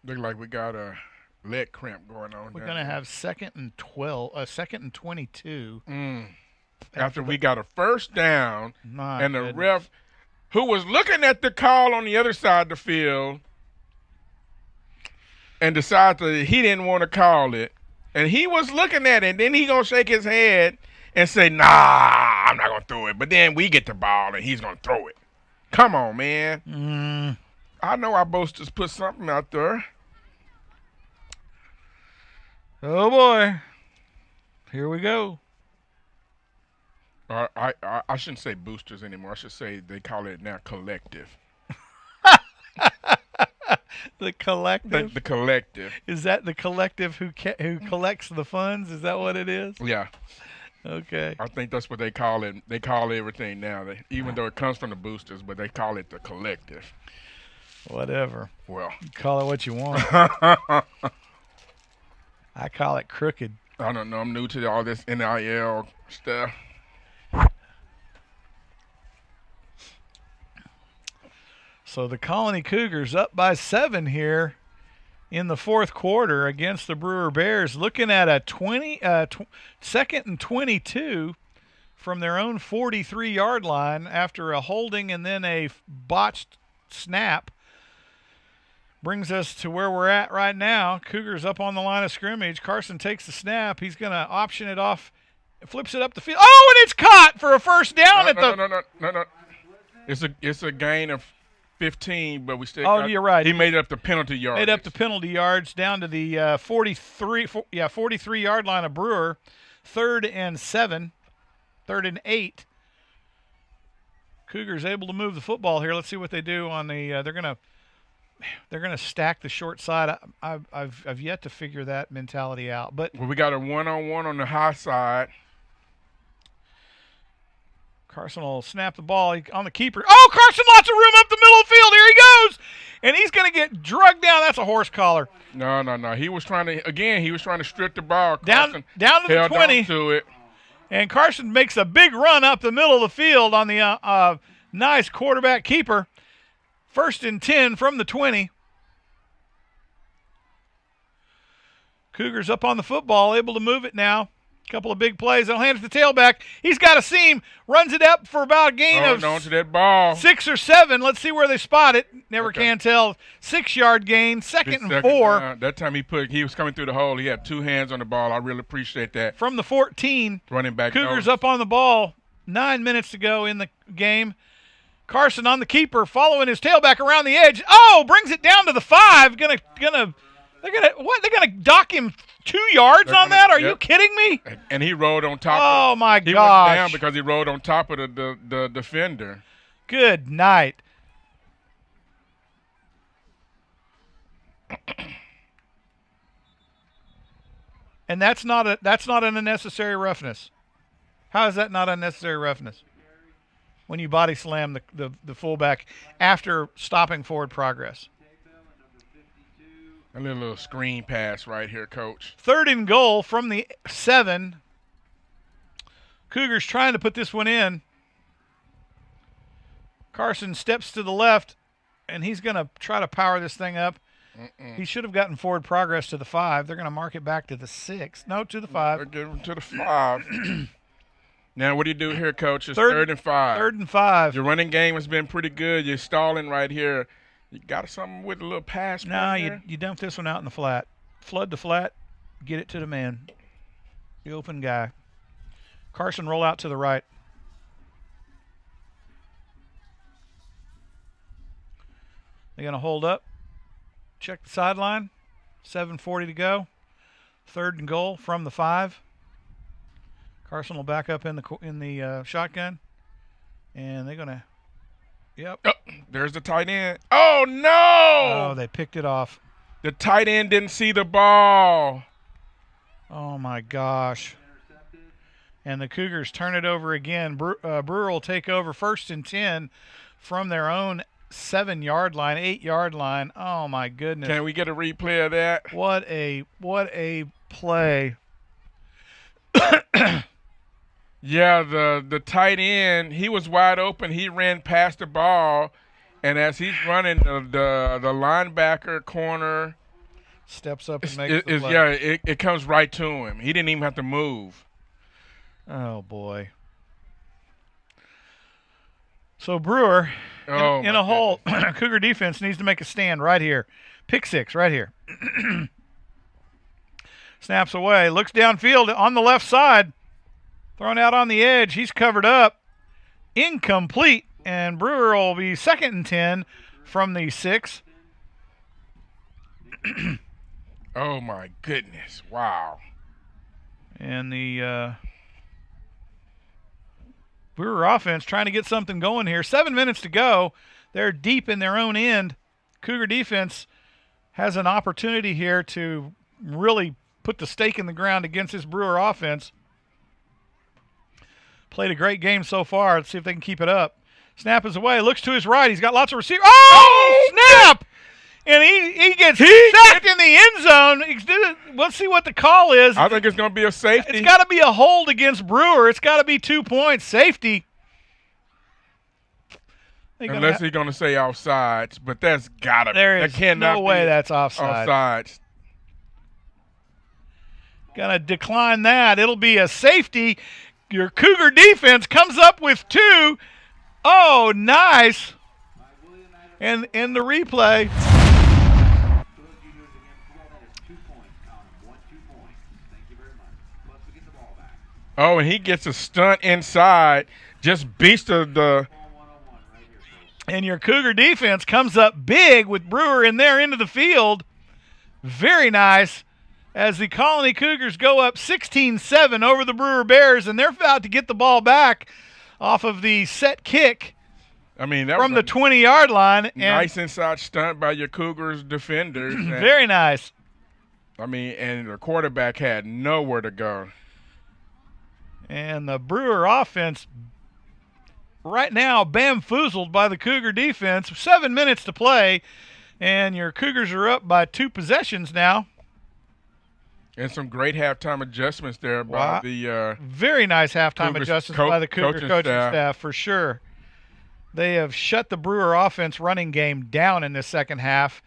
Speaker 4: Look like we got a leg cramp going on.
Speaker 1: We're going to have second and 22.
Speaker 4: After we got a first down,
Speaker 1: My
Speaker 4: and the
Speaker 1: goodness.
Speaker 4: ref, who was looking at the call on the other side of the field, and decided that he didn't want to call it, and he was looking at it, and then he gonna shake his head and say, "Nah, I'm not gonna throw it." But then we get the ball, and he's gonna throw it. Come on, man. I know our boasters put something out there.
Speaker 1: Oh, boy. Here we go.
Speaker 4: I shouldn't say boosters anymore. I should say they call it now collective.
Speaker 1: The collective?
Speaker 4: The collective.
Speaker 1: Is that the collective who collects the funds? Is that what it is?
Speaker 4: Yeah.
Speaker 1: Okay.
Speaker 4: I think that's what they call it. They call everything now, even though it comes from the boosters, but they call it the collective.
Speaker 1: Whatever.
Speaker 4: Well.
Speaker 1: You call it what you want. I call it crooked.
Speaker 4: I don't know. I'm new to all this NIL stuff.
Speaker 1: So the Colony Cougars up by 7 here in the fourth quarter against the Brewer Bears, looking at a second and 22 from their own 43-yard line after a holding and then a botched snap. Brings us to where we're at right now. Cougars up on the line of scrimmage. Carson takes the snap. He's going to option it off, flips it up the field. Oh, and it's caught for a first down
Speaker 4: No. It's a gain of 15, but we still.
Speaker 1: Oh, you're right.
Speaker 4: He made up the penalty yards.
Speaker 1: Made up the penalty yards down to the 43-yard line of Brewer. 3rd and 7. 3rd and 8. Cougars able to move the football here. Let's see what they do on the. They're gonna stack the short side. I've yet to figure that mentality out. But
Speaker 4: we got a one-on-one on the high side.
Speaker 1: Carson will snap the ball on the keeper. Oh, Carson, lots of room up the middle of the field. Here he goes. And he's going to get drugged down. That's a horse collar.
Speaker 4: No. He was trying to strip the ball.
Speaker 1: Down to the 20.
Speaker 4: On to it.
Speaker 1: And Carson makes a big run up the middle of the field on the nice quarterback keeper. 1st and 10 from the 20. Cougars up on the football, able to move it now. Couple of big plays. They'll hand it to the tailback. He's got a seam. Runs it up for about a gain of
Speaker 4: on to that ball.
Speaker 1: 6 or 7. Let's see where they spot it. Never can tell. 6-yard gain. Second and 4.
Speaker 4: That time he was coming through the hole. He had 2 hands on the ball. I really appreciate that.
Speaker 1: From the 14.
Speaker 4: Running back.
Speaker 1: Cougars up on the ball. 9 minutes to go in the game. Carson on the keeper, following his tailback around the edge. Oh, brings it down to the 5. They're gonna dock him 2 yards on that? Are you kidding me?
Speaker 4: And he rolled on top.
Speaker 1: Oh my gosh!
Speaker 4: He went down because he rolled on top of the defender.
Speaker 1: Good night. And that's not an unnecessary roughness. How is that not unnecessary roughness? When you body slam the fullback after stopping forward progress.
Speaker 4: A little screen pass right here, Coach.
Speaker 1: 3rd and goal from the 7. Cougars trying to put this one in. Carson steps to the left, and he's going to try to power this thing up. He should have gotten forward progress to the 5. They're going to mark it back to the 6. No, to the 5.
Speaker 4: They're giving to the 5. Now, what do you do here, Coach? It's 3rd and 5.
Speaker 1: 3rd and 5.
Speaker 4: Your running game has been pretty good. You're stalling right here. You got something with a little pass?
Speaker 1: No, you dump this one out in the flat. Flood the flat. Get it to the man. The open guy. Carson, roll out to the right. They're going to hold up. Check the sideline. 7:40 to go. 3rd and goal from the 5. Carson will back up in the shotgun, and they're gonna. Yep.
Speaker 4: Oh, there's the tight end. Oh no!
Speaker 1: Oh, they picked it off.
Speaker 4: The tight end didn't see the ball.
Speaker 1: Oh, my gosh. And the Cougars turn it over again. Brewer will take over 1st and 10 from their own 7-yard line, 8-yard line. Oh, my goodness.
Speaker 4: Can we get a replay of that?
Speaker 1: What a play.
Speaker 4: Yeah, the tight end, he was wide open. He ran past the ball, and as he's running, the linebacker corner
Speaker 1: steps up and makes the play.
Speaker 4: Yeah, it comes right to him. He didn't even have to move.
Speaker 1: Oh, boy. So Brewer, in a hole, Cougar defense needs to make a stand right here. Pick 6 right here. Snaps away, looks downfield on the left side. Thrown out on the edge. He's covered up. Incomplete. And Brewer will be 2nd and 10 from the 6.
Speaker 4: Oh, my goodness. Wow.
Speaker 1: And the Brewer offense trying to get something going here. 7 minutes to go. They're deep in their own end. Cougar defense has an opportunity here to really put the stake in the ground against this Brewer offense. Played a great game so far. Let's see if they can keep it up. Snap is away. Looks to his right. He's got lots of receivers. Oh, snap! And he gets sacked in the end zone. Let's see what the call is.
Speaker 4: I think it's going to be a safety.
Speaker 1: It's got to be a hold against Brewer. It's got to be 2 points. Safety.
Speaker 4: Unless he's going to say offsides, but that's got to be.
Speaker 1: There is no way that's offside.
Speaker 4: Offsides.
Speaker 1: Going to decline that. It'll be a safety. Your Cougar defense comes up with 2. Oh, nice. And in the replay.
Speaker 4: Oh, and he gets a stunt inside. Just beats the.
Speaker 1: And your Cougar defense comes up big with Brewer in there into the field. Very nice. As the Colony Cougars go up 16-7 over the Brewer Bears, and they're about to get the ball back off of the set kick.
Speaker 4: I mean, that
Speaker 1: from
Speaker 4: was
Speaker 1: the 20-yard line.
Speaker 4: Nice inside stunt by your Cougars defenders.
Speaker 1: Very nice.
Speaker 4: I mean, and the quarterback had nowhere to go.
Speaker 1: And the Brewer offense right now bamboozled by the Cougar defense. 7 minutes to play, and your Cougars are up by 2 possessions now.
Speaker 4: And some great halftime adjustments there by the
Speaker 1: very nice halftime
Speaker 4: Cougars
Speaker 1: adjustments by the Cougar coaching staff for sure. They have shut the Brewer offense running game down in this second half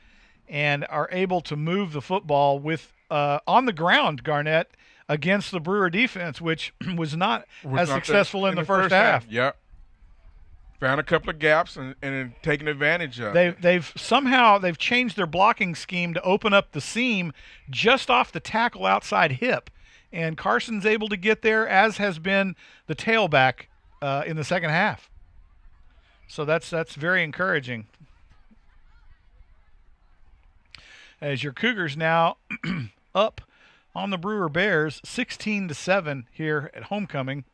Speaker 1: and are able to move the football with on the ground, Garnett, against the Brewer defense, which was not as successful in the first half.
Speaker 4: Yep. Found a couple of gaps and taken advantage of.
Speaker 1: They've changed their blocking scheme to open up the seam just off the tackle outside hip, and Carson's able to get there, as has been the tailback in the second half. So that's very encouraging. As your Cougars now up on the Brewer Bears, 16-7 here at homecoming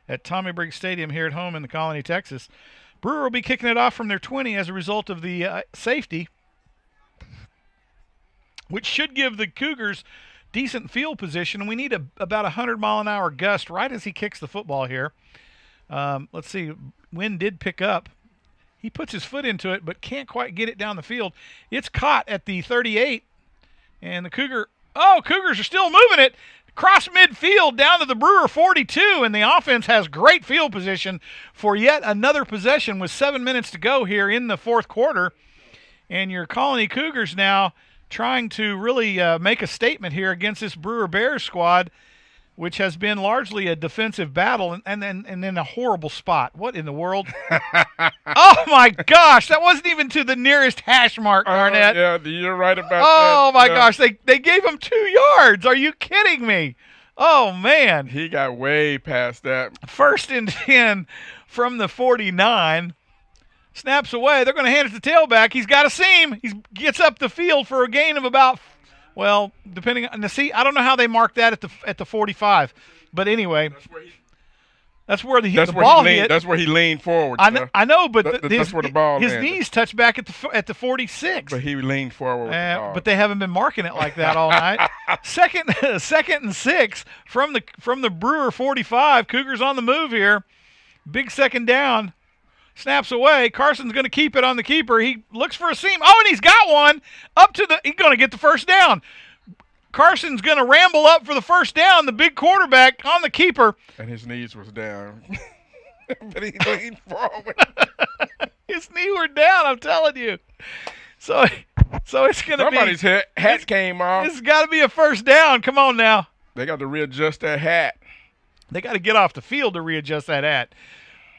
Speaker 1: at Tommy Briggs Stadium here at home in the Colony, Texas. Brewer will be kicking it off from their 20 as a result of the safety, which should give the Cougars decent field position. And we need about 100-mile-an-hour gust right as he kicks the football here. Let's see. Wind did pick up. He puts his foot into it, but can't quite get it down the field. It's caught at the 38, and the Cougars are still moving it. Cross midfield down to the Brewer 42, and the offense has great field position for yet another possession with 7 minutes to go here in the fourth quarter. And your Colony Cougars now trying to really make a statement here against this Brewer Bears squad, which has been largely a defensive battle and then a horrible spot. What in the world? Oh, my gosh. That wasn't even to the nearest hash mark, Arnett.
Speaker 4: Yeah, you're right about that.
Speaker 1: Oh, my gosh. They gave him 2 yards. Are you kidding me? Oh, man.
Speaker 4: He got way past that.
Speaker 1: 1st and 10 from the 49. Snaps away. They're going to hand it to tailback. He's got a seam. He gets up the field for a gain of about – well, depending on the I don't know how they mark that at the 45, but anyway, That's where the
Speaker 4: That's where
Speaker 1: ball
Speaker 4: he leaned.
Speaker 1: hit.
Speaker 4: That's where he leaned forward.
Speaker 1: I know, but
Speaker 4: That's where the ball
Speaker 1: his
Speaker 4: landed.
Speaker 1: knees touched back at the 46.
Speaker 4: But he leaned forward with the ball.
Speaker 1: But they haven't been marking it like that all night. Second and 6 from the Brewer 45. Cougars on the move here. Big second down. Snaps away. Carson's going to keep it on the keeper. He looks for a seam. Oh, and he's got one. He's going to get the first down. Carson's going to ramble up for the first down. The big quarterback on the keeper.
Speaker 4: And his knees was down. But he leaned forward.
Speaker 1: His knee were down, I'm telling you. So it's going to be.
Speaker 4: Somebody's hat came off.
Speaker 1: It's got to be a first down. Come on now.
Speaker 4: They got to readjust that hat.
Speaker 1: They got to get off the field to readjust that hat.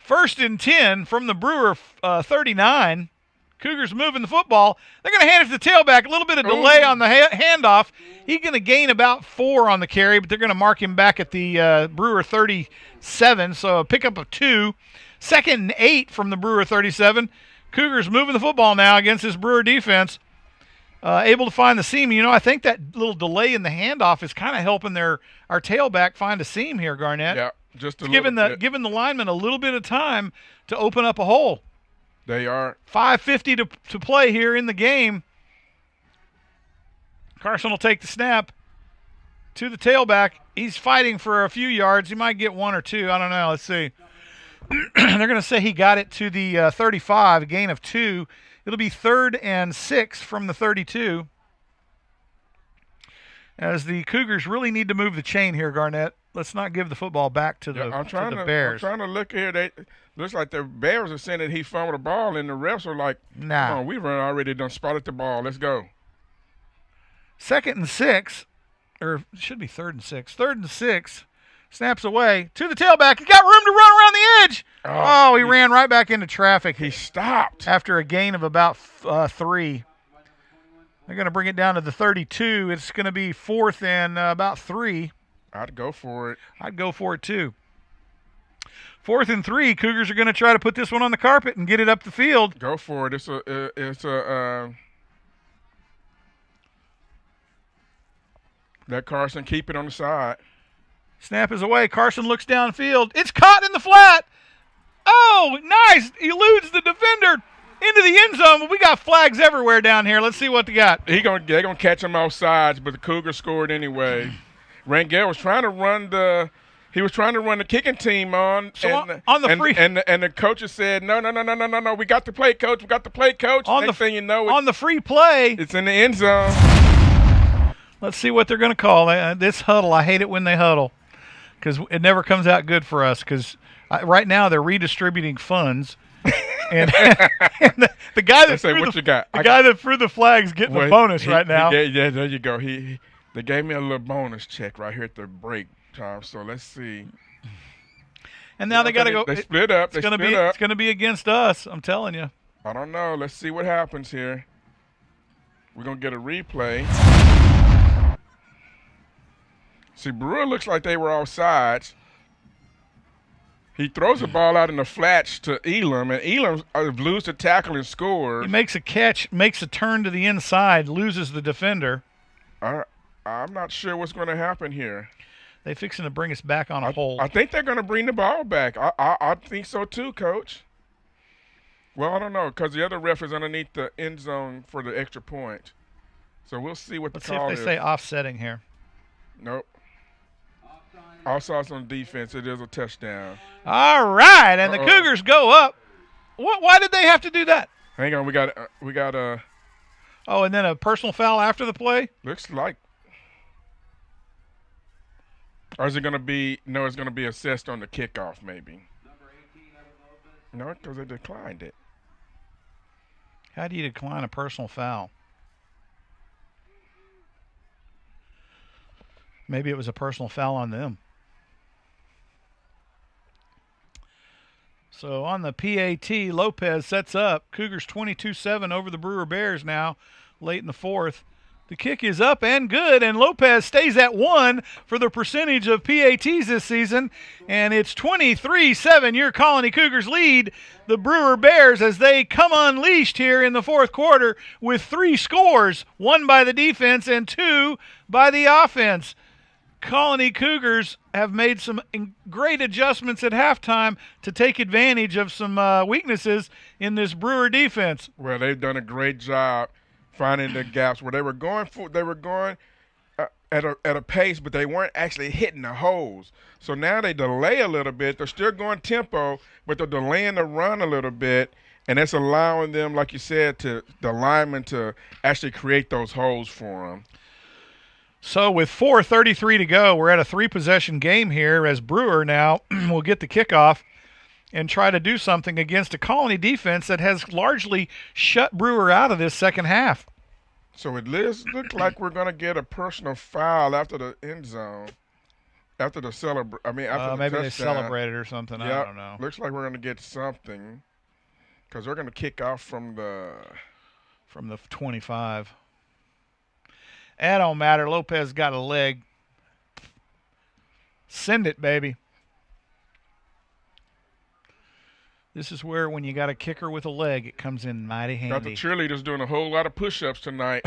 Speaker 1: 1st and 10 from the Brewer 39. Cougars moving the football. They're going to hand it to the tailback. A little bit of delay on the handoff. He's going to gain about 4 on the carry, but they're going to mark him back at the Brewer 37. So a pickup of 2. 2nd and 8 from the Brewer 37. Cougars moving the football now against this Brewer defense. Able to find the seam. I think that little delay in the handoff is kind of helping our tailback find a seam here, Garnett.
Speaker 4: Yeah, just
Speaker 1: giving the lineman a little bit of time to open up a hole.
Speaker 4: They are
Speaker 1: 5:50 to play here in the game. Carson will take the snap to the tailback. He's fighting for a few yards. He might get 1 or 2. I don't know. Let's see. They're going to say he got it to the 35, a gain of 2. It'll be 3rd and 6 from the 32. As the Cougars really need to move the chain here, Garnett. Let's not give the football back to the Bears.
Speaker 4: I'm trying to look here. Looks like the Bears are saying that he fumbled the ball, and the refs are like,
Speaker 1: nah.
Speaker 4: Come on, we've already done spotted the ball. Let's go.
Speaker 1: 2nd and 6, or it should be 3rd and 6. 3rd and 6, snaps away to the tailback. He got room to run around the edge. Oh, he ran right back into traffic.
Speaker 4: He stopped.
Speaker 1: After a gain of about 3. They're going to bring it down to the 32. It's going to be 4th and about 3.
Speaker 4: I'd go for it.
Speaker 1: I'd go for it too. 4th and 3. Cougars are going to try to put this one on the carpet and get it up the field.
Speaker 4: Go for it. Let Carson keep it on the side.
Speaker 1: Snap is away. Carson looks downfield. It's caught in the flat. Oh, nice. He eludes the defender into the end zone. We got flags everywhere down here. Let's see what they got.
Speaker 4: They're gonna catch him off sides, but the Cougars scored anyway. Rangel was trying to run the kicking team on the
Speaker 1: free,
Speaker 4: and the coaches said no. We got to play, coach. We got to play, coach. Next thing you know,
Speaker 1: on the free play,
Speaker 4: it's in the end zone.
Speaker 1: Let's see what they're going to call this huddle. I hate it when they huddle because it never comes out good for us. Because right now they're redistributing funds, and the guy that threw the flags getting the bonus right now.
Speaker 4: Yeah, there you go. They gave me a little bonus check right here at the break time. So let's see.
Speaker 1: And now they got to go.
Speaker 4: They split up. It's
Speaker 1: going to be against us. I'm telling you.
Speaker 4: I don't know. Let's see what happens here. We're going to get a replay. See, Brewer looks like they were offsides. He throws the ball out in the flats to Elam, and Elam loses the tackle and scores.
Speaker 1: He makes a catch, makes a turn to the inside, loses the defender.
Speaker 4: I'm not sure what's going to happen here.
Speaker 1: They're fixing to bring us back on a hold.
Speaker 4: I think they're going to bring the ball back. I think so too, Coach. Well, I don't know, because the other ref is underneath the end zone for the extra point. So we'll see what the call is.
Speaker 1: Let's see if they say offsetting here.
Speaker 4: Nope. Offsides on defense. It is a touchdown.
Speaker 1: All right, and the Cougars go up. Why did they have to do that?
Speaker 4: Hang on, we got a.
Speaker 1: Oh, and then a personal foul after the play?
Speaker 4: Looks like. Or is it going to be? No, it's going to be assessed on the kickoff, maybe. No, because they declined it.
Speaker 1: How do you decline a personal foul? Maybe it was a personal foul on them. So on the PAT, Lopez sets up. Cougars 22-7 over the Brewer Bears now, late in the 4th. The kick is up and good, and Lopez stays at 1 for the percentage of PATs this season. And it's 23-7. Your Colony Cougars lead the Brewer Bears as they come unleashed here in the 4th quarter with 3 scores, 1 by the defense and 2 by the offense. Colony Cougars have made some great adjustments at halftime to take advantage of some weaknesses in this Brewer defense.
Speaker 4: Well, they've done a great job finding the gaps where they were going at a pace, but they weren't actually hitting the holes. So now they delay a little bit. They're still going tempo, but they're delaying the run a little bit, and that's allowing them, like you said, the linemen to actually create those holes for them.
Speaker 1: So with 4:33 to go, we're at a 3-possession game here as Brewer now will get the kickoff and try to do something against a Colony defense that has largely shut Brewer out of this second half.
Speaker 4: So it looks like we're going to get a personal foul after the end zone, after the after the
Speaker 1: maybe
Speaker 4: touchdown.
Speaker 1: they celebrated or something.
Speaker 4: Yep.
Speaker 1: I don't know.
Speaker 4: Looks like we're going to get something because they're going to kick off from the
Speaker 1: 25. That don't matter. Lopez got a leg. Send it, baby. This is where, when you got a kicker with a leg, it comes in mighty handy.
Speaker 4: Got the cheerleaders doing a whole lot of push-ups tonight.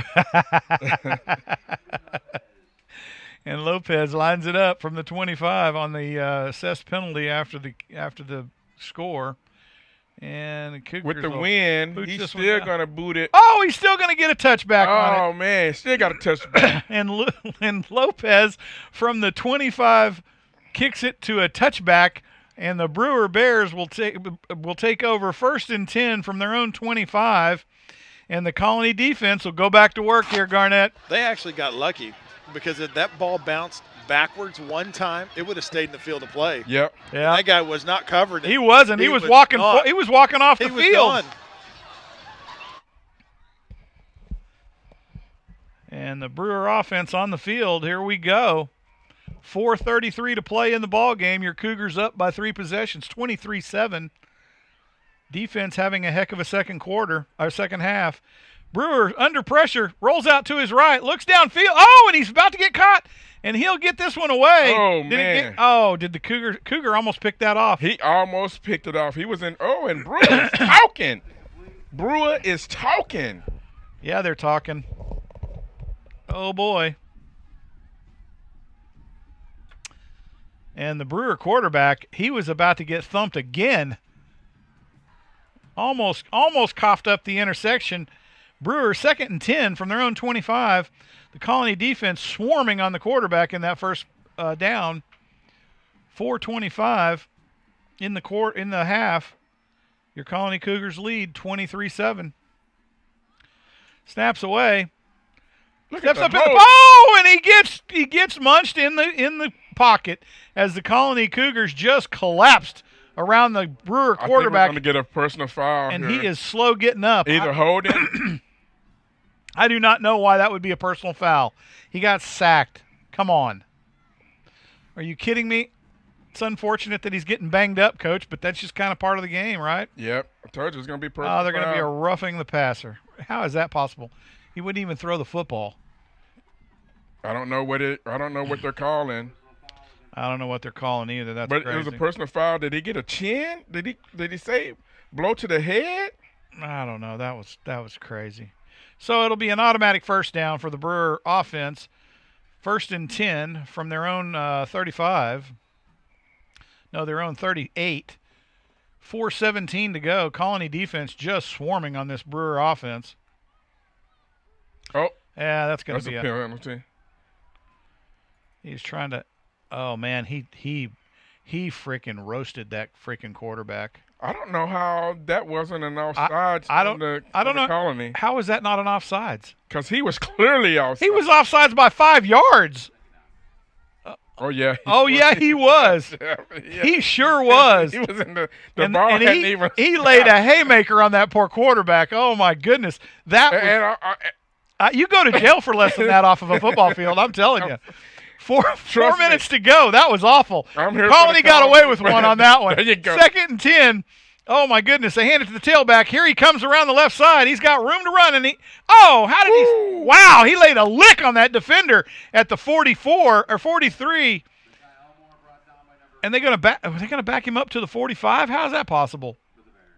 Speaker 1: And Lopez lines it up from the 25 on the assessed penalty after the score. And the Cougars
Speaker 4: with the win, he's still going to boot it.
Speaker 1: Oh, he's still going to get a touchback on it.
Speaker 4: Oh, man, still got a touchback.
Speaker 1: and Lopez from the 25 kicks it to a touchback, and the Brewer Bears will take over 1st and 10 from their own 25, and the Colony defense will go back to work here, Garnett.
Speaker 2: They actually got lucky because if that ball bounced backwards one time, it would have stayed in the field of play.
Speaker 4: Yep.
Speaker 1: Yeah.
Speaker 2: That guy was not covered.
Speaker 1: He wasn't. He was walking. He was walking off the field.
Speaker 2: Gone.
Speaker 1: And the Brewer offense on the field. Here we go. 4:33 to play in the ball game. Your Cougars up by 3 possessions, 23-7. Defense having a heck of a second half. Brewer under pressure, rolls out to his right, looks downfield. Oh, and he's about to get caught, and he'll get this one away.
Speaker 4: Oh, man.
Speaker 1: Did the Cougar almost pick that off?
Speaker 4: He almost picked it off. He was in. Oh, and Brewer is talking. Brewer is talking.
Speaker 1: Yeah, they're talking. Oh, boy. And the Brewer quarterback, he was about to get thumped again. Almost coughed up the intersection. Brewer 2nd and 10 from their own 25. The Colony defense swarming on the quarterback in that first down. 4:25 in the half. Your Colony Cougars lead 23-7. Snaps away. Steps up in the and he gets munched in the pocket as the Colony Cougars just collapsed around the Brewer quarterback.
Speaker 4: I think we're going to get a personal foul
Speaker 1: and
Speaker 4: here.
Speaker 1: He is slow getting up.
Speaker 4: Either holding.
Speaker 1: I do not know why that would be a personal foul. He got sacked. Come on. Are you kidding me? It's unfortunate that he's getting banged up, Coach, but that's just kind of part of the game, right?
Speaker 4: Yep. I told you it's going to be personal.
Speaker 1: Oh, they're going to be
Speaker 4: foul.
Speaker 1: a roughing the passer. How is that possible? He wouldn't even throw the football.
Speaker 4: I don't know what they're calling.
Speaker 1: I don't know what they're calling either. That's
Speaker 4: but
Speaker 1: crazy.
Speaker 4: It was a personal foul. Did he get a chin? Did he say blow to the head?
Speaker 1: I don't know. That was crazy. So it'll be an automatic first down for the Brewer offense. 1st and 10 from their own 35. No, their own 38. 4:17 to go. Colony defense just swarming on this Brewer offense.
Speaker 4: Oh.
Speaker 1: Yeah, that's going to be
Speaker 4: a penalty.
Speaker 1: He's trying to. Oh man, he freaking roasted that freaking quarterback.
Speaker 4: I don't know how that wasn't an offsides.
Speaker 1: I don't know.
Speaker 4: Colony.
Speaker 1: How is that not an offsides?
Speaker 4: Because he was clearly offsides.
Speaker 1: He was offsides by 5 yards.
Speaker 4: Oh yeah.
Speaker 1: He was.
Speaker 4: Yeah.
Speaker 1: He sure was.
Speaker 4: He was in the ball
Speaker 1: and
Speaker 4: hadn't even.
Speaker 1: He laid a haymaker on that poor quarterback. Oh my goodness, that was. You go to jail for less than that off of a football field. I'm telling you. 4 minutes to go. That was awful. Colony got away with one on that one.
Speaker 4: There you go.
Speaker 1: 2nd and 10. Oh, my goodness. They hand it to the tailback. Here he comes around the left side. He's got room to run. And wow, he laid a lick on that defender at the 44 or 43. And are they going to back him up to the 45? How is that possible?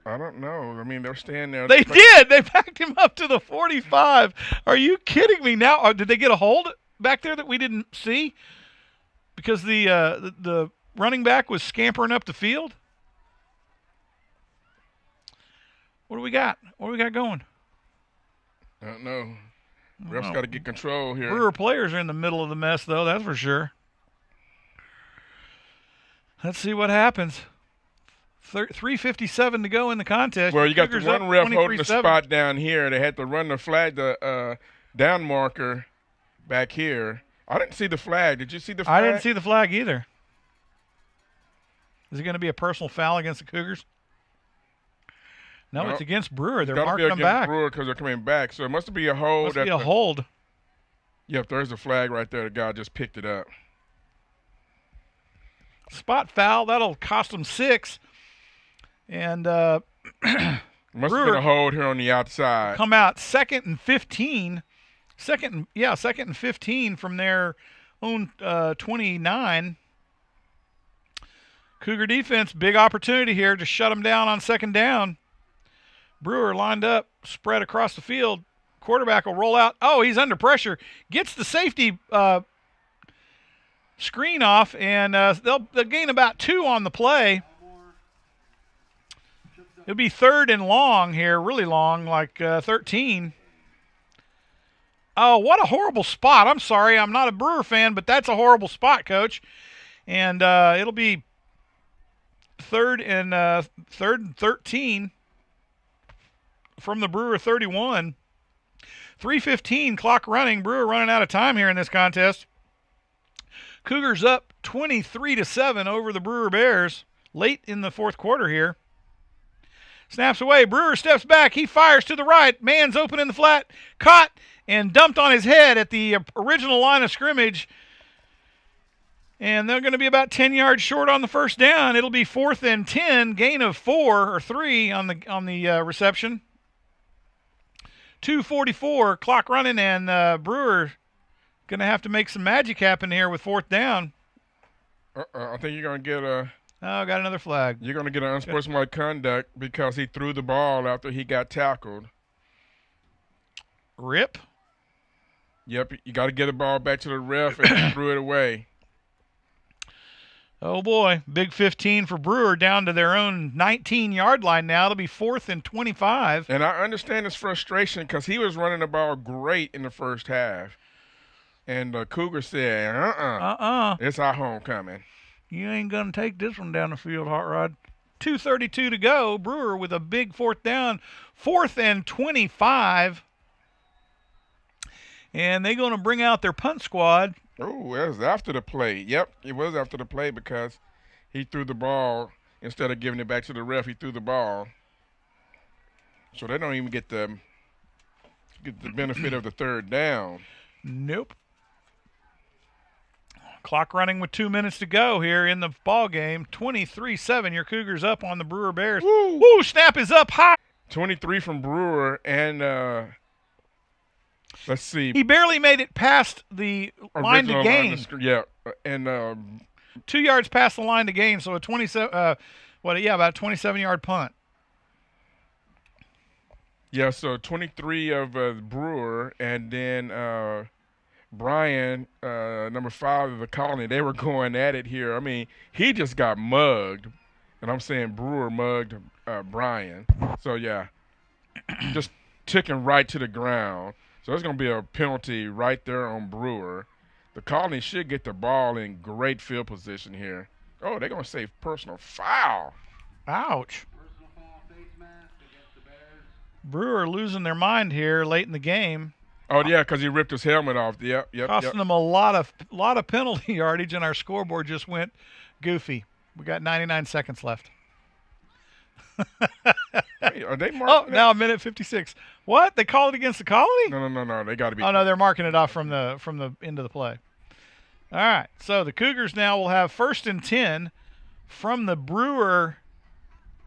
Speaker 4: I don't know. I mean, they're staying there.
Speaker 1: They did. They backed him up to the 45. Are you kidding me now? Did they get a hold back there that we didn't see? because the running back was scampering up the field? What do we got? What do we got going?
Speaker 4: I don't know. Refs got to get control here.
Speaker 1: Brewer players are in the middle of the mess, though. That's for sure. Let's see what happens. 3:57 to go in the contest.
Speaker 4: Well, you got
Speaker 1: Cougars
Speaker 4: the one
Speaker 1: up
Speaker 4: ref holding the
Speaker 1: 23-7.
Speaker 4: spot down here. They had to run the flag, the down marker back here. I didn't see the flag. Did you see the flag?
Speaker 1: I didn't see the flag either. Is it going to be a personal foul against the Cougars? No, it's against Brewer. They're marking them back.
Speaker 4: Brewer because they're coming back. So it must be a hold.
Speaker 1: Must be a hold.
Speaker 4: Yep, there's the flag right there. The guy just picked it up.
Speaker 1: Spot foul. That'll cost them 6. And
Speaker 4: must have been a hold here on the outside.
Speaker 1: Come out 2nd and 15. Second and 15 from their own 29. Cougar defense, big opportunity here to shut them down on 2nd down. Brewer lined up, spread across the field. Quarterback will roll out. Oh, he's under pressure. Gets the safety screen off, and they'll gain about 2 on the play. It'll be 3rd and long here, really long, like 13. Oh, what a horrible spot. I'm sorry, I'm not a Brewer fan, but that's a horrible spot, Coach. And it'll be 3rd and 13 from the Brewer 31. 3:15 clock running. Brewer running out of time here in this contest. Cougars up 23-7 over the Brewer Bears late in the 4th quarter here. Snaps away. Brewer steps back. He fires to the right. Man's open in the flat. Caught and dumped on his head at the original line of scrimmage. And they're going to be about 10 yards short on the 1st down. It'll be 4th and 10, gain of 4 or 3 on the reception. 2:44 clock running, and Brewer going to have to make some magic happen here with 4th down.
Speaker 4: I think you're going to get a.
Speaker 1: Oh, got another flag.
Speaker 4: You're going to get an unsportsmanlike conduct because he threw the ball after he got tackled.
Speaker 1: Rip.
Speaker 4: Yep, you got to get the ball back to the ref, and he threw it away.
Speaker 1: Oh, boy. Big 15 for Brewer down to their own 19-yard line now. It'll be 4th and 25.
Speaker 4: And I understand his frustration because he was running the ball great in the first half. And the Cougars said, it's our homecoming.
Speaker 1: You ain't going to take this one down the field, Hot Rod. 2:32 to go. Brewer with a big 4th down. 4th and 25. And they're going to bring out their punt squad.
Speaker 4: Oh, that was after the play. Yep, it was after the play because he threw the ball. Instead of giving it back to the ref, he threw the ball. So they don't even get the benefit of the 3rd down.
Speaker 1: Nope. Clock running with 2 minutes to go here in the ball game. 23-7. Your Cougars up on the Brewer Bears. Woo! Snap is up high.
Speaker 4: 23 from Brewer, and let's see.
Speaker 1: He barely made it past the line to gain.
Speaker 4: Yeah, and
Speaker 1: 2 yards past the line to gain, so a 27. About a 27-yard punt.
Speaker 4: Yeah, so 23 of Brewer, and then Brian, number 5 of the Colony, they were going at it here. I mean, he just got mugged, and I'm saying Brewer mugged Brian. So, yeah, just took him right to the ground. So there's going to be a penalty right there on Brewer. The Colony should get the ball in great field position here. Oh, they're going to say personal foul.
Speaker 1: Ouch. Brewer losing their mind here late in the game.
Speaker 4: Oh, yeah, because he ripped his helmet off. Yep.
Speaker 1: Costing them a lot of penalty yardage, and our scoreboard just went goofy. We got 99 seconds left.
Speaker 4: Hey, are they marking
Speaker 1: Oh, now a minute 56. What? They call it against the Colony?
Speaker 4: No. They got to be.
Speaker 1: Oh, no, they're marking it off from the end of the play. All right, so the Cougars now will have 1st and 10 from the Brewer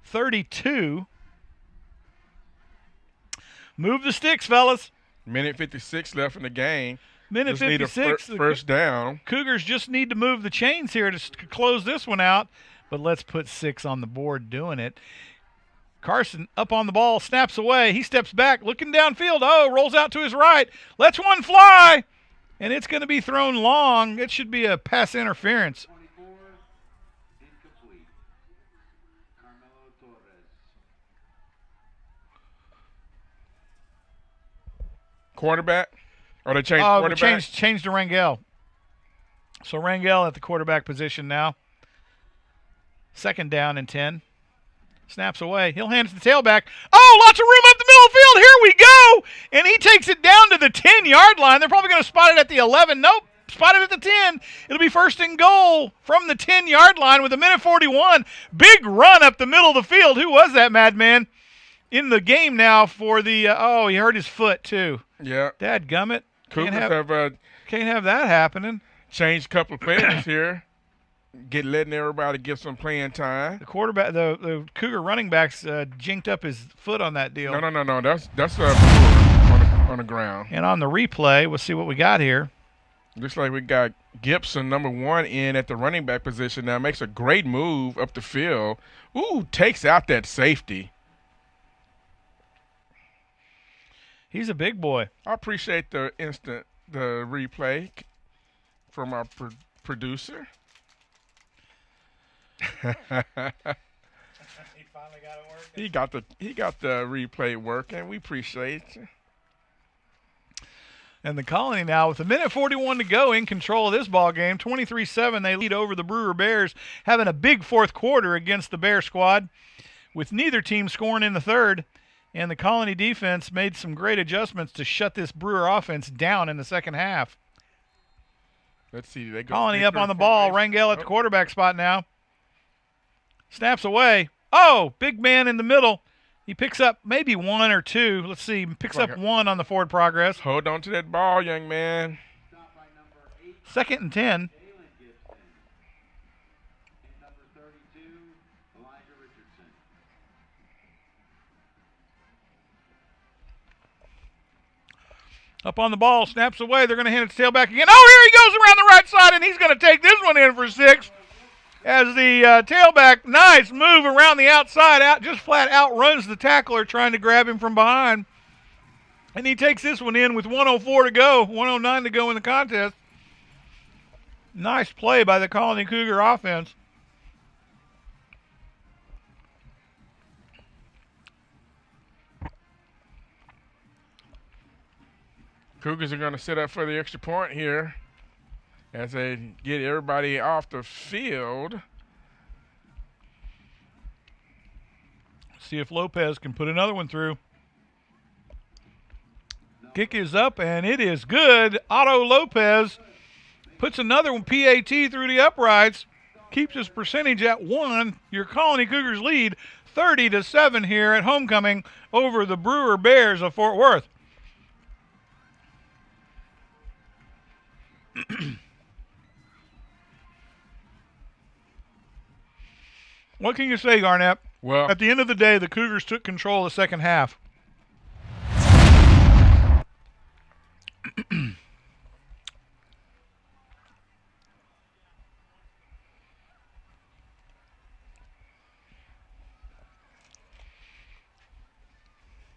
Speaker 1: 32. Move the sticks, fellas.
Speaker 4: Minute 56 left in the game.
Speaker 1: Minute
Speaker 4: just
Speaker 1: 56.
Speaker 4: Need a first down.
Speaker 1: Cougars just need to move the chains here to close this one out, but let's put 6 on the board doing it. Carson up on the ball, snaps away. He steps back, looking downfield. Oh, rolls out to his right. Lets one fly. And it's going to be thrown long. It should be a pass interference.
Speaker 6: 24, incomplete. Carmelo Torres.
Speaker 4: Quarterback? Or they changed
Speaker 1: Oh,
Speaker 4: quarterback?
Speaker 1: changed to Rangel. So Rangel at the quarterback position now. 2nd down and 10. Snaps away. He'll hand it to the tailback. Oh, lots of room up the middle of the field. Here we go. And he takes it down to the 10-yard line. They're probably going to spot it at the 11. Nope. Spot it at the 10. It'll be 1st and goal from the 10-yard line with 1:41. Big run up the middle of the field. Who was that madman? In the game now for the he hurt his foot too.
Speaker 4: Yeah.
Speaker 1: Dadgummit.
Speaker 4: Cougars
Speaker 1: Can't have that happening.
Speaker 4: changed a couple of players here. Letting everybody get some playing time.
Speaker 1: The quarterback, the Cougar running backs jinked up his foot on that deal.
Speaker 4: No. That's on the ground.
Speaker 1: And on the replay, we'll see what we got here.
Speaker 4: Looks like we got Gibson, number 1, in at the running back position now. Makes a great move up the field. Ooh, takes out that safety.
Speaker 1: He's a big boy.
Speaker 4: I appreciate the replay from our producer.
Speaker 1: He finally got it working.
Speaker 4: He got the replay working. We appreciate you.
Speaker 1: And the Colony now with 1:41 to go in control of this ball game. 23-7, they lead over the Brewer Bears, having a big 4th quarter against the Bear squad, with neither team scoring in the 3rd. And the Colony defense made some great adjustments to shut this Brewer offense down in the 2nd half.
Speaker 4: Let's see. They go
Speaker 1: Colony up on the ball. Rangel at the quarterback spot now. Snaps away. Oh, big man in the middle. He picks up maybe 1 or 2. Let's see. Picks up 1 on the forward progress.
Speaker 4: Hold on to that ball, young man.
Speaker 1: 2nd and 10. Up on the ball, snaps away. They're going to hand it to tailback again. Oh, here he goes around the right side, and he's going to take this one in for 6. As the tailback, nice move around the outside, just flat outruns the tackler trying to grab him from behind. And he takes this one in with 1:04 to go, 1:09 to go in the contest. Nice play by the Colony Cougar offense.
Speaker 4: Cougars are going to set up for the extra point here as they get everybody off the field.
Speaker 1: See if Lopez can put another one through. Kick is up, and it is good. Otto Lopez puts another one, PAT, through the uprights. Keeps his percentage at 1. Your Colony Cougars lead 30-7 here at homecoming over the Brewer Bears of Fort Worth. What can you say, Garnett?
Speaker 4: Well,
Speaker 1: at the end of the day, the Cougars took control of the 2nd half.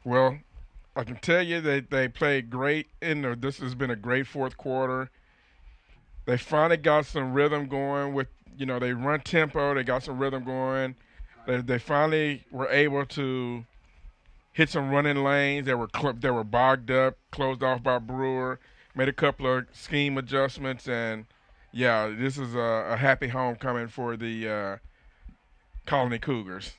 Speaker 4: Well, I can tell you that they played great this has been a great 4th quarter. They finally got some rhythm going with, they run tempo. They got some rhythm going. They finally were able to hit some running lanes that were bogged up, closed off by Brewer, made a couple of scheme adjustments, and, yeah, this is a happy homecoming for the Colony Cougars.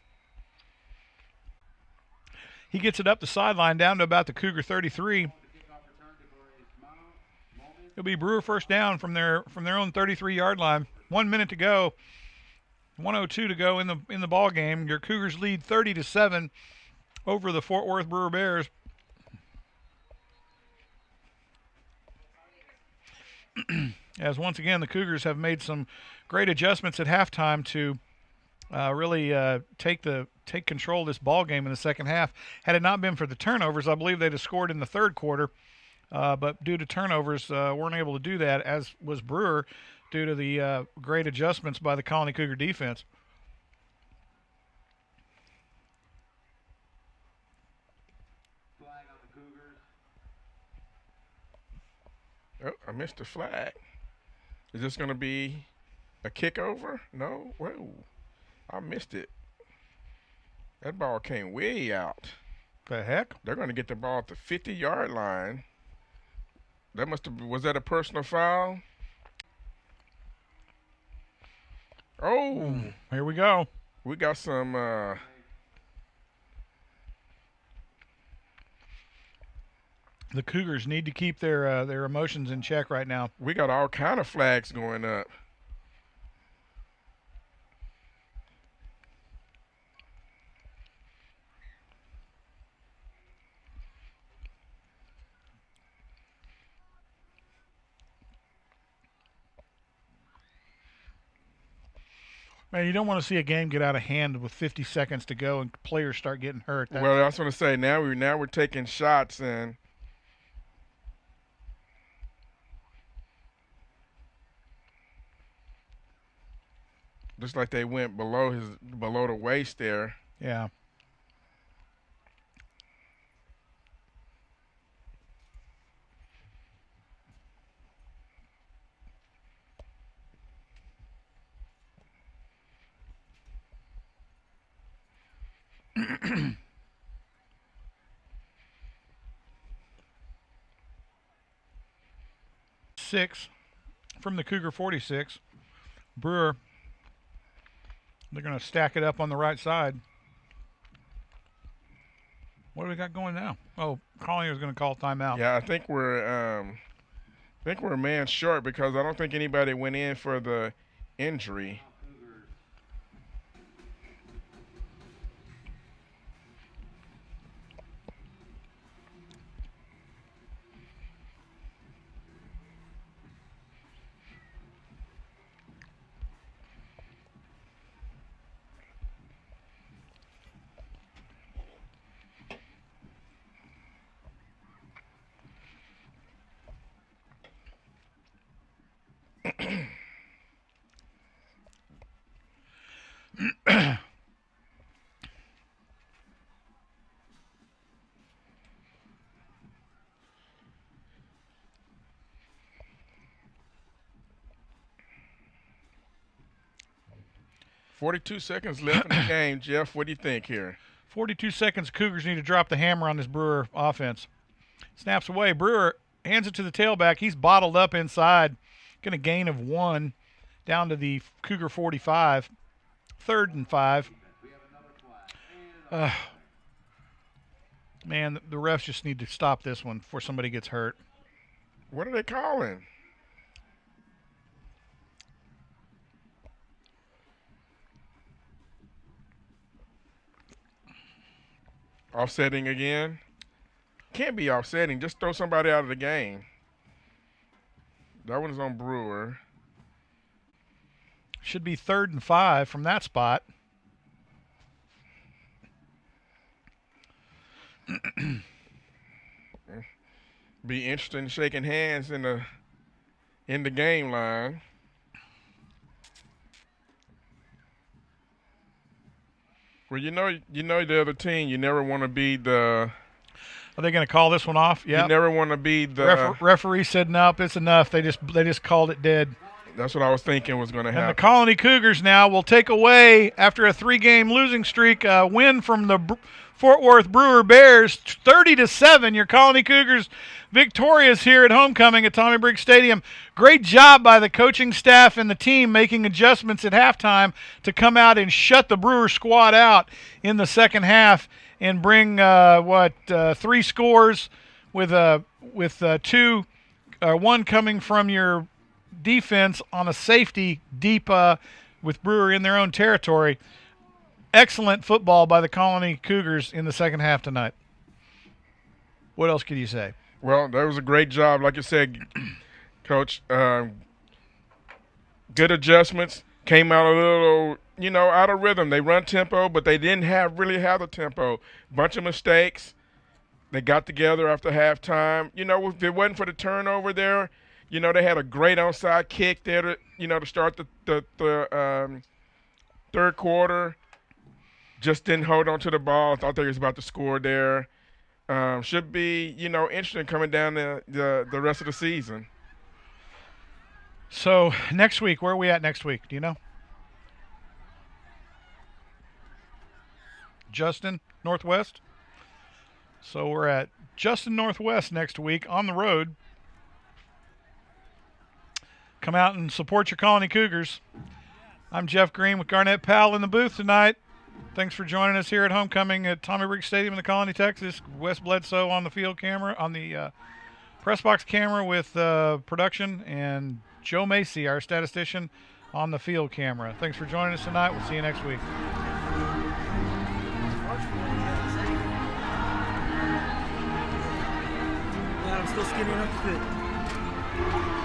Speaker 1: He gets it up the sideline down to about the Cougar 33. It'll be Brewer first down from their own 33-yard line. 1 minute to go. 1:02 to go in the ball game. Your Cougars lead 30-7 over the Fort Worth Brewer Bears. As once again the Cougars have made some great adjustments at halftime to really take control of this ball game in the 2nd half. Had it not been for the turnovers, I believe they'd have scored in the 3rd quarter. But due to turnovers, weren't able to do that, as was Brewer, due to the great adjustments by the Colony Cougar defense.
Speaker 6: Flag on the Cougars.
Speaker 4: Oh, I missed the flag. Is this going to be a kick over? No? Whoa. I missed it. That ball came way out.
Speaker 1: The heck?
Speaker 4: They're going to get the ball at the 50-yard line. Was that a personal foul? Oh.
Speaker 1: Here we go.
Speaker 4: We got some
Speaker 1: The Cougars need to keep their emotions in check right now.
Speaker 4: we got all kind of flags going up.
Speaker 1: Man, you don't want to see a game get out of hand with 50 seconds to go and players start getting hurt.
Speaker 4: Well, I was going to say now we're taking shots and looks like they went below the waist there.
Speaker 1: Yeah. Six from the Cougar 46. Brewer. They're going to stack it up on the right side. What do we got going now? Oh, Colony is going to call timeout.
Speaker 4: Yeah, I think we're a man short because I don't think anybody went in for the injury.
Speaker 1: Uh,
Speaker 4: 42 seconds left in the game. Jeff, what do you think here?
Speaker 1: 42 seconds. Cougars need to drop the hammer on this Brewer offense. Snaps away. Brewer hands it to the tailback. He's bottled up inside. Going to gain of 1 down to the Cougar 45. 3rd and 5. Man, the refs just need to stop this one before somebody gets hurt.
Speaker 4: What are they calling? Offsetting again? Can't be offsetting. Just throw somebody out of the game. That one's on Brewer.
Speaker 1: Should be 3rd and 5 from that spot.
Speaker 4: Be interesting shaking hands in the game line. Well, you know the other team. You never want to be the.
Speaker 1: Are they going to call this one off? Yeah.
Speaker 4: You never want to be the.
Speaker 1: Referee said nope, it's enough. They just called it dead.
Speaker 4: That's what I was thinking was going to happen.
Speaker 1: And the Colony Cougars now will take away, after a 3-game losing streak, a win from the Fort Worth Brewer Bears, 30-7. Your Colony Cougars victorious here at homecoming at Tommy Briggs Stadium. Great job by the coaching staff and the team making adjustments at halftime to come out and shut the Brewer squad out in the second half and bring 3 scores with 2, 1 coming from your defense on a safety deep with Brewer in their own territory. Excellent football by the Colony Cougars in the second half tonight. What else could you say?
Speaker 4: Well, that was a great job. Like you said, Coach, good adjustments. Came out a little, out of rhythm. They run tempo, but they didn't really have the tempo. Bunch of mistakes. They got together after halftime. If it wasn't for the turnover there, they had a great onside kick there to start the third quarter. Just didn't hold on to the ball. Thought they was about to score there. Should be, interesting coming down the rest of the season.
Speaker 1: So next week, where are we at next week? Do you know? Justin, Northwest. So we're at Justin Northwest next week on the road. Come out and support your Colony Cougars. I'm Jeff Green with Garnett Powell in the booth tonight. Thanks for joining us here at homecoming at Tommy Briggs Stadium in the Colony, Texas. Wes Bledsoe on the field camera, on the press box camera with production, and Joe Macy, our statistician, on the field camera. Thanks for joining us tonight. We'll see you next week.
Speaker 8: I'm still skinny enough to fit.